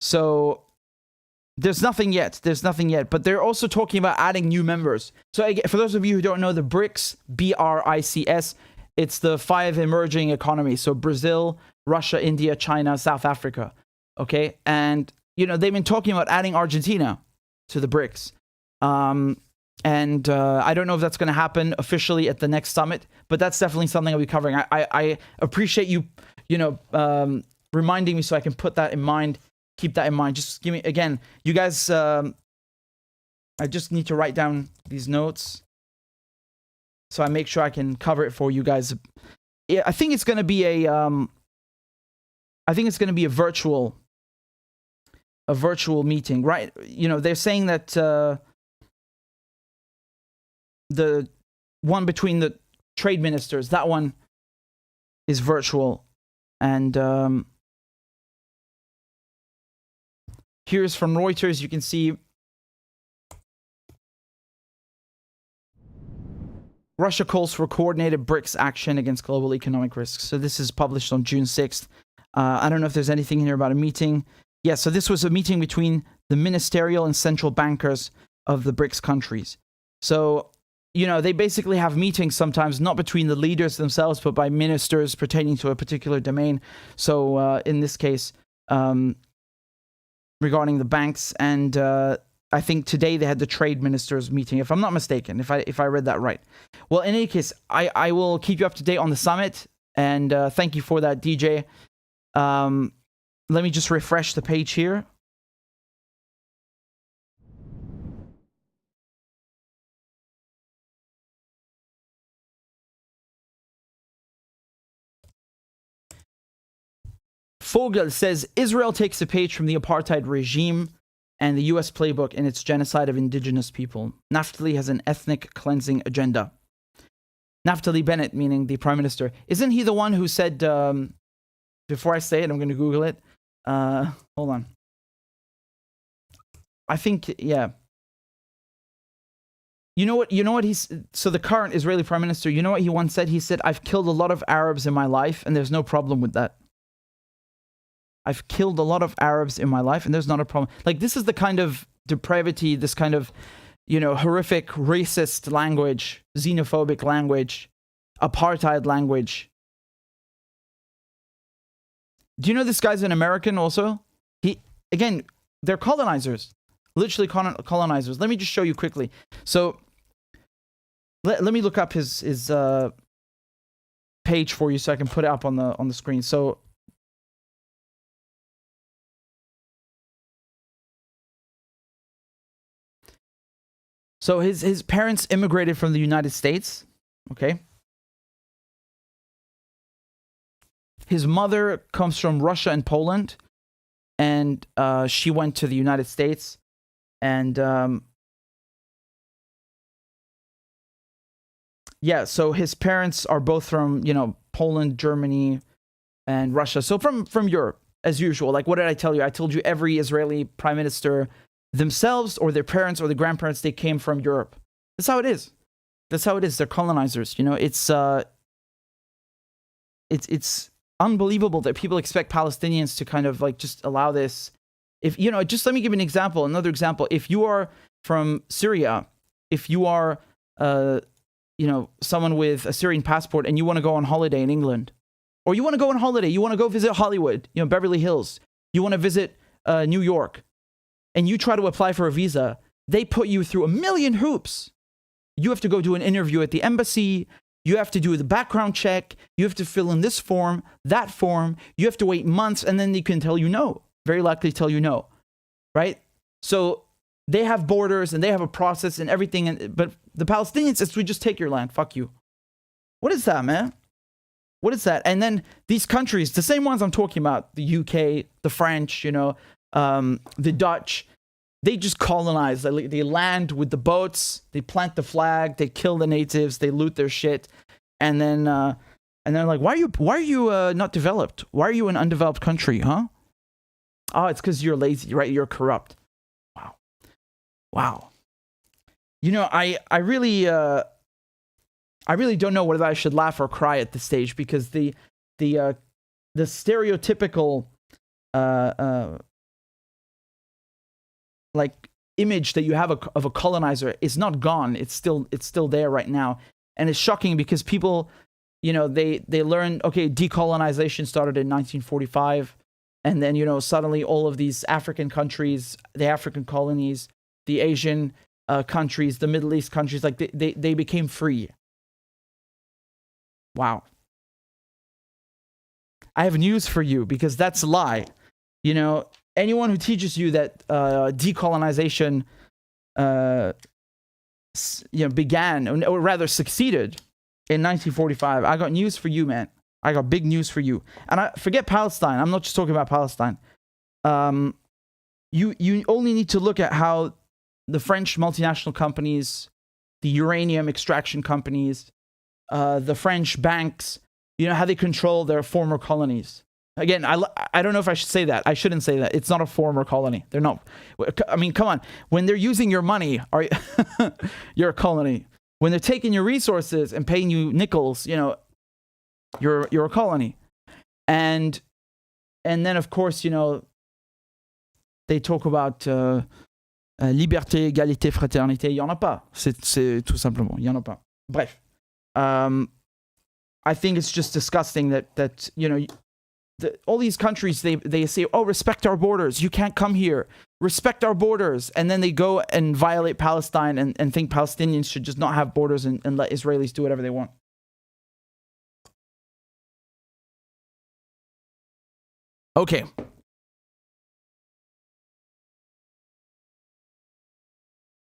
So there's nothing yet. But they're also talking about adding new members. So for those of you who don't know, the BRICS, BRICS, it's the 5 emerging economies. So Brazil, Russia, India, China, South Africa. Okay? And they've been talking about adding Argentina to the BRICS. And I don't know if that's going to happen officially at the next summit, but that's definitely something I'll be covering. I appreciate you, reminding me so I can put that in mind, keep that in mind. Just give me, again, you guys, I just need to write down these notes so I make sure I can cover it for you guys. I think it's going to be a virtual meeting, right? They're saying that the one between the trade ministers, that one is virtual. And here's from Reuters. You can see Russia calls for coordinated BRICS action against global economic risks. So this is published on June 6th. I don't know if there's anything in here about a meeting. Yeah, so this was a meeting between the ministerial and central bankers of the BRICS countries. So, they basically have meetings sometimes, not between the leaders themselves, but by ministers pertaining to a particular domain. So, in this case, regarding the banks, and I think today they had the trade ministers meeting, if I'm not mistaken, if I read that right. Well, in any case, I will keep you up to date on the summit, and thank you for that, DJ. let me just refresh the page here. Fogel says, Israel takes a page from the apartheid regime and the US playbook in its genocide of indigenous people. Naftali has an ethnic cleansing agenda. Naftali Bennett, meaning the Prime Minister. Isn't he the one who said, before I say it, I'm going to Google it. Hold on. I think, yeah. You know what he's, so the current Israeli Prime Minister, you know what he once said? He said, I've killed a lot of Arabs in my life and there's no problem with that. I've killed a lot of Arabs in my life, and there's not a problem. Like, this is the kind of depravity, this kind of, you know, horrific, racist language, xenophobic language, apartheid language. Do you know this guy's an American also? Again, they're colonizers. Literally colonizers. Let me just show you quickly. So, let me look up his page for you so I can put it up on the screen. So his parents immigrated from the United States, okay? His mother comes from Russia and Poland, and she went to the United States, and yeah, so his parents are both from, you know, Poland, Germany, and Russia. So from Europe, as usual. Like, what did I tell you? I told you every Israeli prime minister themselves or their parents or their grandparents, they came from Europe. That's how it is. That's how it is. They're colonizers. You know, it's unbelievable that people expect Palestinians to kind of like just allow this. If, you know, just let me give you an example, another example. If you are from Syria, if you are, you know, someone with a Syrian passport and you want to go on holiday in England, or you want to go on holiday, you want to go visit Hollywood, you know, Beverly Hills, you want to visit New York, and you try to apply for a visa, they put you through a million hoops. You have to go do an interview at the embassy. You have to do the background check. You have to fill in this form, that form. You have to wait months, and then they can tell you no. Very likely tell you no, right? So they have borders, and they have a process and everything. But the Palestinians, it's we just take your land. Fuck you. What is that, man? What is that? And then these countries, the same ones I'm talking about, the UK, the French, you know, the Dutch, they just colonize. They land with the boats, they plant the flag, they kill the natives, they loot their shit, and then they're like, why are you not developed? Why are you an undeveloped country, huh? Oh, it's because you're lazy, right? You're corrupt. Wow. You know, I really don't know whether I should laugh or cry at this stage, because the stereotypical like image that you have of a colonizer is not gone. It's still there right now, and it's shocking because people, you know, they learn, okay, decolonization started in 1945, and then, you know, suddenly all of these African countries, the African colonies, the Asian countries, the Middle East countries, like they became free. Wow. I have news for you, because that's a lie. You know, anyone who teaches you that decolonization began, or rather succeeded, in 1945, I got news for you, man. I got big news for you. And I forget Palestine. I'm not just talking about Palestine. You only need to look at how the French multinational companies, the uranium extraction companies, the French banks, you know, how they control their former colonies. Again, I don't know if I should say that. I shouldn't say that. It's not a former colony. They're not. I mean, come on. When they're using your money, you're a colony. When they're taking your resources and paying you nickels, you know, you're a colony. And then, of course, you know, they talk about liberté, égalité, fraternité. Il y en a pas. C'est tout simplement. Il y en a pas. Bref. I think it's just disgusting that you know, all these countries, they say, oh, respect our borders. You can't come here. Respect our borders. And then they go and violate Palestine and think Palestinians should just not have borders and let Israelis do whatever they want. Okay.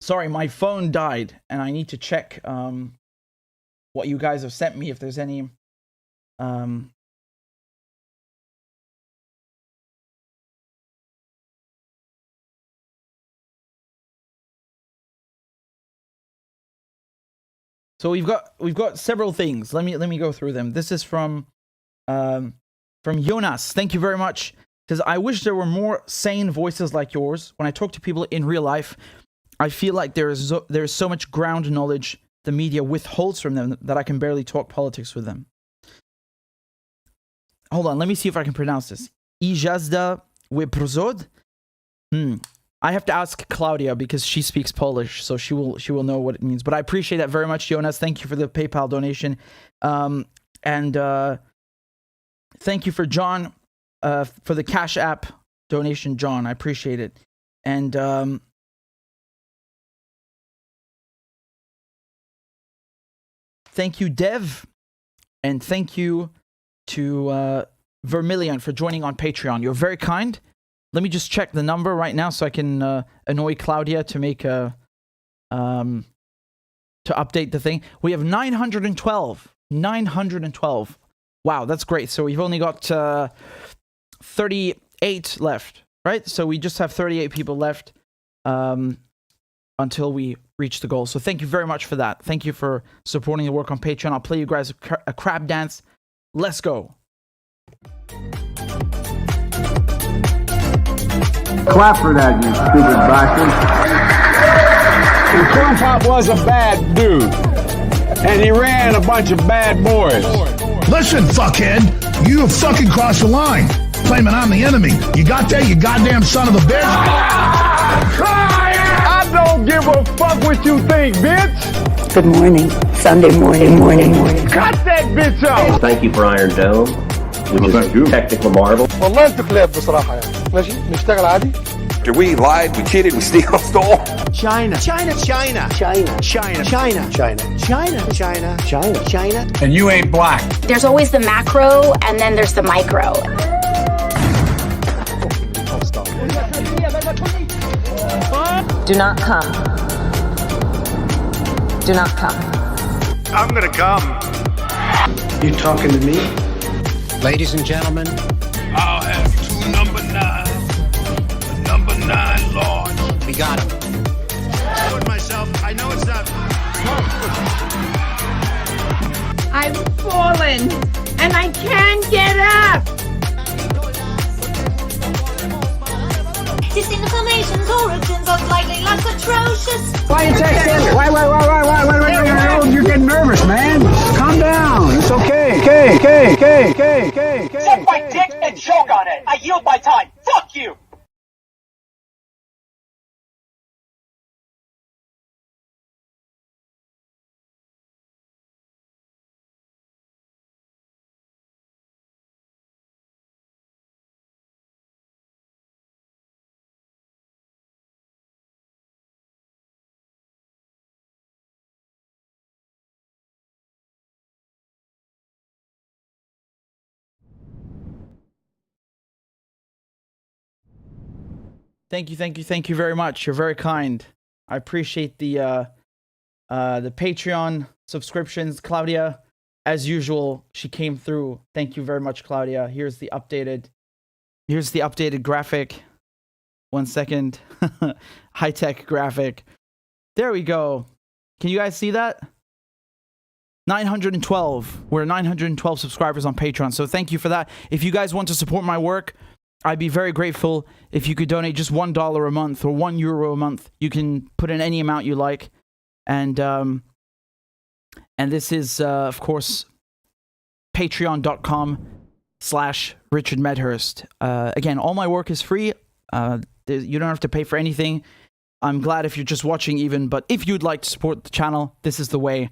Sorry, my phone died, and I need to check what you guys have sent me, if there's any... So we've got several things. Let me go through them. This is from Jonas. Thank you very much. Says, I wish there were more sane voices like yours. When I talk to people in real life, I feel like there is so much ground knowledge the media withholds from them that I can barely talk politics with them. Hold on, let me see if I can pronounce this. Ijazda Wiprozod? I have to ask Claudia because she speaks Polish, so she will know what it means. But I appreciate that very much, Jonas. Thank you for the PayPal donation. And thank you for John, for the Cash App donation, John. I appreciate it. And thank you, Dev. And thank you to Vermilion for joining on Patreon. You're very kind. Let me just check the number right now so I can annoy Claudia to make to update the thing. We have 912. 912. Wow, that's great. So we've only got 38 left, right? So we just have 38 people left until we reach the goal. So thank you very much for that. Thank you for supporting the work on Patreon. I'll play you guys a crab dance. Let's go. Clap for that, you stupid bastard. And Corn Pop was a bad dude. And he ran a bunch of bad boys. Listen, fuckhead, you have fucking crossed the line. Claiming I'm the enemy. You got that, you goddamn son of a bitch? I don't give a fuck what you think, bitch. Good morning. Sunday morning. Cut that bitch out. Thank you for Iron Dome, which is a technical marvel. والله انتوا كلاب بصراحة يعني. ماشي نشتغل عادي. We lied, we cheated, we stole. China. And you ain't black. There's always the macro, and then there's the micro. Do not come. Do not come. I'm gonna come. You talking to me? Ladies and gentlemen. I'll have 2 number 9s. Number 9 large. We got him. I told myself, I know it's not. I've fallen, and I can't get up. Disinformation's origins are slightly less atrocious. Why you texting? Why? You're getting nervous, man. Calm down. It's okay. Suck my dick and choke on it. I yield my time. Fuck you. Thank you very much. You're very kind. I appreciate the Patreon subscriptions. Claudia, as usual, she came through. Thank you very much, Claudia. Here's the updated graphic. 1 second. High-tech graphic. There we go. Can you guys see that? 912. We're 912 subscribers on Patreon. So thank you for that. If you guys want to support my work, I'd be very grateful if you could donate just $1 a month or €1 a month. You can put in any amount you like. And this is, of course, patreon.com/RichardMedhurst. Again, all my work is free. You don't have to pay for anything. I'm glad if you're just watching even, but if you'd like to support the channel, this is the way.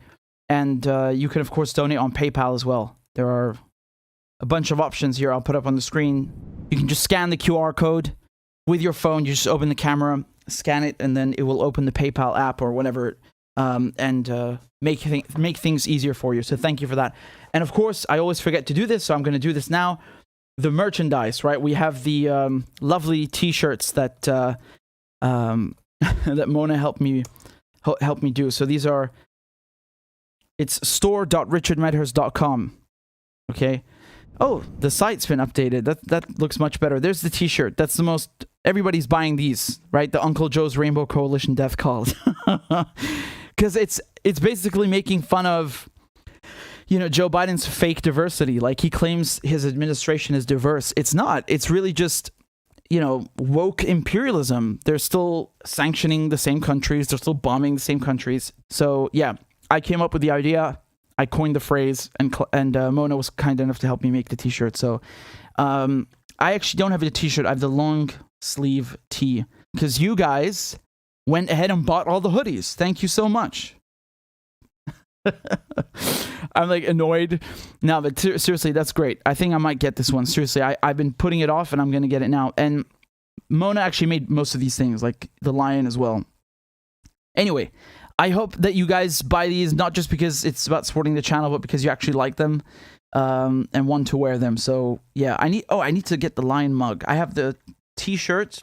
And you can, of course, donate on PayPal as well. There are a bunch of options here I'll put up on the screen. You can just scan the QR code with your phone. You just open the camera, scan it, and then it will open the PayPal app or whatever, and make things easier for you. So thank you for that. And of course, I always forget to do this, so I'm going to do this now. The merchandise, right? We have the lovely T-shirts that that Mona helped me do. So these are, it's store.richardmedhurst.com. Okay. Oh, the site's been updated. That looks much better. There's the t-shirt. That's the most, everybody's buying these, right? The Uncle Joe's Rainbow Coalition Death Call. Because it's basically making fun of, you know, Joe Biden's fake diversity. Like, he claims his administration is diverse. It's not. It's really just, you know, woke imperialism. They're still sanctioning the same countries. They're still bombing the same countries. So, yeah, I came up with the idea. I coined the phrase, and Mona was kind enough to help me make the t-shirt. So I actually don't have the t-shirt. I have the long sleeve tee because you guys went ahead and bought all the hoodies. Thank you so much. I'm like annoyed. No, but seriously, that's great. I think I might get this one. Seriously, I've been putting it off and I'm going to get it now. And Mona actually made most of these things, like the lion as well. Anyway, I hope that you guys buy these, not just because it's about supporting the channel, but because you actually like them and want to wear them. So yeah, I need to get the lion mug. I have the t-shirt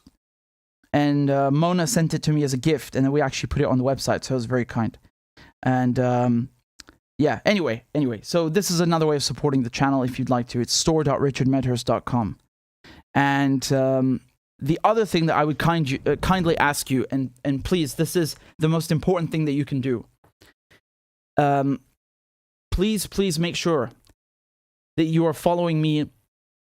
and Mona sent it to me as a gift, and then we actually put it on the website. So it was very kind. And yeah, anyway, so this is another way of supporting the channel if you'd like to. It's store.richardmedhurst.com. And the other thing that I would kindly ask you, and please, this is the most important thing that you can do. Please make sure that you are following me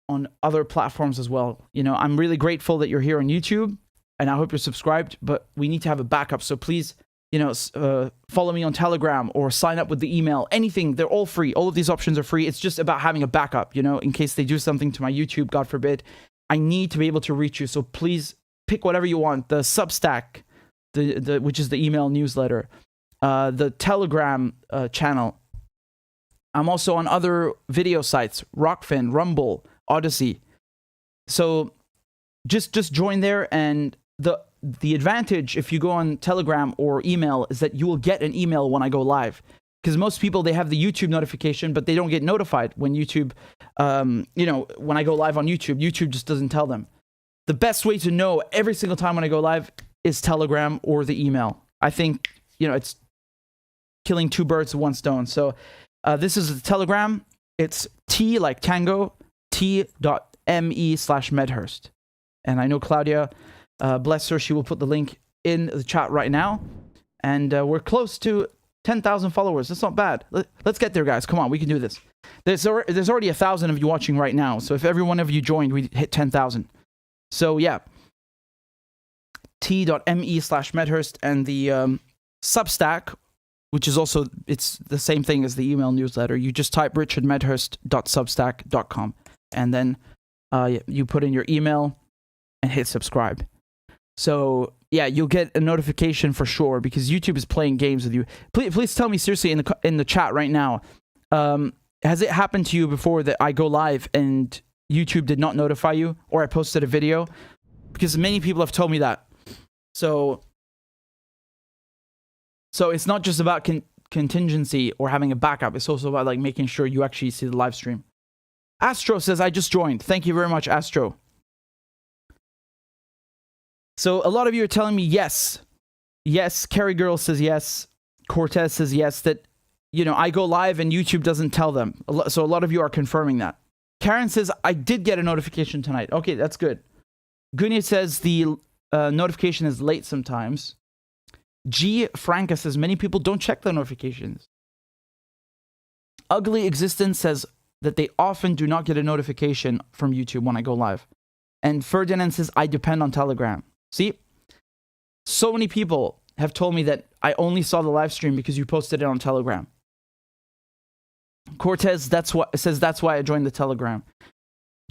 on other platforms as well. You know, I'm really grateful that you're here on YouTube, and I hope you're subscribed, but we need to have a backup. So please, you know, follow me on Telegram or sign up with the email, anything. They're all free. All of these options are free. It's just about having a backup, you know, in case they do something to my YouTube, God forbid. I need to be able to reach you. So please pick whatever you want. The Substack, which is the email newsletter, the Telegram channel. I'm also on other video sites, Rockfin, Rumble, Odyssey. So just join there, and the advantage if you go on Telegram or email is that you will get an email when I go live. Because most people, they have the YouTube notification, but they don't get notified when YouTube, you know, when I go live on YouTube. YouTube just doesn't tell them. The best way to know every single time when I go live is Telegram or the email. I think, you know, it's killing two birds with one stone. So this is the Telegram. It's T like Tango, t.me/Medhurst. And I know Claudia, bless her, she will put the link in the chat right now. And we're close to 10,000 followers. That's not bad. Let's get there, guys. Come on, we can do this. There's already 1,000 of you watching right now. So if every one of you joined, we'd hit 10,000. So yeah, t.me/Medhurst, and the Substack, which is also, it's the same thing as the email newsletter. You just type richardmedhurst.substack.com, and then you put in your email and hit subscribe. So yeah, you'll get a notification for sure, because YouTube is playing games with you. Please tell me seriously in the chat right now. Has it happened to you before that I go live and YouTube did not notify you, or I posted a video? Because many people have told me that. So it's not just about contingency or having a backup. It's also about like making sure you actually see the live stream. Astro says, I just joined. Thank you very much, Astro. So a lot of you are telling me yes. Yes, Carrie Girl says yes. Cortez says yes, that, you know, I go live and YouTube doesn't tell them. So a lot of you are confirming that. Karen says, I did get a notification tonight. Okay, that's good. Gunya says the notification is late sometimes. G. Franca says, many people don't check the notifications. Ugly Existence says that they often do not get a notification from YouTube when I go live. And Ferdinand says, I depend on Telegram. See, so many people have told me that I only saw the live stream because you posted it on Telegram. Cortez says that's why I joined the Telegram.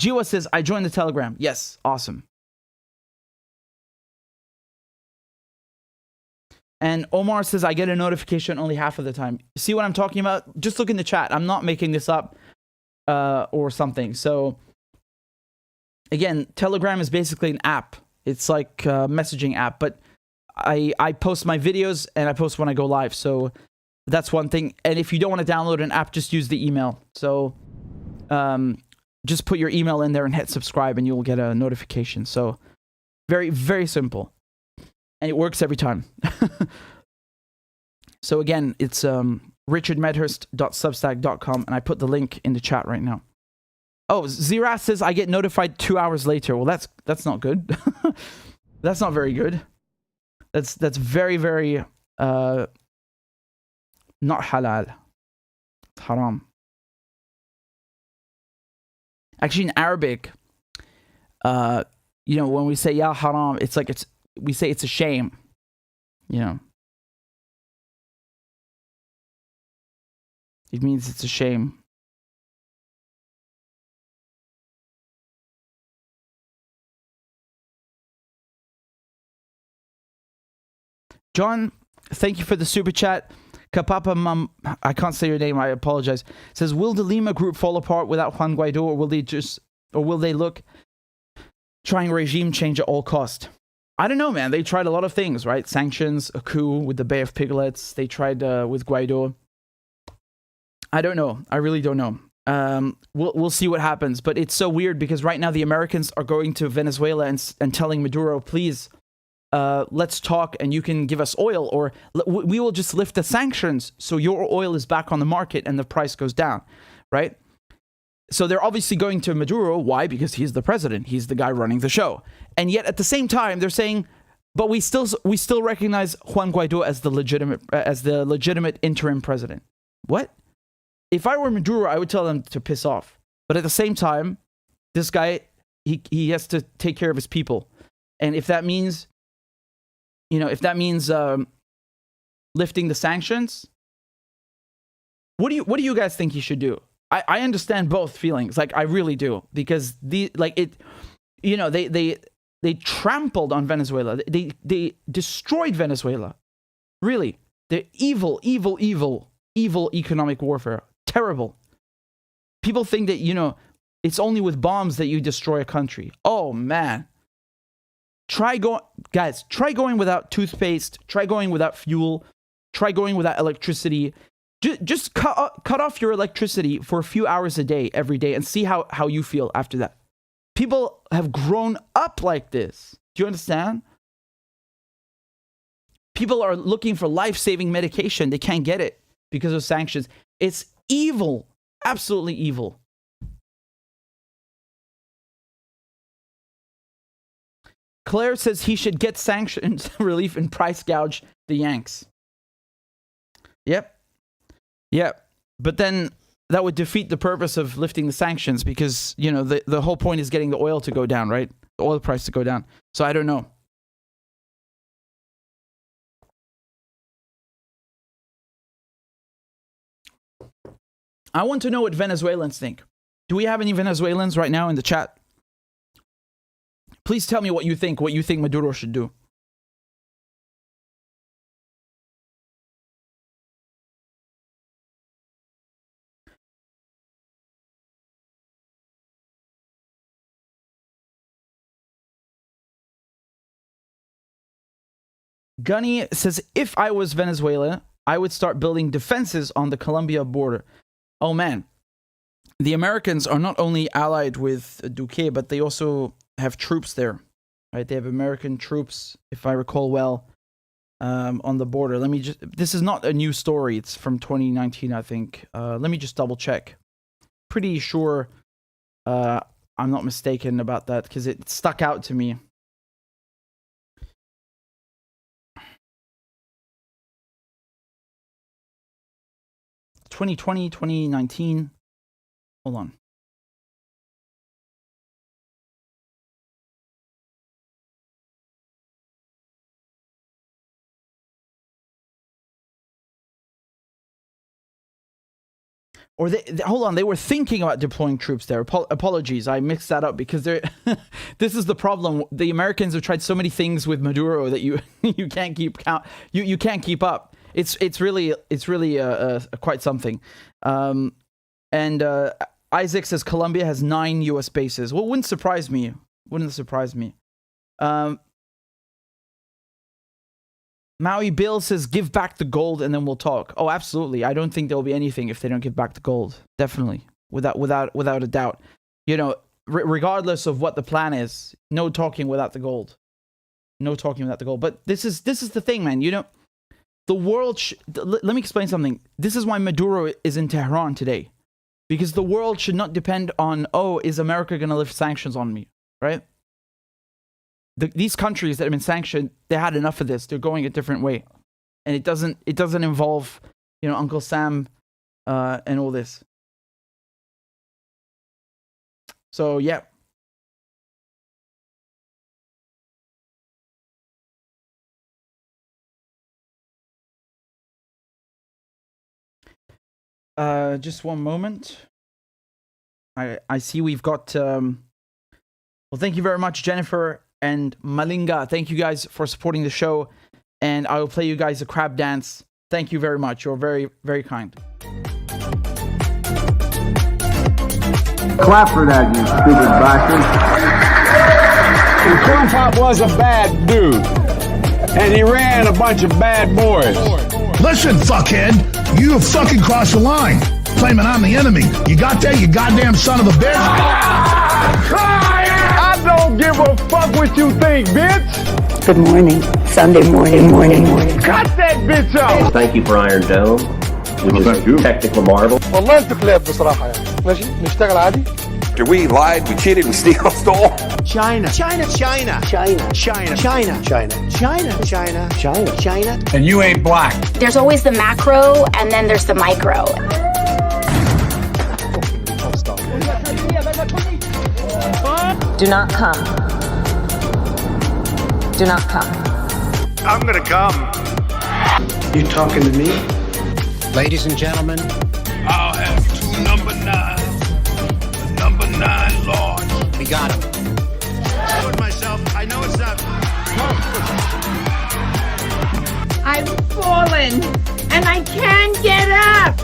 Jiwa says, I joined the Telegram. Yes, awesome. And Omar says, I get a notification only half of the time. See what I'm talking about? Just look in the chat. I'm not making this up or something. So again, Telegram is basically an app. It's like a messaging app, but I post my videos and I post when I go live. So that's one thing. And if you don't want to download an app, just use the email. So just put your email in there and hit subscribe and you'll get a notification. So very, very simple. And it works every time. So again, it's richardmedhurst.substack.com, and I put the link in the chat right now. Oh, Ziras says I get notified 2 hours later. Well, that's not good. That's not very good. That's very, very not halal. It's haram. Actually, in Arabic, when we say ya haram, it's like we say it's a shame. It means it's a shame. John, thank you for the super chat. Kapapa Mum, I can't say your name, I apologize. Says, will the Lima group fall apart without Juan Guaidó, or will they look trying regime change at all cost? I don't know, man. They tried a lot of things, right? Sanctions, a coup with the Bay of Piglets. They tried with Guaidó. I don't know. I really don't know. We'll see what happens. But it's so weird because right now the Americans are going to Venezuela and telling Maduro, please, let's talk and you can give us oil, or we will just lift the sanctions so your oil is back on the market and the price goes down, right? So they're obviously going to Maduro. Why? Because he's the president. He's the guy running the show. And yet at the same time, they're saying, but we still recognize Juan Guaidó as the legitimate interim president. What? If I were Maduro, I would tell them to piss off. But at the same time, this guy, he has to take care of his people. And if that means, lifting the sanctions, what do you guys think he should do? I understand both feelings. Like, I really do. Because they trampled on Venezuela. They destroyed Venezuela. Really. They're evil economic warfare. Terrible. People think that, it's only with bombs that you destroy a country. Oh, man. Try going without toothpaste. Try going without fuel. Try going without electricity. Just cut off your electricity for a few hours a day, every day, and see how you feel after that. People have grown up like this. Do you understand? People are looking for life-saving medication. They can't get it because of sanctions. It's evil. Absolutely evil. Claire says he should get sanctions relief and price gouge the Yanks. Yep. But then that would defeat the purpose of lifting the sanctions because, the whole point is getting the oil to go down, right? The oil price to go down. So I don't know. I want to know what Venezuelans think. Do we have any Venezuelans right now in the chat? Please tell me what you think Maduro should do. Gunny says, if I was Venezuela, I would start building defenses on the Colombia border. Oh man, the Americans are not only allied with Duque, but they also have troops there, right? They have American troops, if I recall well, on the border. This is not a new story. It's from 2019, I think. Let me just double check. Pretty sure I'm not mistaken about that because it stuck out to me. 2020, 2019. Hold on. Or hold on, they were thinking about deploying troops there. Apologies, I mixed that up because this is the problem. The Americans have tried so many things with Maduro that you can't keep count. You can't keep up. It's really quite something. And Isaac says Colombia has 9 U.S. bases. Well, wouldn't surprise me. Maui Bill says, give back the gold and then we'll talk. Oh, absolutely. I don't think there'll be anything if they don't give back the gold. Definitely. Without a doubt. Regardless of what the plan is, no talking without the gold. No talking without the goal. But this is the thing, man. You know, the world... let me explain something. This is why Maduro is in Tehran today. Because the world should not depend on, oh, is America going to lift sanctions on me? Right? These countries that have been sanctioned, they had enough of this. They're going a different way. And it doesn't involve, you know, Uncle Sam and all this. So, yeah. Just one moment. I see we've got... well, thank you very much, Jennifer and Malinga. Thank you guys for supporting the show. And I will play you guys a crab dance. Thank you very much. You're very, very kind. Clap for that, you stupid bastard. And Corn Pop was a bad dude. And he ran a bunch of bad boys. Listen, fuckhead, you have fucking crossed the line. Claiming I'm the enemy. You got that, you goddamn son of a bitch? I don't give a fuck what you think, bitch. Good morning. Sunday morning. Cut that bitch out. Thank you for Iron Dome, which is a technical marvel. والله انت كلاب بصراحة يعني. ماشي نشتغل عادي. We lied, we cheated, we stole. China. And you ain't black. There's always the macro and then there's the micro. Do not come. Do not come. I'm gonna come. You talking to me? Ladies and gentlemen. I'll have 2 number 9s. The number 9 large. We got him. I told myself, I know it's not. I've fallen and I can't get up.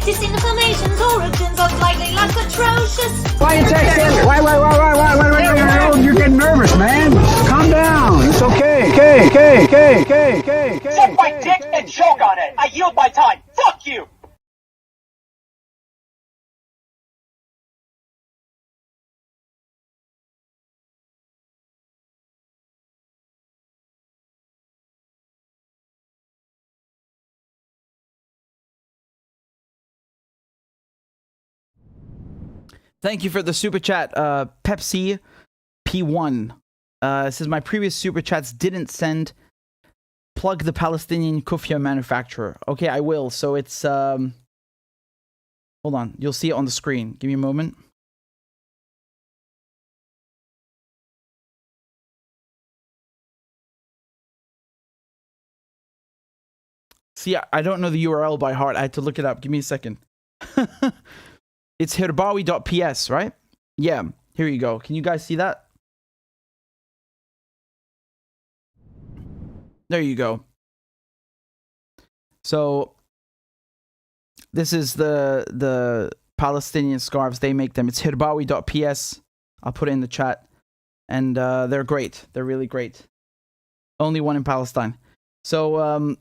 Disinformation's origins are slightly less atrocious. Why you texting? Why? You're getting nervous, man. Calm down. It's okay. Suck my dick and choke on it. I yield my time. Fuck you. Thank you for the super chat, Pepsi P1. Says my previous super chats didn't send. Plug the Palestinian kufia manufacturer. Okay, I will. So it's hold on, you'll see it on the screen. Give me a moment. See, I don't know the URL by heart. I had to look it up. Give me a second. It's hirbawi.ps, right? Yeah, here you go. Can you guys see that? There you go. So this is the Palestinian scarves. They make them. It's hirbawi.ps. I'll put it in the chat. And they're great. They're really great. Only one in Palestine. So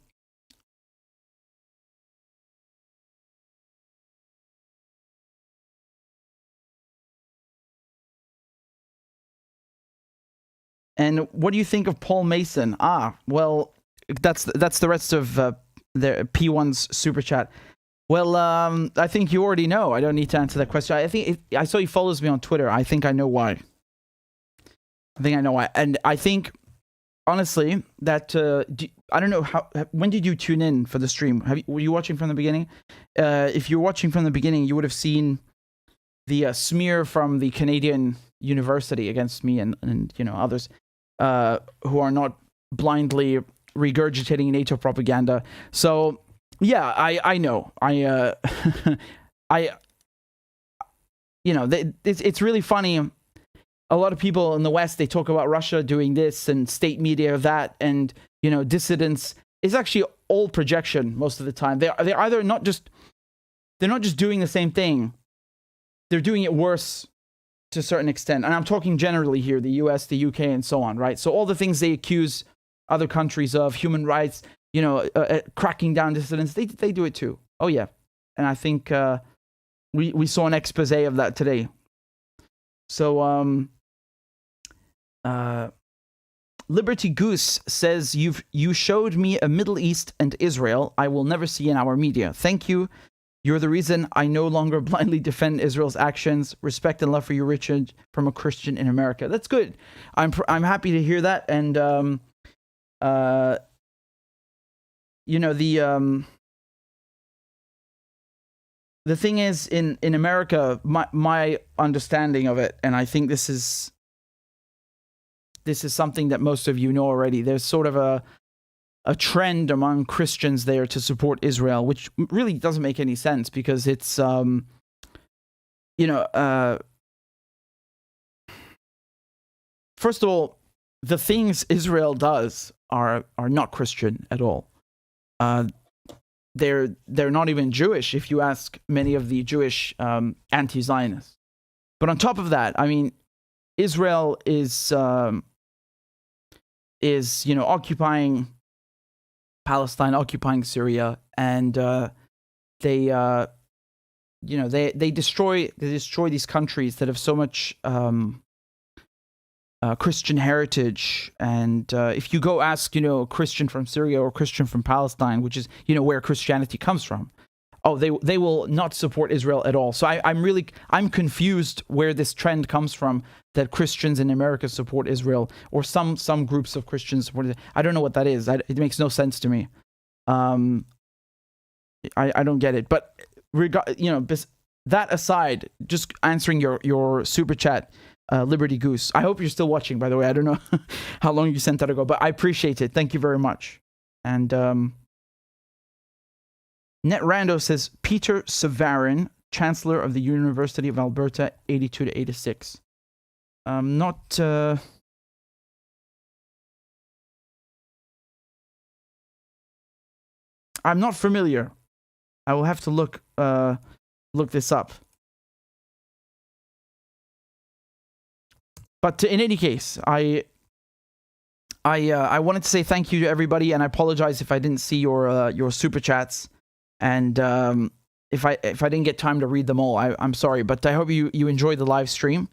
and what do you think of Paul Mason? Well, that's the rest of the P1's super chat. Well, I think you already know. I don't need to answer that question. I saw he follows me on Twitter. I think I know why. And I think, honestly, that I don't know when did you tune in for the stream? Were you watching from the beginning? If you're watching from the beginning, you would have seen the smear from the Canadian University against me and you know others who are not blindly regurgitating NATO propaganda. So yeah, I know. You know, it's really funny. A lot of people in the West, they talk about Russia doing this and state media that, and you know, dissidents. It's actually all projection most of the time. They're either not just doing the same thing. They're doing it worse to a certain extent. And I'm talking generally here, the US, the UK, and so on, right? So all the things they accuse other countries of, human rights, you know, cracking down dissidents, they do it too. Oh yeah. And I think we saw an expose of that today. So Liberty Goose says, you showed me a Middle East and Israel I will never see in our media. Thank you. You're the reason I no longer blindly defend Israel's actions. Respect and love for you, Richard, from a Christian in America. That's good. I'm happy to hear that. And the thing is, in America, my understanding of it, and I think this is something that most of you know already. There's sort of a trend among Christians there to support Israel, which really doesn't make any sense because it's, first of all, the things Israel does are not Christian at all. They're not even Jewish if you ask many of the Jewish anti-Zionists. But on top of that, I mean, Israel is occupying Palestine, occupying Syria, and they destroy these countries that have so much Christian heritage. And if you go ask, a Christian from Syria or Christian from Palestine, which is, where Christianity comes from, they will not support Israel at all. So I'm confused where this trend comes from, that Christians in America support Israel, or some groups of Christians support it. I don't know what that is. It makes no sense to me. I don't get it. But that aside, just answering your super chat, Liberty Goose. I hope you're still watching, by the way. I don't know how long you sent that ago, but I appreciate it. Thank you very much. And NetRando says, Peter Savarin, Chancellor of the University of Alberta, 82 to 86. I'm not familiar. I will have to look this up. But in any case, I wanted to say thank you to everybody, and I apologize if I didn't see your super chats, and if I didn't get time to read them all. I'm sorry, but I hope you enjoyed the live stream,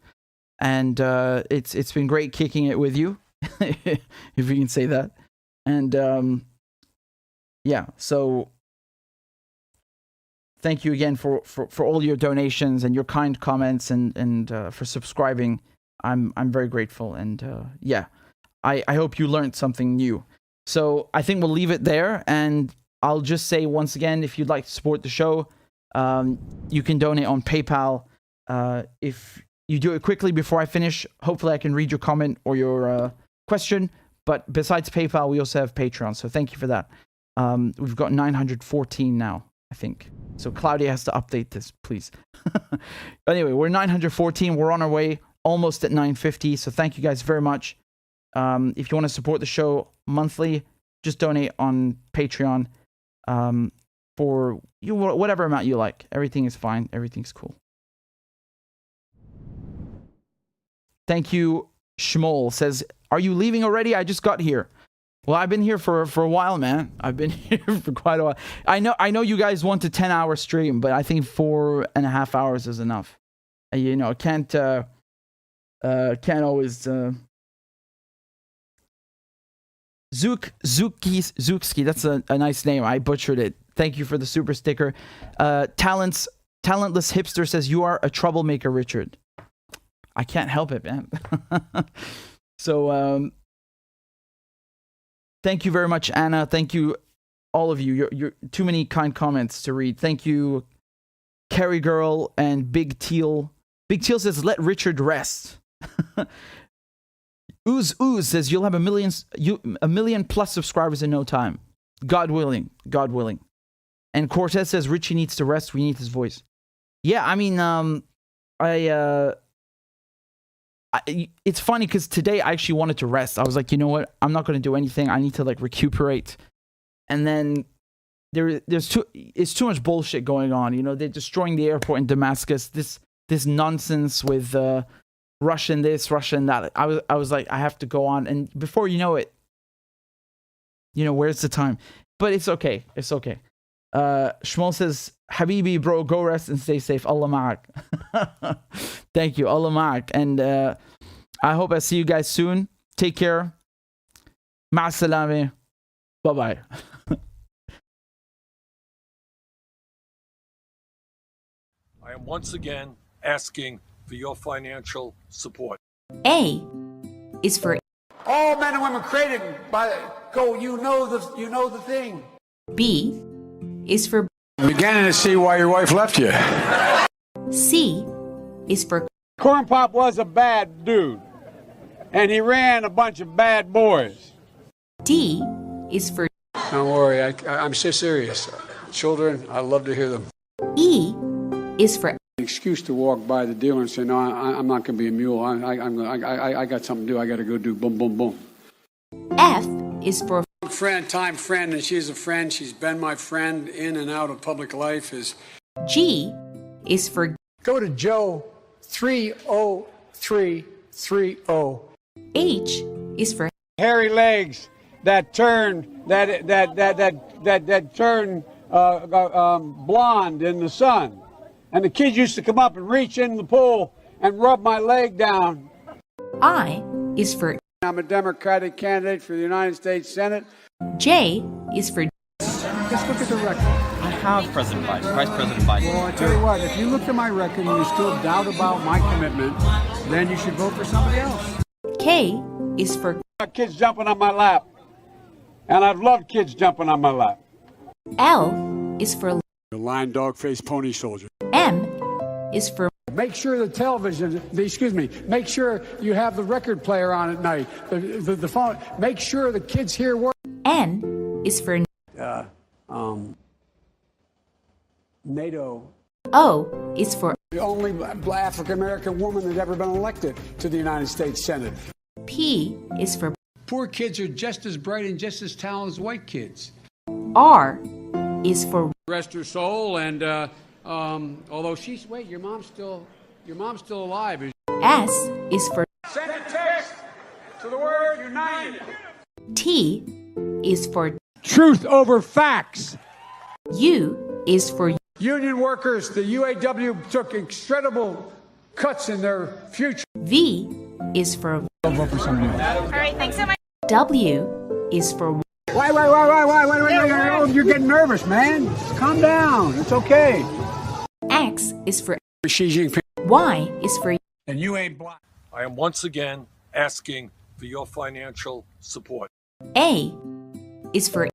and it's been great kicking it with you, if you can say that, and yeah. So thank you again for all your donations and your kind comments, and for subscribing. I'm very grateful, and yeah, I hope you learned something new. So I think we'll leave it there, and I'll just say once again, if you'd like to support the show, you can donate on PayPal. If you do it quickly before I finish, hopefully I can read your comment or your question. But besides PayPal, we also have Patreon, so thank you for that. We've got 914 now, I think. So Claudia has to update this, please. Anyway, we're 914. We're on our way. Almost at 950, so thank you guys very much. If you want to support the show monthly, just donate on Patreon for whatever amount you like. Everything is fine. Everything's cool. Thank you. Shmol says, "Are you leaving already? I just got here." Well, I've been here for a while, man. I've been here for quite a while. I know you guys want a 10-hour stream, but I think 4.5 hours is enough. Can't always Zukski, that's a nice name. I butchered it. Thank you for the super sticker. Talentless Hipster says, "You are a troublemaker, Richard." I can't help it, man. So thank you very much, Anna. Thank you, all of you. You're too many kind comments to read. Thank you, Carrie Girl and Big Teal. Big Teal says, "Let Richard rest." Ooze says, "You'll have a million plus subscribers in no time. God willing. And Cortez says, "Richie needs to rest. We need his voice." Yeah, I mean, it's funny because today I actually wanted to rest. I was like, you know what? I'm not going to do anything. I need to recuperate. And then it's too much bullshit going on. They're destroying the airport in Damascus. This nonsense with Russian this, Russian that. I was like, I have to go on, and before you know it, where's the time? But it's okay. It's okay. Shmuel says, "Habibi, bro, go rest and stay safe. Allah ma'ak." Thank you, Allah ma'ak. And I hope I see you guys soon. Take care. Ma'asalame. Bye-bye. I am once again asking for your financial support. A is for All men and women created by go. You know the thing. B is for I'm beginning to see why your wife left you. C is for Corn Pop was a bad dude, and he ran a bunch of bad boys. D is for Don't worry, I'm so serious. Children, I love to hear them. E is for Excuse to walk by the dealer and say, no, I'm not going to be a mule. I got something to do. I got to go do boom, boom, boom. F is for Time friend, and she's a friend. She's been my friend in and out of public life. G is for Go to Joe 30330. H is for Hairy legs that turn blonde in the sun. And the kids used to come up and reach in the pool and rub my leg down. I is for I'm a Democratic candidate for the United States Senate. J is for Just look at the record. I have President Biden, Vice President Biden. Well, I tell you what, if you look at my record and you still doubt about my commitment, then you should vote for somebody else. K is for Kids jumping on my lap. And I've loved kids jumping on my lap. L is for The lion, dog, face, pony soldier. M is for Make sure the television, make sure you have the record player on at night. The phone, make sure the kids hear words. N is for NATO. O is for The only African American woman that's ever been elected to the United States Senate. P is for Poor kids are just as bright and just as talented as white kids. R is for Rest her soul, and although she's your mom's still alive. S is for Send a text to the word united. T is for Truth over facts. U is for Union workers, the UAW took incredible cuts in their future. V is for I'll vote for somebody else. All right, thanks so much. W is for Wait, you're getting nervous, man. Calm down. It's okay. X is for Xi Jinping. Y is for And you ain't black. I am once again asking for your financial support. A is for